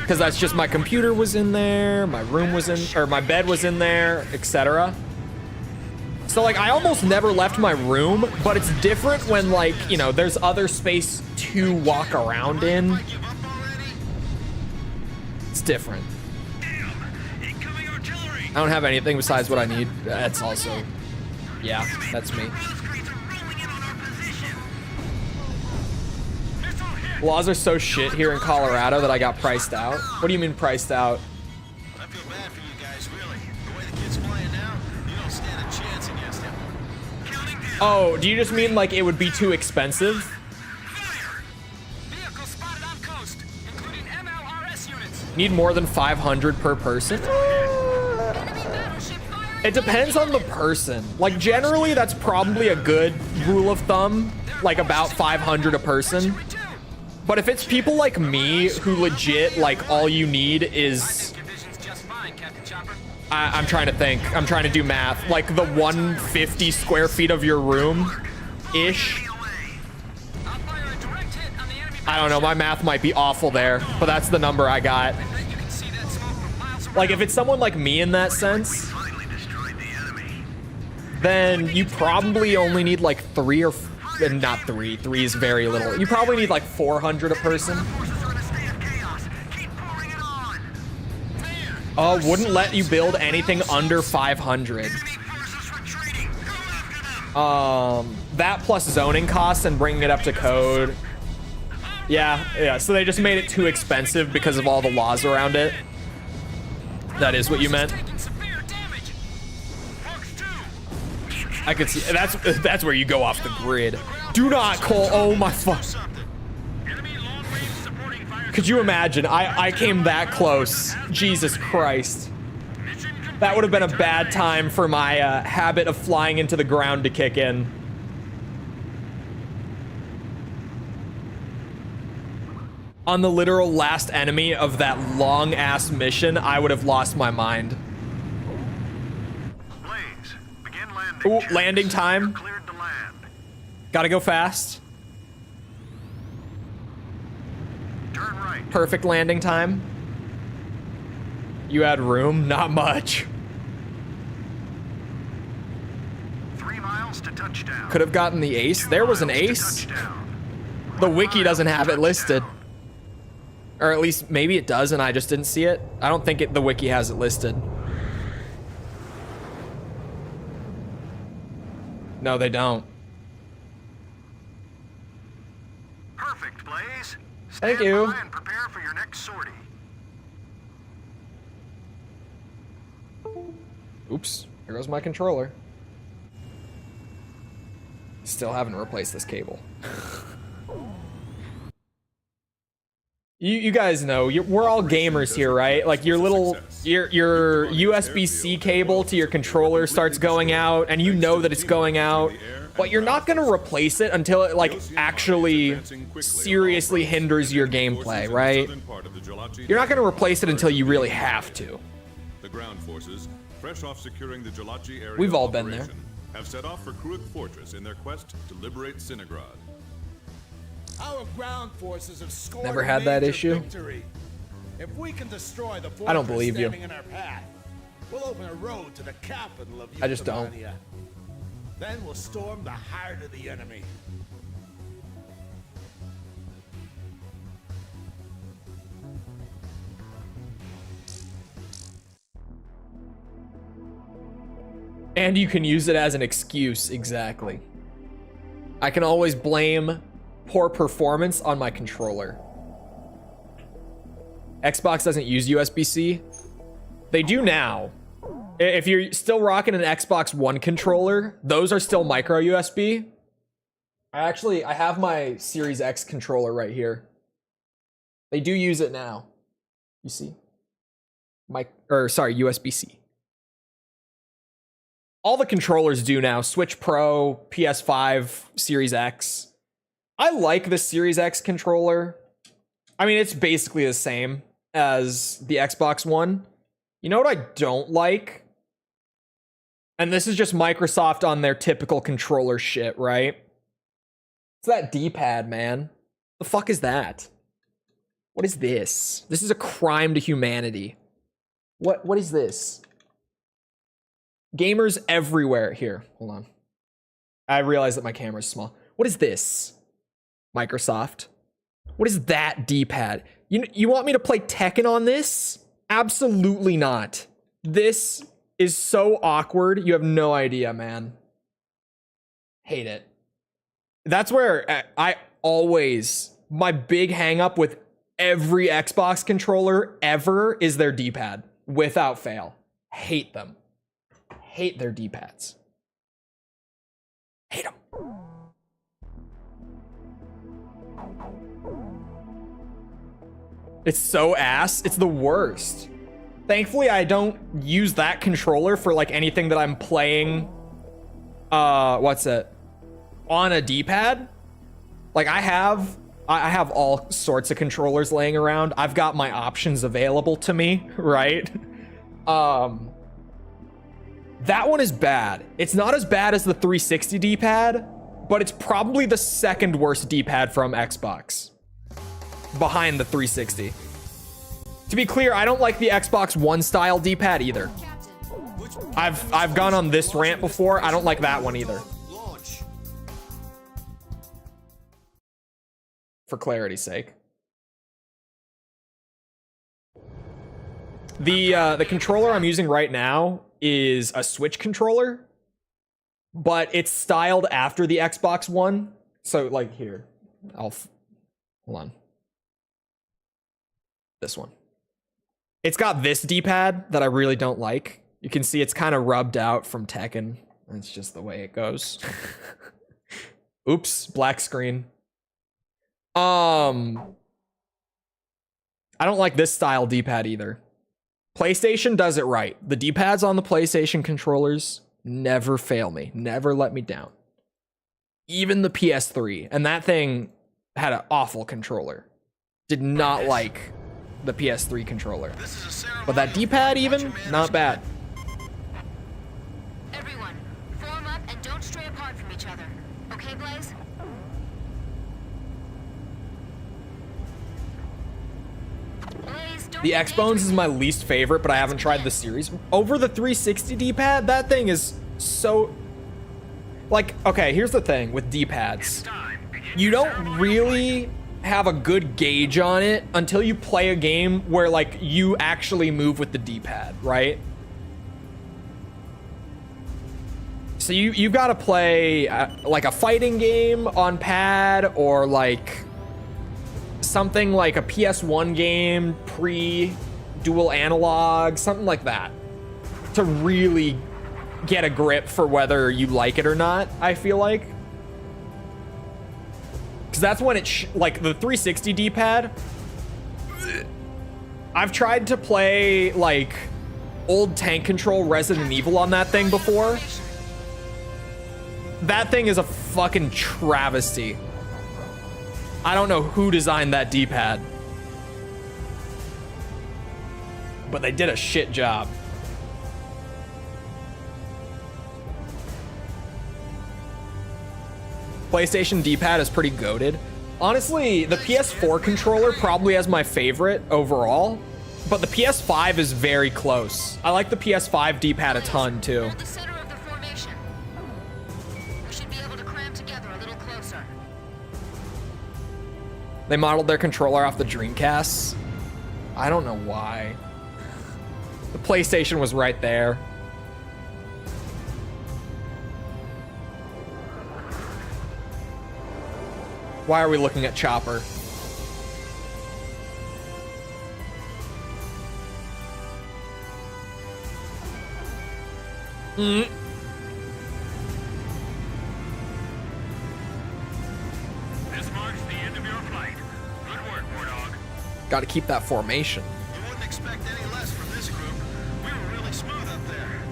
Because that's just my computer was in there, my room was in, or my bed was in there, etc. So like I almost never left my room, but it's different when like, you know, there's other space to walk around in. It's different. I don't have anything besides what I need. That's also, yeah, that's me. Razgriz are rolling in on our position. Missile hit. Laws are so shit here in Colorado that I got priced out. What do you mean priced out? I feel bad for you guys, really. The way the kid's playing now, you don't stand a chance against him. Counting down. Oh, do you just mean like it would be too expensive? Fire! Vehicle spotted on coast, including MLRS units. Need more than 500 per person? Enemy battleship firing. It depends on the person. Like generally that's probably a good rule of thumb, like about 500 a person. But if it's people like me who legit like all you need is Division's just fine, Captain Chopper. I'm trying to think. I'm trying to do math. Like the 150 square feet of your room ish. I'll fire a direct hit on the enemy. I don't know, my math might be awful there, but that's the number I got. You can see that smoke from miles around. Like if it's someone like me in that sense, Finally destroyed the enemy. then you probably only need like not three. Three is very little. You probably need like 400 a person. Forces are in a state of chaos. Keep pouring it on. Wouldn't let you build anything under 500. Enemy forces retreating. Go after them. That plus zoning costs and bringing it up to code. Yeah, so they just made it too expensive because of all the laws around it. That is what you meant. Taking severe damage. Fox 2. I could see that's where you go off the grid. Do not call. Oh my fuck. Enemy long-range supporting fire. Could you imagine? I came that close. Jesus Christ. That would have been a bad time for my habit of flying into the ground to kick in. On the literal last enemy of that long ass mission, I would have lost my mind. Blaze, begin landing. Ooh, checks. landing time. Cleared to land. Gotta go fast. Turn right. Perfect landing time. You had room? Not much. 3 miles to touchdown. Could have gotten the ace. 2 There was an miles to ace. touchdown. The 1 wiki mile doesn't to have it listed. touchdown. Or at least maybe it does and I just didn't see it. I don't think the wiki has it listed. No, they don't. Perfect, Blaze. Thank Stand you. by and prepare for your next sortie. Oops, here goes my controller. Still haven't replaced this cable. You guys know, we're all gamers here, right? Like your USB-C cable to your controller starts going out and you know that it's going out, but you're not gonna replace it until it like actually seriously hinders your gameplay, right? You're not gonna replace it until you really have to. The ground forces, fresh off securing the Jalachi area We've all of been there. operation, have set off for Kuruk Fortress in their quest to liberate Sinigrad. Our ground forces have scored Never a had that major issue. victory. If we can destroy the fortress I don't believe you. standing in our path, we'll open a road to the capital of I just don't. Euphemania. Then we'll storm the heart of the enemy. And you can use it as an excuse, exactly. I can always blame poor performance on my controller. Xbox doesn't use USB-C. They do now. If you're still rocking an Xbox One controller, those are still micro USB. I have my Series X controller right here. They do use it now. You see? USB-C. All the controllers do now. Switch Pro, PS5, Series X. I like the Series X controller. I mean, it's basically the same as the Xbox One. You know what I don't like? And this is just Microsoft on their typical controller shit, right? It's that D-pad, man. The fuck is that? What is this? This is a crime to humanity. What is this? Gamers everywhere. Here, hold on. I realize that my camera's small. What is this? Microsoft. What is that D-pad? You want me to play Tekken on this? Absolutely not. This is so awkward. You have no idea, man. Hate it. That's where I always my big hang up with every Xbox controller ever is their D-pad, without fail. Hate them. Hate their D-pads. Hate them. It's so ass. It's the worst. Thankfully, I don't use that controller for like anything that I'm playing. What's it? On a D-pad. Like I have all sorts of controllers laying around. I've got my options available to me, right? That one is bad. It's not as bad as the 360 D-pad, but it's probably the second worst D-pad from Xbox, behind the 360. To be clear, I don't like the Xbox One style D-pad either. I've gone on this rant before. I don't like that one either. Launch. For clarity's sake. The controller I'm using right now is a Switch controller, but it's styled after the Xbox One. So like here, hold on. This one. It's got this D-pad that I really don't like. You can see it's kind of rubbed out from Tekken. It's just the way it goes. Oops, black screen. I don't like this style D-pad either. PlayStation does it right. The D-pads on the PlayStation controllers never fail me. Never let me down. Even the PS3. And that thing had an awful controller. Did not like the PS3 controller. But that D-pad even, not bad. Everyone, form up and don't stray apart from each other. Okay, Blaze? Blaze, don't The X-Bones is my least favorite, but I haven't tried the series. Over the 360 D-pad, that thing is so... Like, okay, here's the thing with D-pads. You don't really have a good gauge on it until you play a game where, like, you actually move with the D-pad, right? So you've got to play, like, a fighting game on pad, or, like, something like a PS1 game pre-dual analog, something like that, to really get a grip for whether you like it or not, I feel like. Because that's when like the 360 D-pad, I've tried to play like old tank control Resident Evil on that thing before. That thing is a fucking travesty. I don't know who designed that D-pad, but they did a shit job. PlayStation D-pad is pretty goated. Honestly, the PS4 controller probably has my favorite overall, but the PS5 is very close. I like the PS5 D-pad a ton too. Hold the center of the formation. We should be able to cram together a little closer. They modeled their controller off the Dreamcasts. I don't know why. The PlayStation was right there. Why are we looking at Chopper? This marks the end of your flight. Good work, Wardog. Got to keep that formation. You wouldn't expect any less from this group. We were really smooth up there.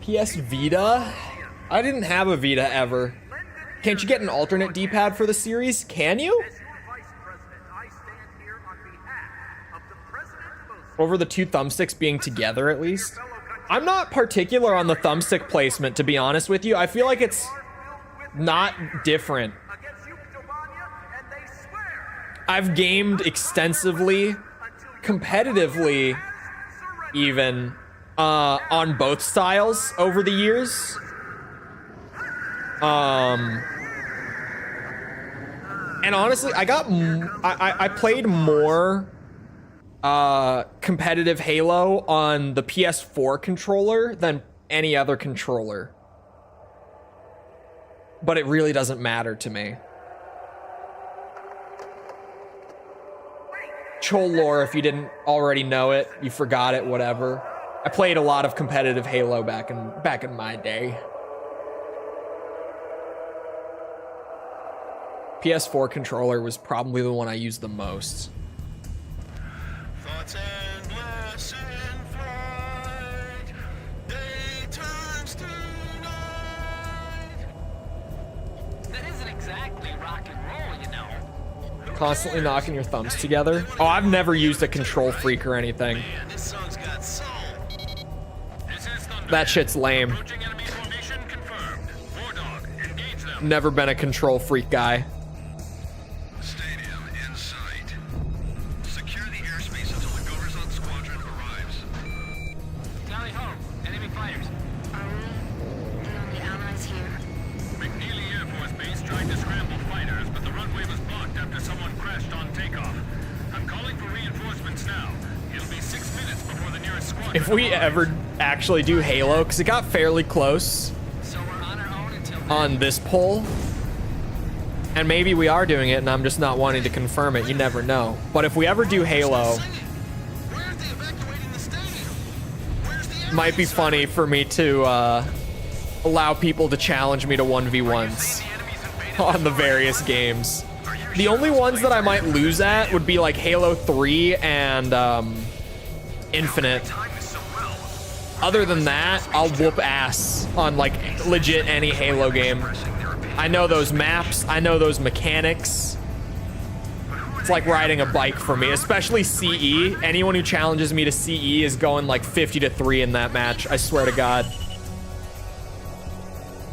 PS Vita? I didn't have a Vita ever. Can't you get an alternate D-pad for the series? Can you? Over the two thumbsticks being together, at least? I'm not particular on the thumbstick placement, to be honest with you. I feel like it's not different. I've gamed extensively, competitively even, on both styles over the years. And honestly, I played more competitive Halo on the PS4 controller than any other controller. But it really doesn't matter to me. Chole lore, if you didn't already know it, you forgot it, whatever. I played a lot of competitive Halo back in my day. PS4 controller was probably the one I used the most. Thoughts endless in flight. Day turns to night. That isn't exactly rock and roll, you know. Constantly knocking your thumbs together. Oh, I've never used a control freak or anything. Man, this song's got soul. This is Thunder. That shit's lame. Approaching enemy formation confirmed. War Dog, engage them. Never been a control freak guy. Stadium in sight. Secure the airspace until the Goverzon squadron arrives. Tally ho, enemy fighters. Are we the only allies here? McNeely Air Force Base tried to scramble fighters, but the runway was blocked after someone crashed on takeoff. I'm calling for reinforcements now. It'll be 6 minutes before the nearest squadron. If we ever actually do Halo, because it got fairly close So we're on our own until on this poll, and maybe we are doing it and I'm just not wanting to confirm it, you never know. But if we ever do Halo, Where's the evacuating the stadium? Where's the might be funny for me to allow people to challenge me to 1v1s on the various games. The only ones that I might lose at would be like Halo 3 and Infinite. Other than that, I'll whoop ass on like legit any Halo game. I know those maps, I know those mechanics. It's like riding a bike for me, especially CE. Anyone who challenges me to CE is going like 50-3 in that match, I swear to God.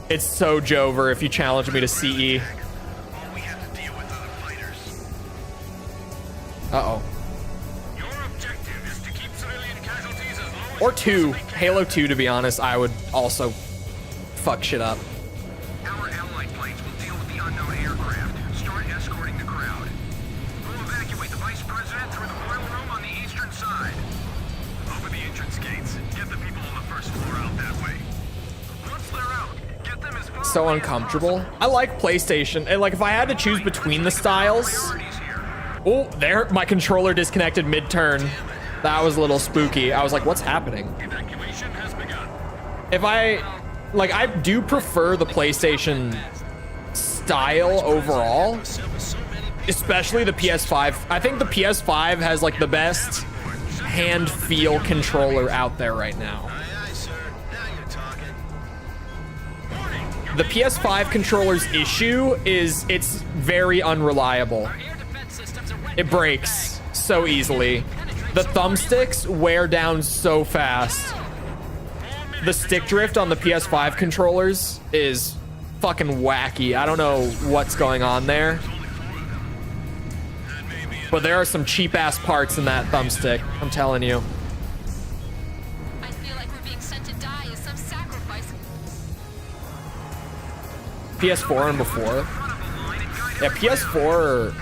It's so Jover if you challenge me to CE. All we have to deal with are the fighters. Uh-oh. your objective is to keep civilian casualties as low as Or you 2. possibly can. Halo 2, to be honest, I would also fuck shit up. Our allied planes will deal with the unknown aircraft. Start escorting the crowd. We'll evacuate the vice president through the boiler room on the eastern side. Over the entrance gates. Get the people on the first floor out that way. Once they're out, get them as far So away as uncomfortable. possible. I like PlayStation. And like if I had to choose between the styles. Priorities here. Oh, there, my controller disconnected mid-turn. That was a little spooky. I was like, what's happening? Evacuation has begun. If I do prefer the PlayStation style overall, especially the PS5. I think the PS5 has like the best hand feel controller out there right now. Aye, aye, sir. Now you're talking. The PS5 controller's issue is it's very unreliable. Air defense systems are wet. It breaks so easily. The thumbsticks wear down so fast. The stick drift on the PS5 controllers is fucking wacky. I don't know what's going on there. But there are some cheap ass parts in that thumbstick, I'm telling you. I feel like we're being sent to die as some sacrifice. PS4 and before. Yeah, PS4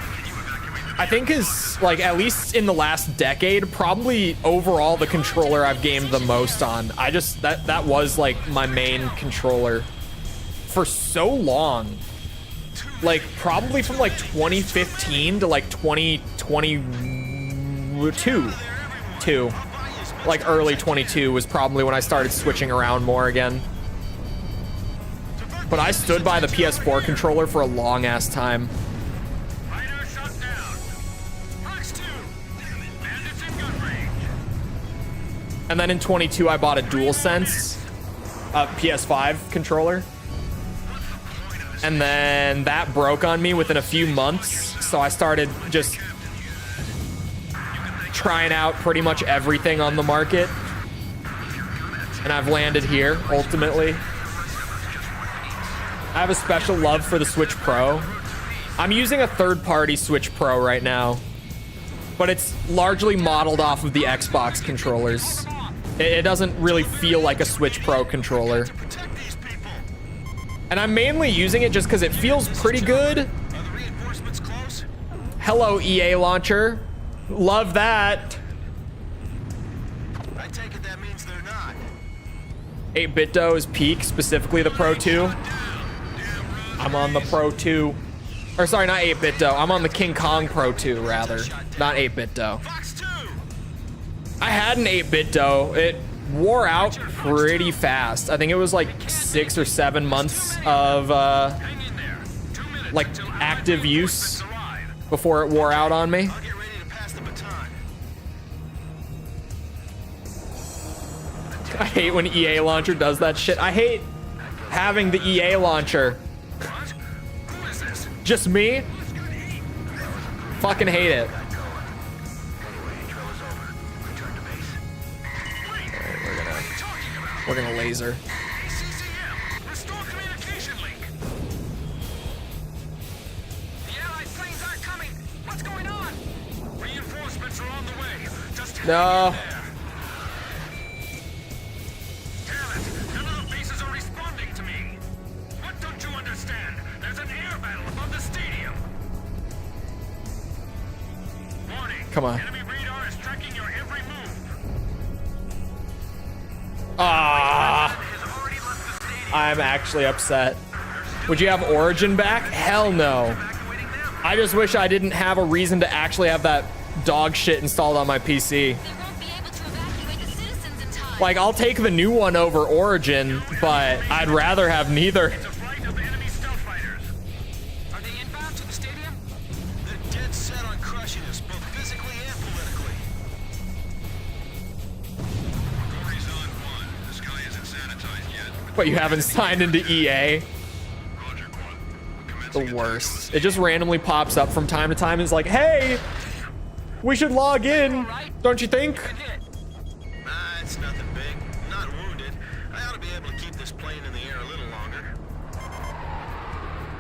I think is like, at least in the last decade, probably overall the controller I've gamed the most on. I just that was like my main controller for so long. Like probably from like 2015 to like 2022. Like early 22 was probably when I started switching around more again. But I stood by the PS4 controller for a long ass time. Fighter shut down. Fox 2. Bandits in gun range. And then in 22 I bought a DualSense PS5 controller. And then that broke on me within a few months, so I started just trying out pretty much everything on the market. And I've landed here, ultimately. I have a special love for the Switch Pro. I'm using a third-party Switch Pro right now, but it's largely modeled off of the Xbox controllers. It doesn't really feel like a Switch Pro controller. And I'm mainly using it just because it feels pretty good. Are the reinforcements close? Hello, EA launcher. Love that. 8BitDo is peak, specifically the Pro 2. I'm on the Pro 2. Or sorry, not 8BitDo. I'm on the King Kong Pro 2, rather. Not 8BitDo. I had an 8BitDo. It wore out pretty fast. I think it was like 6 or 7 months of like active use before it wore out on me. I hate when EA launcher does that shit. I hate having the EA launcher. Just me? Fucking hate it. We're gonna laser. Restore communication link. The Allied planes aren't coming. What's going on? Reinforcements are on the way. Just No. damn it. None of the bases are responding to me. What don't you understand? There's an air battle above the stadium. Warning. Come on. Enemy radar is tracking your every move. Ah, I'm actually upset. Would you have Origin back? Hell no. I just wish I didn't have a reason to actually have that dog shit installed on my PC. They won't be able to evacuate the citizens in time. Like, I'll take the new one over Origin, but I'd rather have neither. It's a flight of enemy stealth fighters. Are they inbound to the stadium? They're dead set on crushing us, both physically and politically. Hori's on one. The sky isn't sanitized yet. But you haven't signed into EA. Roger, Quan. The worst. It just randomly pops up from time to time and is like, hey, we should log in, don't you think? Nah, it's nothing big. Not wounded. I ought to be able to keep this plane in the air a little longer.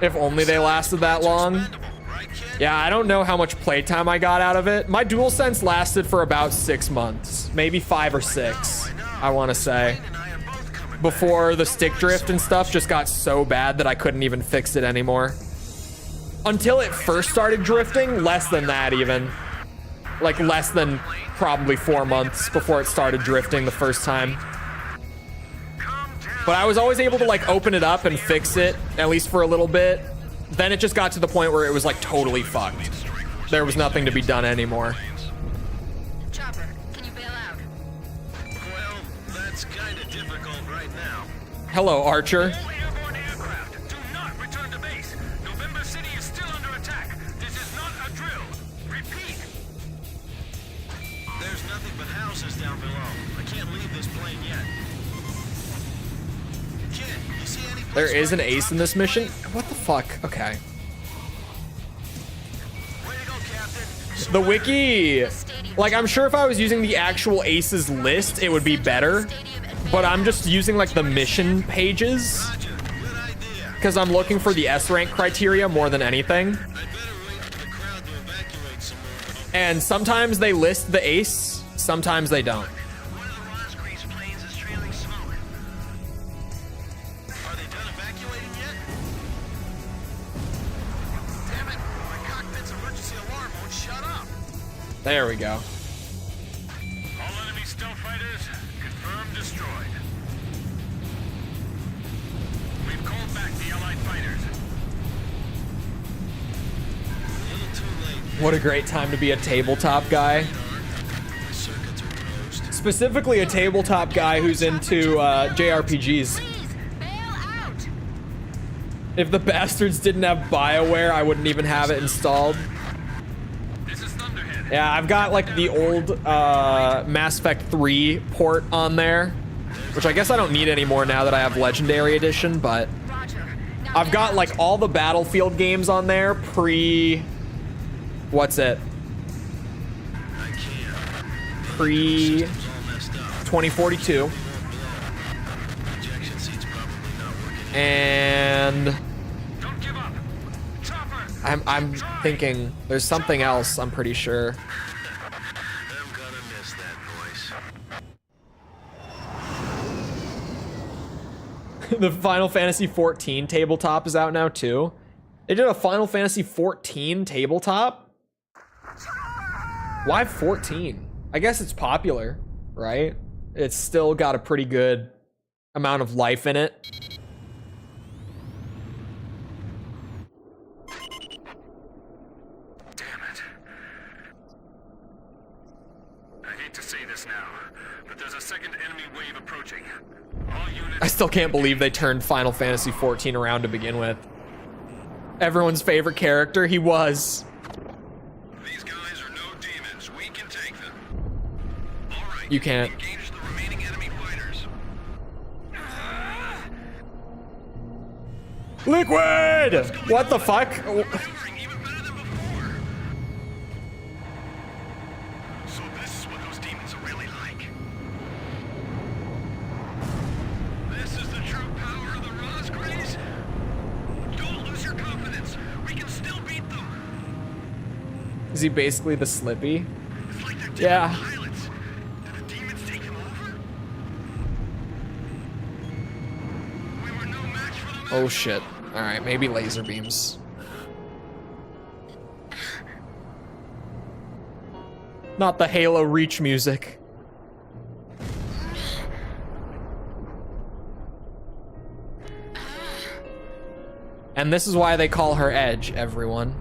If only they lasted that long. Expendable, right, kid? Yeah, I don't know how much playtime I got out of it. My DualSense lasted for about 6 months, maybe 5 or 6, I want to say. And I are both coming Before the stick drift and stuff just got so bad that I couldn't even fix it anymore. Until it first started drifting, less than that even. Like less than probably 4 months before it started drifting the first time. But I was always able to like open it up and fix it, at least for a little bit. Then it just got to the point where it was like totally fucked. There was nothing to be done anymore. Chopper, can you bail out? Well, that's kind of difficult right now. Hello, Archer. All airborne aircraft, do not return to base. November City is still under attack. This is not a drill. Repeat. There's nothing but houses down below. I can't leave this plane yet. Kid, you see any place There is where an I can ace drop in this plane? mission? What the fuck? Okay. Way to go, Captain. The wiki. Like, I'm sure if I was using the actual aces list, it would be better. But I'm just using like the mission pages Roger, good idea. because I'm looking for the S rank criteria more than anything. I'd better wait for the crowd to evacuate some more. And sometimes they list the ace, sometimes they don't. One of the Razgriz planes is trailing smoke. Are they done evacuating yet? Damn it! My cockpit's emergency alarm won't shut up. There we go. All enemy stealth fighters, confirmed destroyed. We've called back the Allied fighters. A little too late. What a great time to be a tabletop guy. My circuits are closed. Specifically a tabletop guy who's into JRPGs. Please, bail out! If the bastards didn't have BioWare, I wouldn't even have it installed. This is Thunderhead. Yeah, I've got like the old Mass Effect 3 port on there, which I guess I don't need anymore now that I have Legendary Edition, but Roger. Now I've get got out. like all the Battlefield games on there pre... What's it? I can't. Pre It's all messed up. 2042. Ejection seat's probably not working. And Don't give up. Chopper. I'm thinking there's something else, I'm pretty sure. I'm gonna miss that voice. The Final Fantasy 14 tabletop is out now too. They did a Final Fantasy 14 tabletop? Why 14? I guess it's popular, right? It's still got a pretty good amount of life in it. Damn it. I hate to say this now, but there's a second enemy wave approaching. All units... I still can't believe they turned Final Fantasy XIV around to begin with. Everyone's favorite character, he was. These guys are no demons. We can take them. All right. You can't. Engage the remaining enemy fighters. Liquid! What the fuck? Maneuvering even better than before. So this is what those demons are really like. This is the true power of the Razgriz. Don't lose your confidence. We can still beat them. Is he basically the Slippy? It's like they're different Yeah. pilots. Did the demons take them over? We were no match for them. Oh shit. Alright, maybe laser beams. Not the Halo Reach music. And this is why they call her Edge, everyone.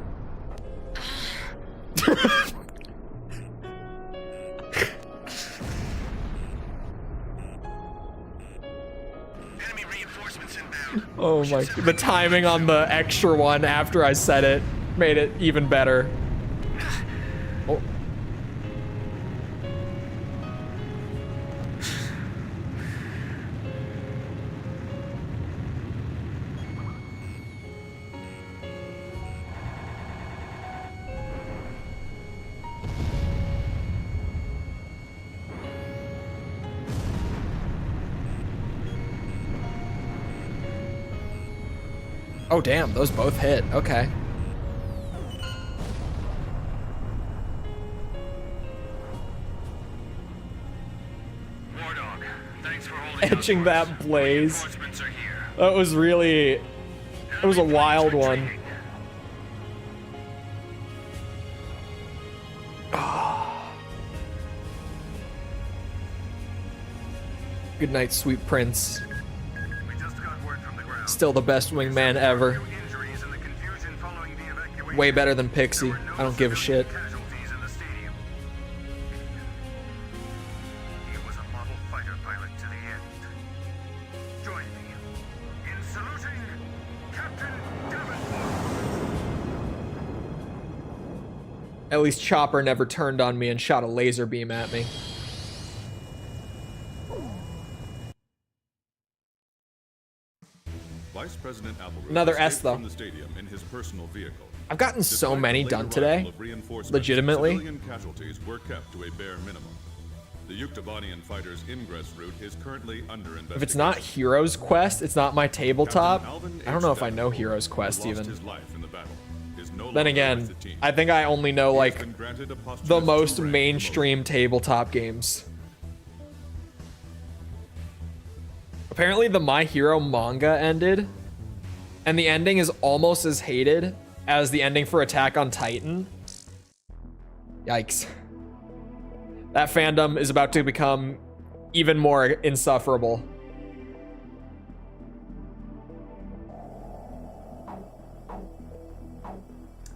Enemy reinforcements inbound. Oh my, the timing on the extra one after I said it made it even better. Oh. Oh damn, those both hit. Okay. War Dog, thanks for holding out Etching for us. that blaze. Reinforcements are here. That was really, it was a wild one. Good night, sweet prince. We just got word from the ground. Still the best wingman ever. Injuries in the confusion following the evacuation. Way better than Pixie. There were no I don't give a shit. casualties in the stadium. He was a model fighter pilot to the end. Join me in saluting Captain Davenport. At least Chopper never turned on me and shot a laser beam at me. Vice President Appleroot Another S, escaped though. from the stadium in his personal vehicle. I've gotten so Despite many the done late today. arrival of reinforcements, Legitimately. civilian casualties were kept to a bare minimum. The Yuktavanian fighter's ingress route is currently under investigation. If it's not Heroes Quest, it's not my tabletop. Captain Alvin I don't know H. if I know Davenport, Heroes who Quest lost even. his life in the battle, is no Then longer again, with the team. I think I only know He has like been granted a the posthumous most two-rank mainstream tabletop games. Apparently the My Hero manga ended, and the ending is almost as hated as the ending for Attack on Titan. Yikes. That fandom is about to become even more insufferable.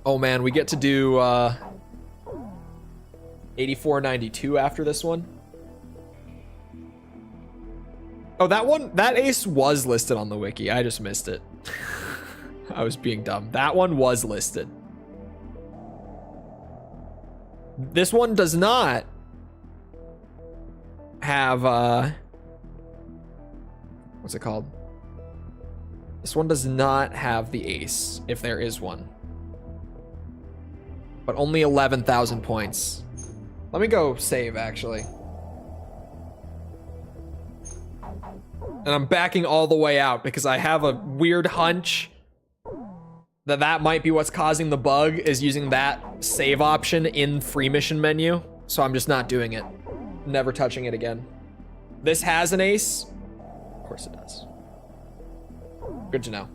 Oh man, we get to do 8492 after this one. Oh, that one, that ace was listed on the wiki. I just missed it. I was being dumb. That one was listed. This one does not have, what's it called? This one does not have the ace, if there is one. But only 11,000 points. Let me go save, actually. And I'm backing all the way out because I have a weird hunch that that might be what's causing the bug, is using that save option in free mission menu. So I'm just not doing it. Never touching it again. This has an ace. Of course it does. Good to know.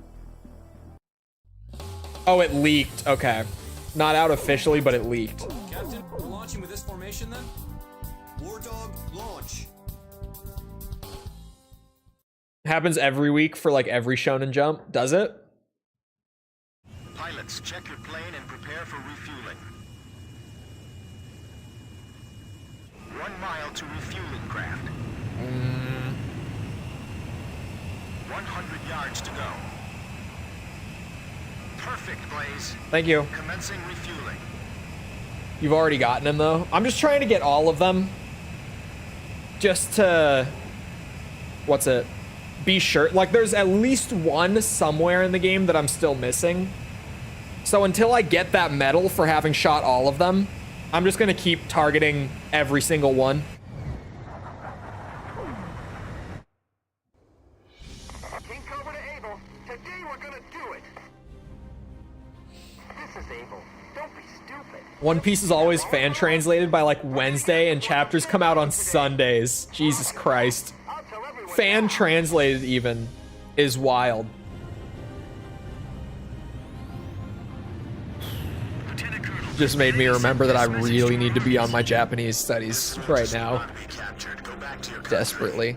Oh, it leaked. Okay. Not out officially, but it leaked. Captain, we're launching with this formation then? War Dog, launch. Happens every week for like every Shonen Jump. Does it? Pilots, check your plane and prepare for refueling. 1 mile to refueling craft. 100 yards to go. Perfect, Blaze. Thank you. Commencing refueling. You've already gotten him though. I'm just trying to get all of them. Just to... What's it? Be sure. Like there's at least one somewhere in the game that I'm still missing. So until I get that medal for having shot all of them, I'm just gonna keep targeting every single one. Team Cobra to Able. Today we're gonna do it. This is Able. Don't be stupid. One Piece is always fan translated by like Wednesday and chapters come out on Sundays. Jesus Christ. I'll tell everyone. Fan translated even is wild. Lieutenant Colonel, Just made me remember that I really need to be on my Japanese studies right now. Not to be captured. Go back to your Desperately.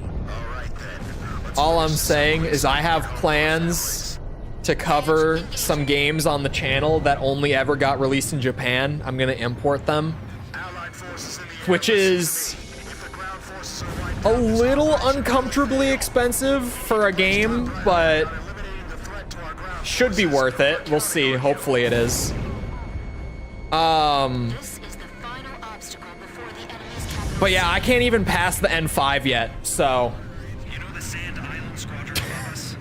All right then. Let's All I'm finish saying is I have plans to cover some games on the channel that only ever got released in Japan. I'm gonna import them, Allied forces in the air. which is If the ground forces are wiped a out, this little operation uncomfortably expensive for a game, but eliminating the threat to our ground should be worth it. We'll see. Hopefully it is. This is the final obstacle before the enemy's capital. But yeah, I can't even pass the N5 yet, so you know the Sand Island Squadron above us?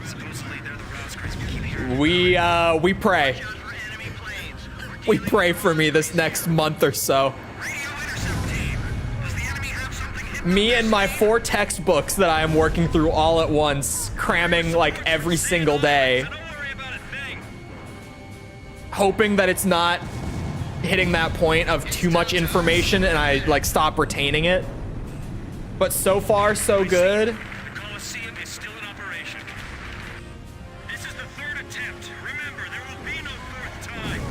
Supposedly they're the Razgriz we keep hearing we pray. about for enemy planes. We pray for me this next month or so. Radio intercept team. Does the enemy have something hidden? Me and my 4 textbooks that I am working through all at once, cramming like every single day, So don't worry about a thing. hoping that it's not hitting that point of too much information and I like stop retaining it. But so far, so good. The Coliseum is still in operation. This is the 3rd attempt. Remember, there will be no 4th time.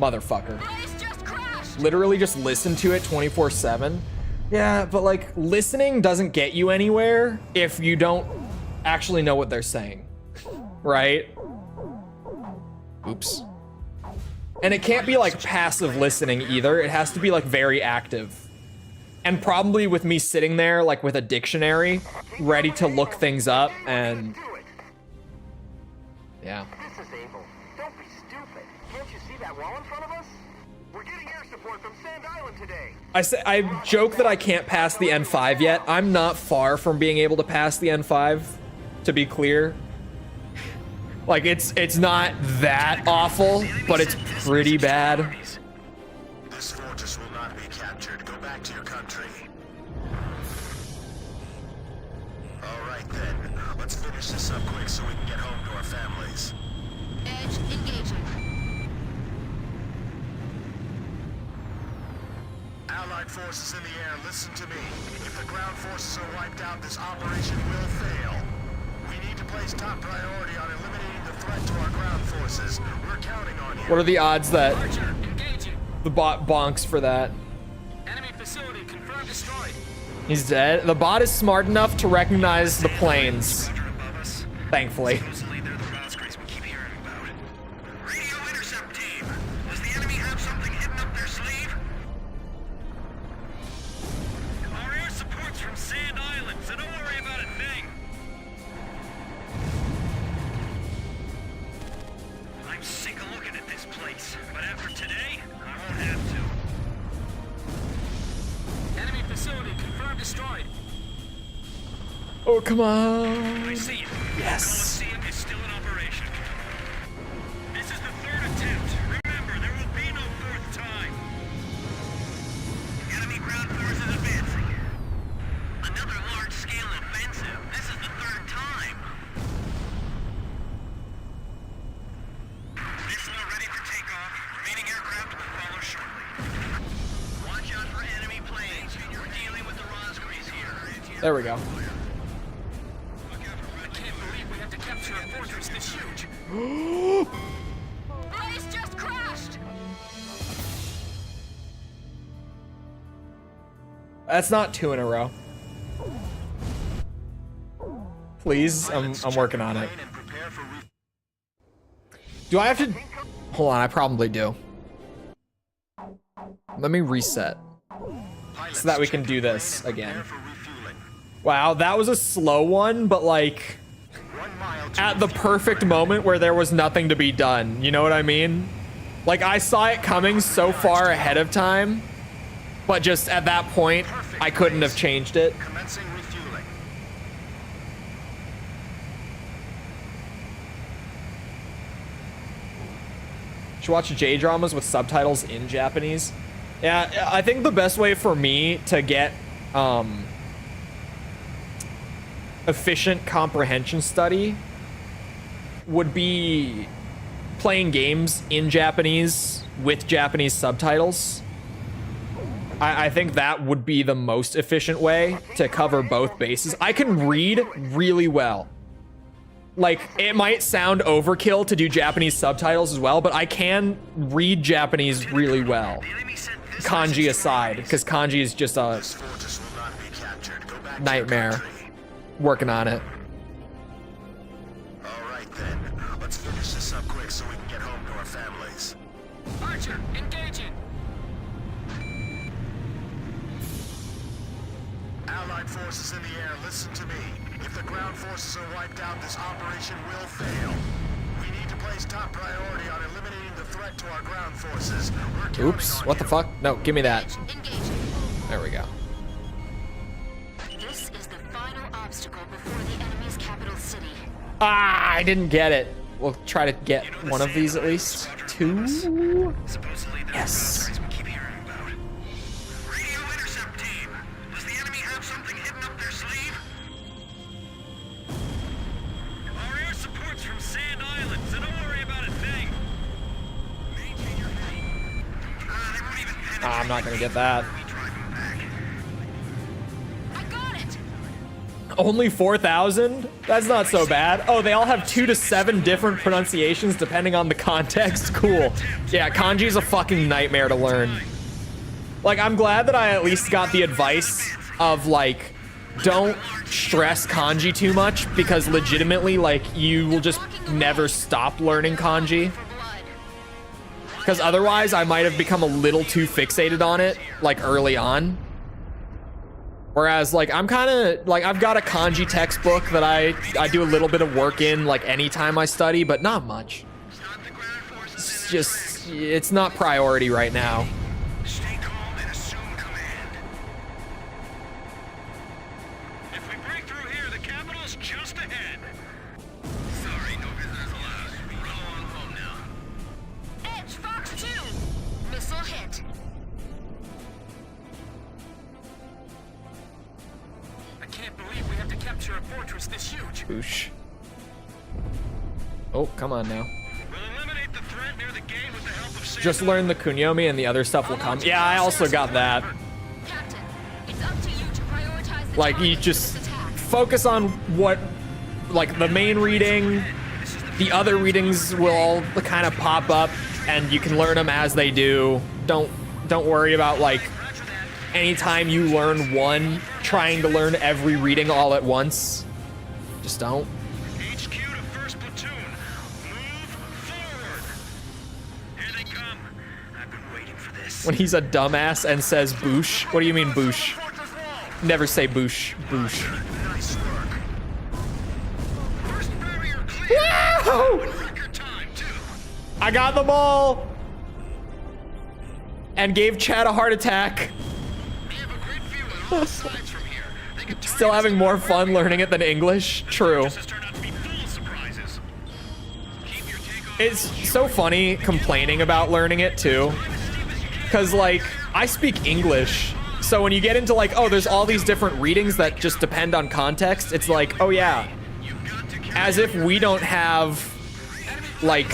Motherfucker. Blaze just crashed! Literally just listen to it 24/7. Yeah, but like listening doesn't get you anywhere if you don't actually know what they're saying. Right? Oops. And it can't be like passive listening either. It has to be like very active. And probably with me sitting there like with a dictionary, ready to look things up and Do it. yeah. This is Able. Don't be stupid. Can't you see that wall in front of us? We're getting air support from Sand Island today. I joke that I can't pass the N5 yet. I'm not far from being able to pass the N5, to be clear. Like it's not that awful, but it's pretty bad. This fortress will not be captured. Go back to your country. All right then. Let's finish this up quick so we can get home to our families. Edge engaging. Allied forces in the air, listen to me. If the ground forces are wiped out, this operation will fail. We need to place top priority on eliminating the threat to our ground forces. We're counting on you. What are the odds that Archer, engaging. the bot bonks for that? Enemy facility confirmed destroyed. He's dead. The bot is smart enough to recognize the planes, Squadron above us. thankfully. Supposedly they're the Razgriz we keep hearing about. Radio intercept team. Does the enemy have something hidden up their sleeve? Our air support's from Sand Island, so don't worry about a thing. I'm sick of looking at this place, but after today, I won't have to. Enemy facility confirmed destroyed. Oh, come I on. see it. Yes. Coliseum is still in operation. This is the 3rd attempt. Remember, there will be no 4th time. Enemy ground forces advancing. Another large-scale offensive. This is the 3rd time. Missile ready for takeoff. Remaining aircraft will follow shortly. Watch out for enemy planes. We're dealing with the Razgriz here. There we go. I can't believe we have to capture a fortress this huge. Blaze just crashed! That's not 2 in a row. Please, I'm working on it. Do I have to? Hold on, I probably do. Let me reset so that we can do this again. Wow, that was a slow one, but like at the perfect moment where there was nothing to be done. You know what I mean? Like I saw it coming so far ahead of time, but just at that point, I couldn't have changed it. Commencing refueling. Should watch J-dramas with subtitles in Japanese. Yeah, I think the best way for me to get efficient comprehension study would be playing games in Japanese with Japanese subtitles. I think that would be the most efficient way to cover both bases. I can read really well. Like, it might sound overkill to do Japanese subtitles as well, but I can read Japanese really well. Kanji aside, because kanji is just a nightmare. Working on it. All right then, let's finish this up quick so we can get home to our families. Archer, engaging. Allied forces in the air, listen to me. If the ground forces are wiped out, this operation will fail. We need to place top priority on eliminating the threat to our ground forces. We're counting Oops, on what the you. fuck? No, give me that. Engaging. There we go. This is the final obstacle before the enemy's capital city. Ah, I didn't get it. We'll try to get one of these at least. 2? Supposedly they're Yes. the we keep hearing about. Radio intercept team. Does the enemy have something hidden up their sleeve? Our air support's from Sand Island, so don't worry about a thing. Maintain your heading. They won't even penetrate. I'm not gonna get that. We drive them back. I got it! Only 4,000? That's not so bad. Oh, they all have 2 to 7 different pronunciations depending on the context. Cool. Yeah, kanji is a fucking nightmare to learn. Like, I'm glad that I at least got the advice of, like, don't stress kanji too much, because legitimately, like, you will just never stop learning kanji. Because otherwise, I might have become a little too fixated on it, like, early on. Whereas, like, I'm kind of, like, I've got a kanji textbook that I do a little bit of work in, like, anytime I study, but not much. It's just, it's not priority right now. Stay calm and assume command. If we break through here, the capital's just ahead. Sorry, no visitors allowed. Roll on home now. Edge, Fox 2! Missile hit. I can't believe we have to capture a fortress this huge. Boosh. Oh, come on now. We'll eliminate the threat near the gate with the help of Sand Just learn the kunyomi and the other stuff will come. Yeah, I also got that. Captain, it's up to you to prioritize the Like, you targets for just this attack. focus on what, like, the main reading. The other readings will all kind of pop up, and you can learn them as they do. Don't worry about, like, anytime you learn one, trying to learn every reading all at once. Just don't. HQ to first platoon. Move forward. Here they come. I've been waiting for this. When he's a dumbass and says boosh, what do you mean boosh? Never say boosh. Boosh. Nice work. First barrier clear. Woo! In record time, too. I got them all! And gave Chad a heart attack. We have a great view on all sides from here. They can target Still having more fun learning it than English. True. This has turned out to be full of surprises. Keep your takeoff. It's so funny complaining about learning it too. Cause like, I speak English. So when you get into like, oh, there's all these different readings that just depend on context, it's like, oh yeah. As if we don't have like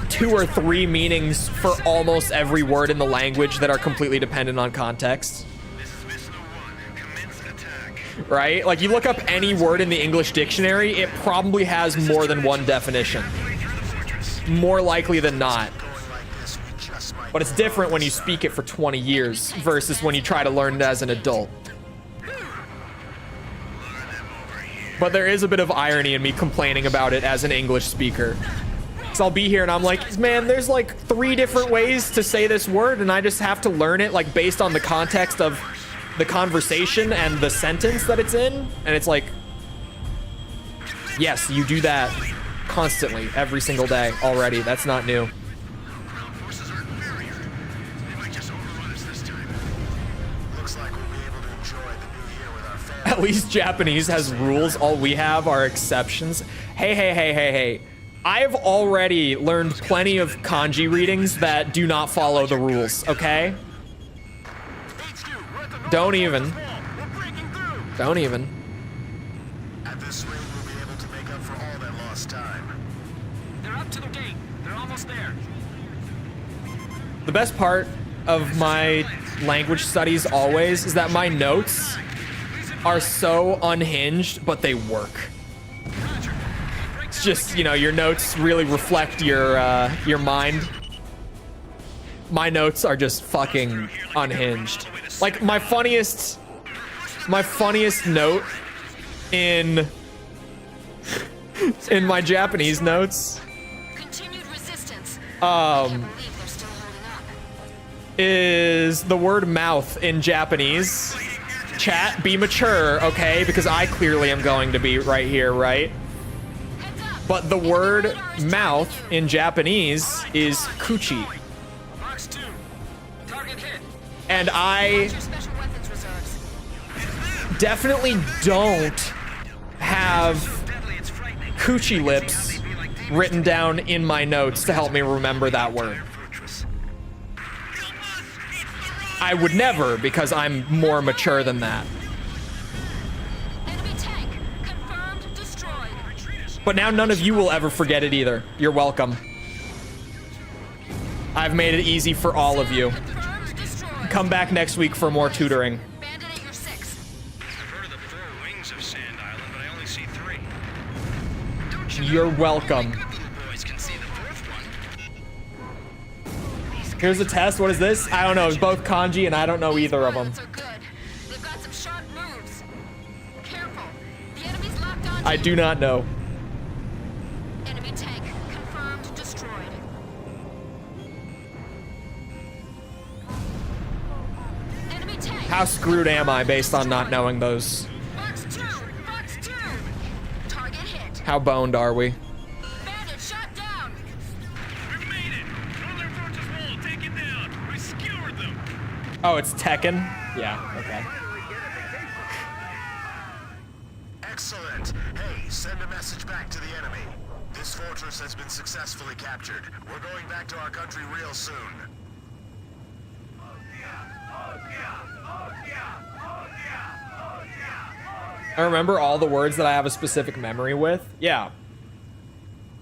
2 or 3 meanings for almost every word in the language that are completely dependent on context. This is Missile 1. Commence attack. Right? Like you look up any word in the English dictionary, it probably has more than one definition. Way through the fortress. More likely than not. Going like this, we just might. But it's different when you speak it for 20 years versus when you try to learn it as an adult. But there is a bit of irony in me complaining about it as an English speaker. So I'll be here and I'm like, man, there's like 3 different ways to say this word and I just have to learn it like based on the context of the conversation and the sentence that it's in. And it's like, yes, you do that constantly, every single day already. That's not new. Ground forces aren't there yet. They might just overrun us this time. Looks like we'll be able to enjoy the new year with our family. At least Japanese has rules. All we have are exceptions. Hey. I've already learned plenty of kanji readings that do not follow the rules, okay? Don't even. Don't even. At this rate, we'll be able to make up for all that lost time. They're up to the gate. They're almost there. The best part of my language studies always is that my notes are so unhinged, but they work. It's just, you know, your notes really reflect your mind. My notes are just fucking unhinged. Like my funniest note in my Japanese notes Continued resistance. I can't believe they're still holding up. is the word mouth in Japanese. Chat, be mature, okay? Because I clearly am going to be right here, right? Heads up. But the word mouth in Japanese is kuchi. Box 2. Target hit. And I Your special weapons reserves. definitely don't have coochie lips written down in my notes to help me remember that word. I would never, because I'm more mature than that. Enemy tank confirmed destroyed. But now none of you will ever forget it either. You're welcome. I've made it easy for all of you. Confirmed destroyed. Come back next week for more tutoring. Bandit at your 6. I've heard of the 4 wings of Sand Island, but I only see 3. Don't you You're know? welcome. Only good little boys can see the 4th one. Here's a test. What is this? I don't know. It's both kanji and I don't know either of them. Pilots are good. They've got some sharp moves. Careful. The enemy's locked on. I do not know. Enemy tank confirmed destroyed. Enemy tank. How screwed am I based on not knowing those? Box 2. Box 2. Target hit. How boned are we? Bandit shot down. We've made it! Northern Fortress Wall, take it down! We skewered them! Oh, it's Tekken? Yeah, okay. Excellent. Hey, send a message back to the enemy. This fortress has been successfully captured. We're going back to our country real soon. I remember all the words that I have a specific memory with. Yeah.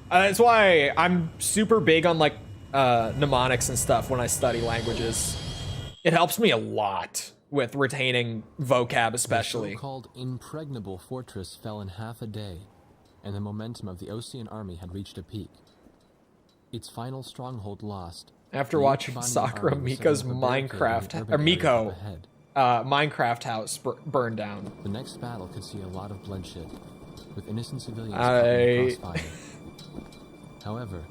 That's why I'm super big on like mnemonics and stuff when I study languages. It helps me a lot with retaining vocab especially. The so-called impregnable fortress fell in half a day, and the momentum of the Osean army had reached a peak. Its final stronghold lost. After the watching Yukibani Sakura army was Miko's setting up a barricade in the Minecraft, urban or area Miko, up ahead. Minecraft house burned down. The next battle could see a lot of bloodshed, with innocent civilians I- caught in the crossfire. However,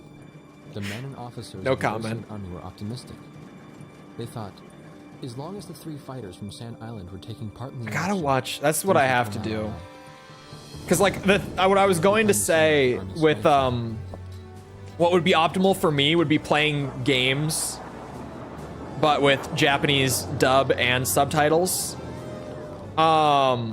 the men and officers No of the comment. Osean army were optimistic. They thought, as long as the 3 fighters from Sand Island were taking part in the I gotta action, watch. That's what I things would have to turn out do. all right. Because like what I was going to say with what would be optimal for me would be playing games, but with Japanese dub and subtitles. But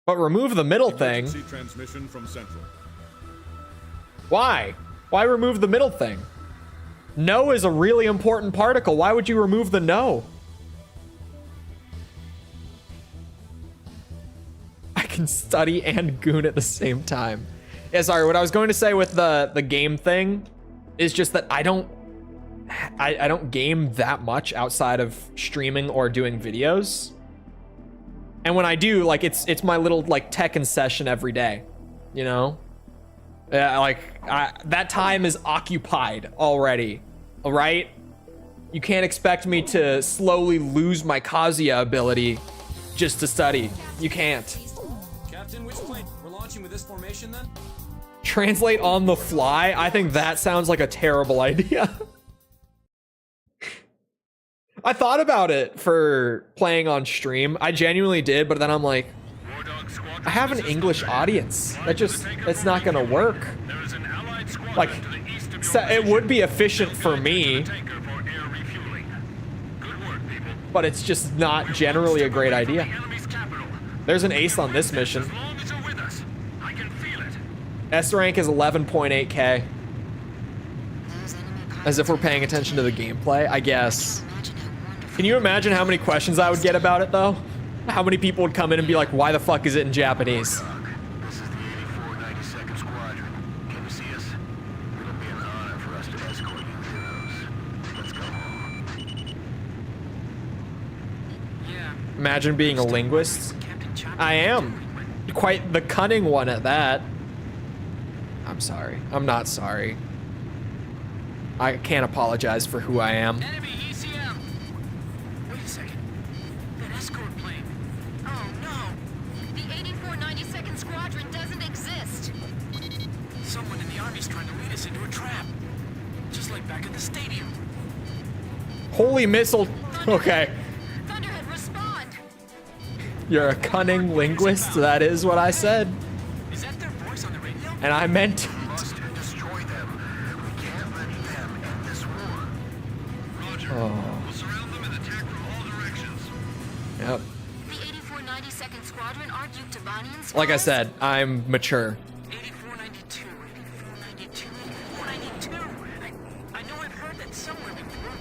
remove the middle thing. Emergency transmission from Central. Why? Why remove the middle thing? No is a really important particle. Why would you remove the no? I can study and goon at the same time. Yeah, sorry. What I was going to say with the game thing is just that I don't game that much outside of streaming or doing videos. And when I do, like it's my little like Tekken session every day, you know? Yeah, like that time is occupied already. All right? You can't expect me to slowly lose my Kazuya ability just to study. You can't. Captain, which plane? We're launching with this formation then? Translate on the fly? I think that sounds like a terrible idea. I thought about it for playing on stream. I genuinely did, but then I'm like, I have an English audience. It's not gonna work. Like, it would be efficient for me, but it's just not generally a great idea. There's an ace on this mission. S rank is 11.8k. As if we're paying attention to the gameplay, I guess. Can you imagine how many questions I would get about it, though? How many people would come in and be like, why the fuck is it in Japanese? This is the 8492nd Squadron. Can you see us? It'll be an honor for us to escort you heroes. Let's go home. Yeah. Imagine being a linguist. I am. Quite the cunning one at that. I'm sorry. I'm not sorry. I can't apologize for who I am. Enemy ECM. Wait a second. That escort plane. Oh no! The 8492nd Squadron doesn't exist! Someone in the Army's trying to lead us into a trap. Just like back at the stadium. Holy missile. Okay. Thunderhead, respond! You're a cunning linguist. That is what I said. Is that their voice on the radio? And I meant We must destroy them. We can't let them end this war. Roger. Oh. We'll surround them and attack from all directions. Yep. The 8492nd Squadron aren't Yuktobanians? Like I said, I'm mature. 8492, 8492, 8492. I know I've heard that somewhere before.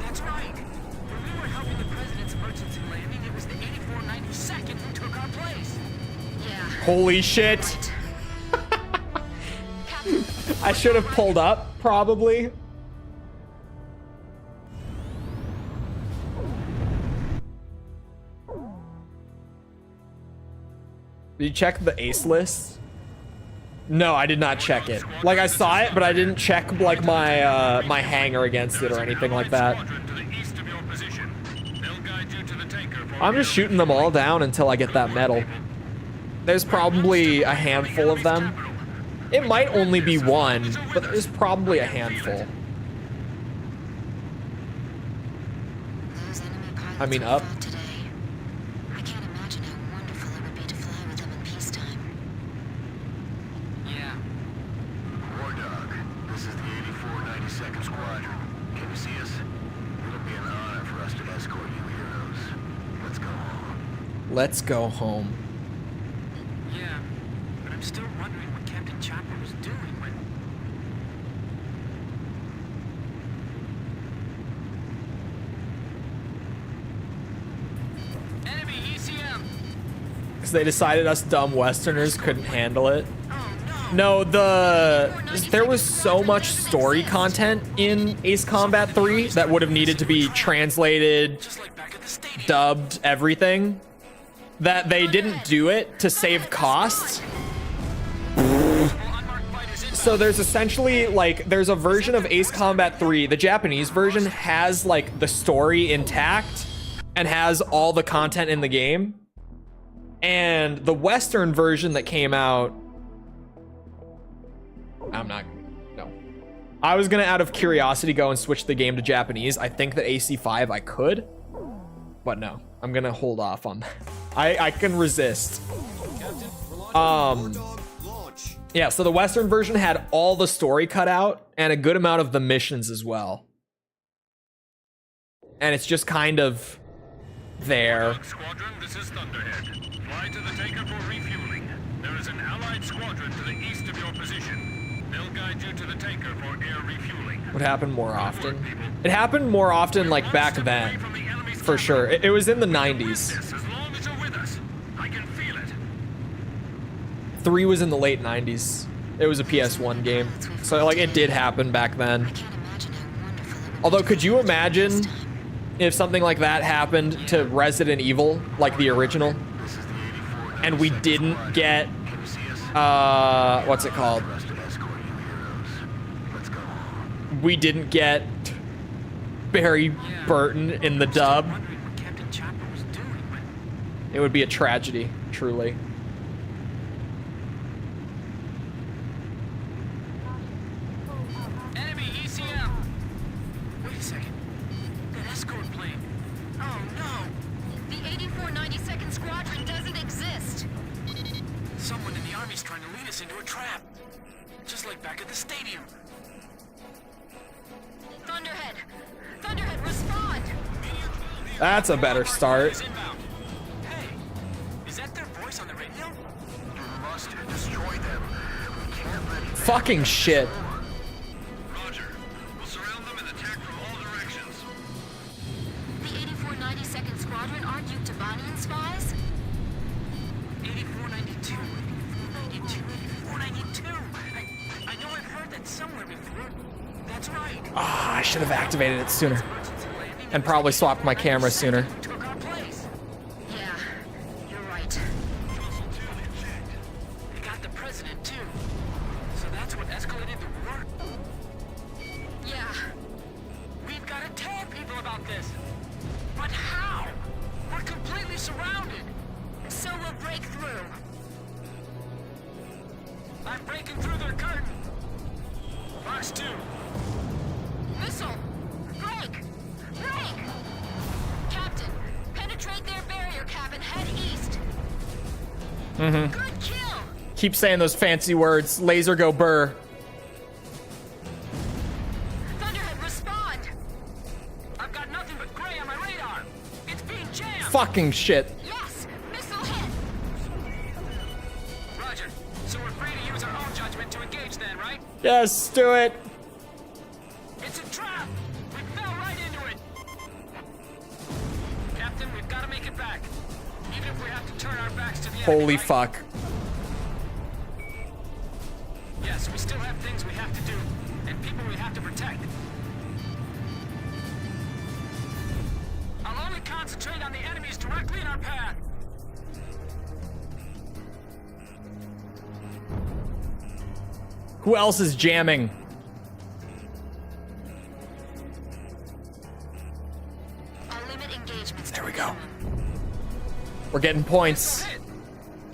That's right. When we were helping the president's emergency landing, it was the 8492nd who took our place. Yeah. Holy shit. Captain, I should have pulled up, probably. Did you check the ace list? No, I did not check it. Like, I saw it, but I didn't check like my my hanger against it or anything like that. I'm just shooting them all down until I get that medal. There's probably a handful of them. It might only be one, but there's probably a handful. Those enemy pilots I mean, we up. fought today. I can't imagine how wonderful it would be to fly with them in peacetime. Yeah. War Dog, this is the 8492nd Squadron. Can you see us? It'll be an honor for us to escort you heroes. Let's go home. Let's go home. Yeah. But I'm still wondering what Captain Chopper was doing when... Enemy ECM! Because they decided us dumb Westerners couldn't handle it. Oh No, there was so much story content in Ace Combat 3 that would have needed to be translated, Just like back at the stadium. dubbed, everything, that they didn't do it to save costs. So there's essentially, like, there's a version of Ace Combat 3, the Japanese version has, like, the story intact and has all the content in the game. And the Western version that came out, no. I was gonna, out of curiosity, go and switch the game to Japanese. I think that AC5 I could, but no. I'm gonna hold off on that. I can resist. Yeah, so the Western version had all the story cut out and a good amount of the missions as well. And it's just kind of there. Squadron, this is Thunderhead. Fly to the taker for refueling. There is an allied squadron to the east of your position. They'll guide you to the taker for air refueling. Would happen more often. It happened more often, like, back then. For sure. It was in the 90s. As long as you're with us, I can feel it. 3 was in the late 90s. It was a PS1 game. So, like, it did happen back then. I can't imagine how wonderful it would be Although, to could you fly with them in imagine peacetime. if something like that happened to Resident Evil, like the original, This is the 8492nd and we didn't Squadron. get, Can you see us? what's it called? For us to escort you heroes. Let's go home. We didn't get Barry Burton in the dub. Wondering what Captain Chopper was doing when... It would be a tragedy, truly. Enemy ECM! Wait a second. That escort plane. Oh no! The 8492nd Squadron doesn't exist. Someone in the Army's trying to lead us into a trap. Just like back at the stadium. Thunderhead! Thunderhead, respond! That's a better start. Inbound. Hey, is that their voice on the radio? You must destroy them. We can't let it. Fucking shit. Roger. We'll surround them and attack from all directions. The 8492nd Squadron aren't you Tabanian spies? 8492, 8492, 8492. I know I've heard that somewhere before. That's right. Ah, I should have activated it sooner. And probably swapped my camera sooner. Took our place. Yeah, you're right. They got the president too. So that's what escalated the war? Yeah. We've got to tell people about this. But how? We're completely surrounded. So we'll break through. I'm breaking through their curtain. Fox 2. Missile! Break! Break! Captain, penetrate their barrier cap and head east. Mm-hmm. Good kill! Keep saying those fancy words. Laser go burr. Thunderhead, respond! I've got nothing but gray on my radar. It's being jammed. Fucking shit. Yes! Missile hit! Roger. So we're free to use our own judgment to engage then, right? Yes, do it. It's a trap! We fell right into it! Captain, we've got to make it back. Even if we have to turn our backs to the enemy, Holy right? fuck. Yes, we still have things we have to do, and people we have to protect. I'll only concentrate on the enemies directly in our path. Who else is jamming? I'll limit engagements. There we go. We're getting points.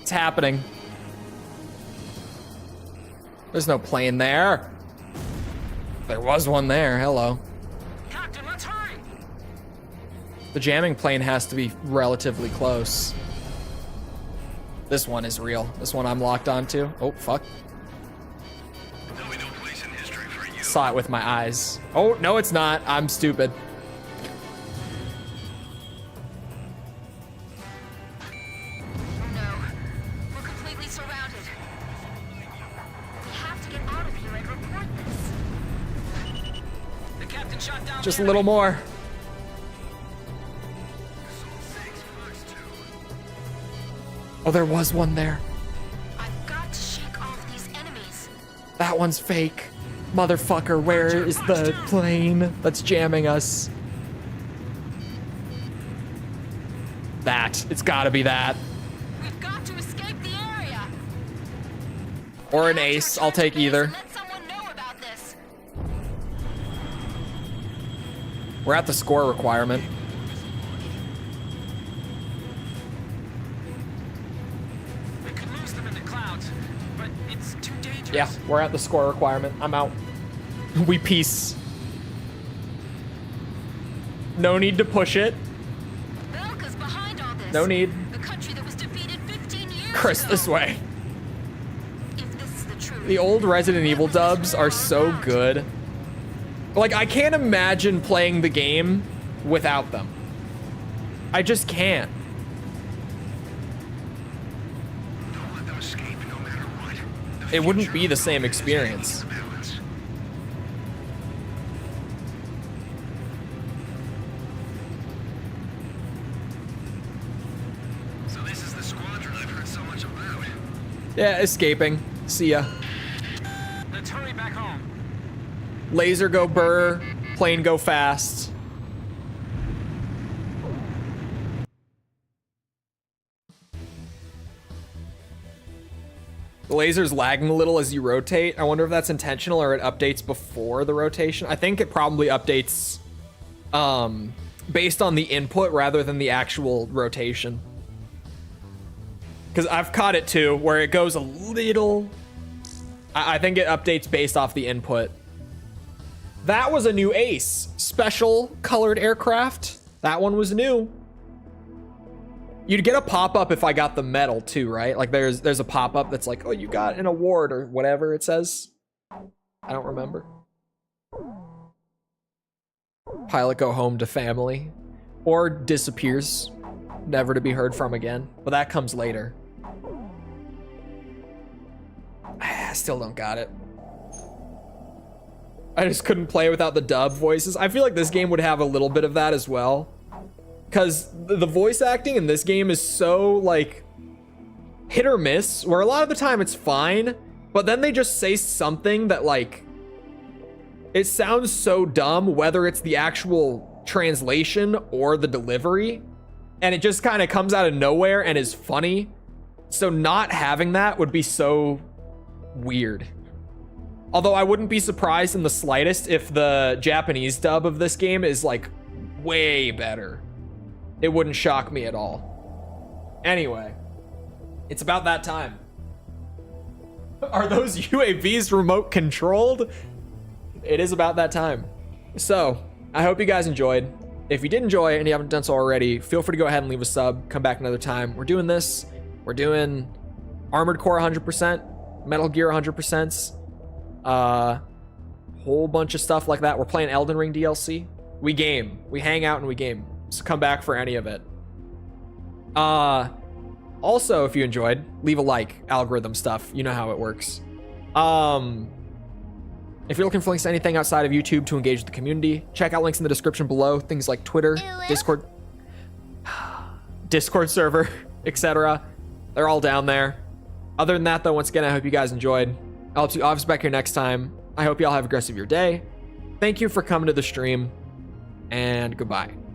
It's happening. There's no plane there. There was one there. Hello. Captain, let's hurry! The jamming plane has to be relatively close. This one is real. This one I'm locked onto. Oh, fuck. There'll be no place in history for you. Saw it with my eyes. Oh, no, it's not. I'm stupid. No. We're completely surrounded. We have to get out of here and report this. The captain shot down Just the a little enemy. more. Oh, there was one there. I've got to shake off these enemies. That one's fake. Motherfucker, where is the plane that's jamming us? That. It's gotta be that. We've got to escape the area. Or an We have to ace. I'll return take to base either. and let someone know about this. We're at the score requirement. We could lose them in the clouds, but it's too dangerous. Yeah, we're at the score requirement. I'm out. We peace. No need to push it. Belka's behind all this. No need. The country that was defeated 15 years Chris, ago. this way. If this is the truth. The old Resident Evil dubs are so good. Like, I can't imagine playing the game without them. I just can't. Don't let them escape no matter what. The It wouldn't future be the same is hanging experience. in the balance. So this is the squadron I've heard so much about. Yeah, escaping. See ya. Let's hurry back home. Laser go burr. Plane go fast. The laser's lagging a little as you rotate. I wonder if that's intentional or it updates before the rotation. I think it probably updates based on the input rather than the actual rotation. Because I've caught it too, where it goes a little... I think it updates based off the input. That was a new ace. Special colored aircraft. That one was new. You'd get a pop-up if I got the medal too, right? Like there's a pop-up that's like, oh, you got an award or whatever it says. I don't remember. Pilot go home to family. Or disappears. Never to be heard from again. But that comes later. I still don't got it. I just couldn't play without the dub voices. I feel like this game would have a little bit of that as well. Because the voice acting in this game is so, like, hit or miss. Where a lot of the time it's fine. But then they just say something that, like... It sounds so dumb, whether it's the actual translation or the delivery. And it just kind of comes out of nowhere and is funny. So not having that would be so weird. Although I wouldn't be surprised in the slightest if the Japanese dub of this game is like way better. It wouldn't shock me at all. Anyway, it's about that time. Are those UAVs remote controlled? It is about that time. So, I hope you guys enjoyed. If you did enjoy and you haven't done so already, feel free to go ahead and leave a sub. Come back another time. We're doing this. We're doing Armored Core 100%, Metal Gear 100%, whole bunch of stuff like that. We're playing Elden Ring DLC. We game. We hang out and we game. So come back for any of it. Also, if you enjoyed, leave a like. Algorithm stuff. You know how it works. If you're looking for links to anything outside of YouTube to engage with the community, check out links in the description below. Things like Twitter, Discord server, etc. They're all down there. Other than that, though, once again, I hope you guys enjoyed. I'll see you obviously back here next time. I hope y'all have a great rest of your day. Thank you for coming to the stream, and goodbye.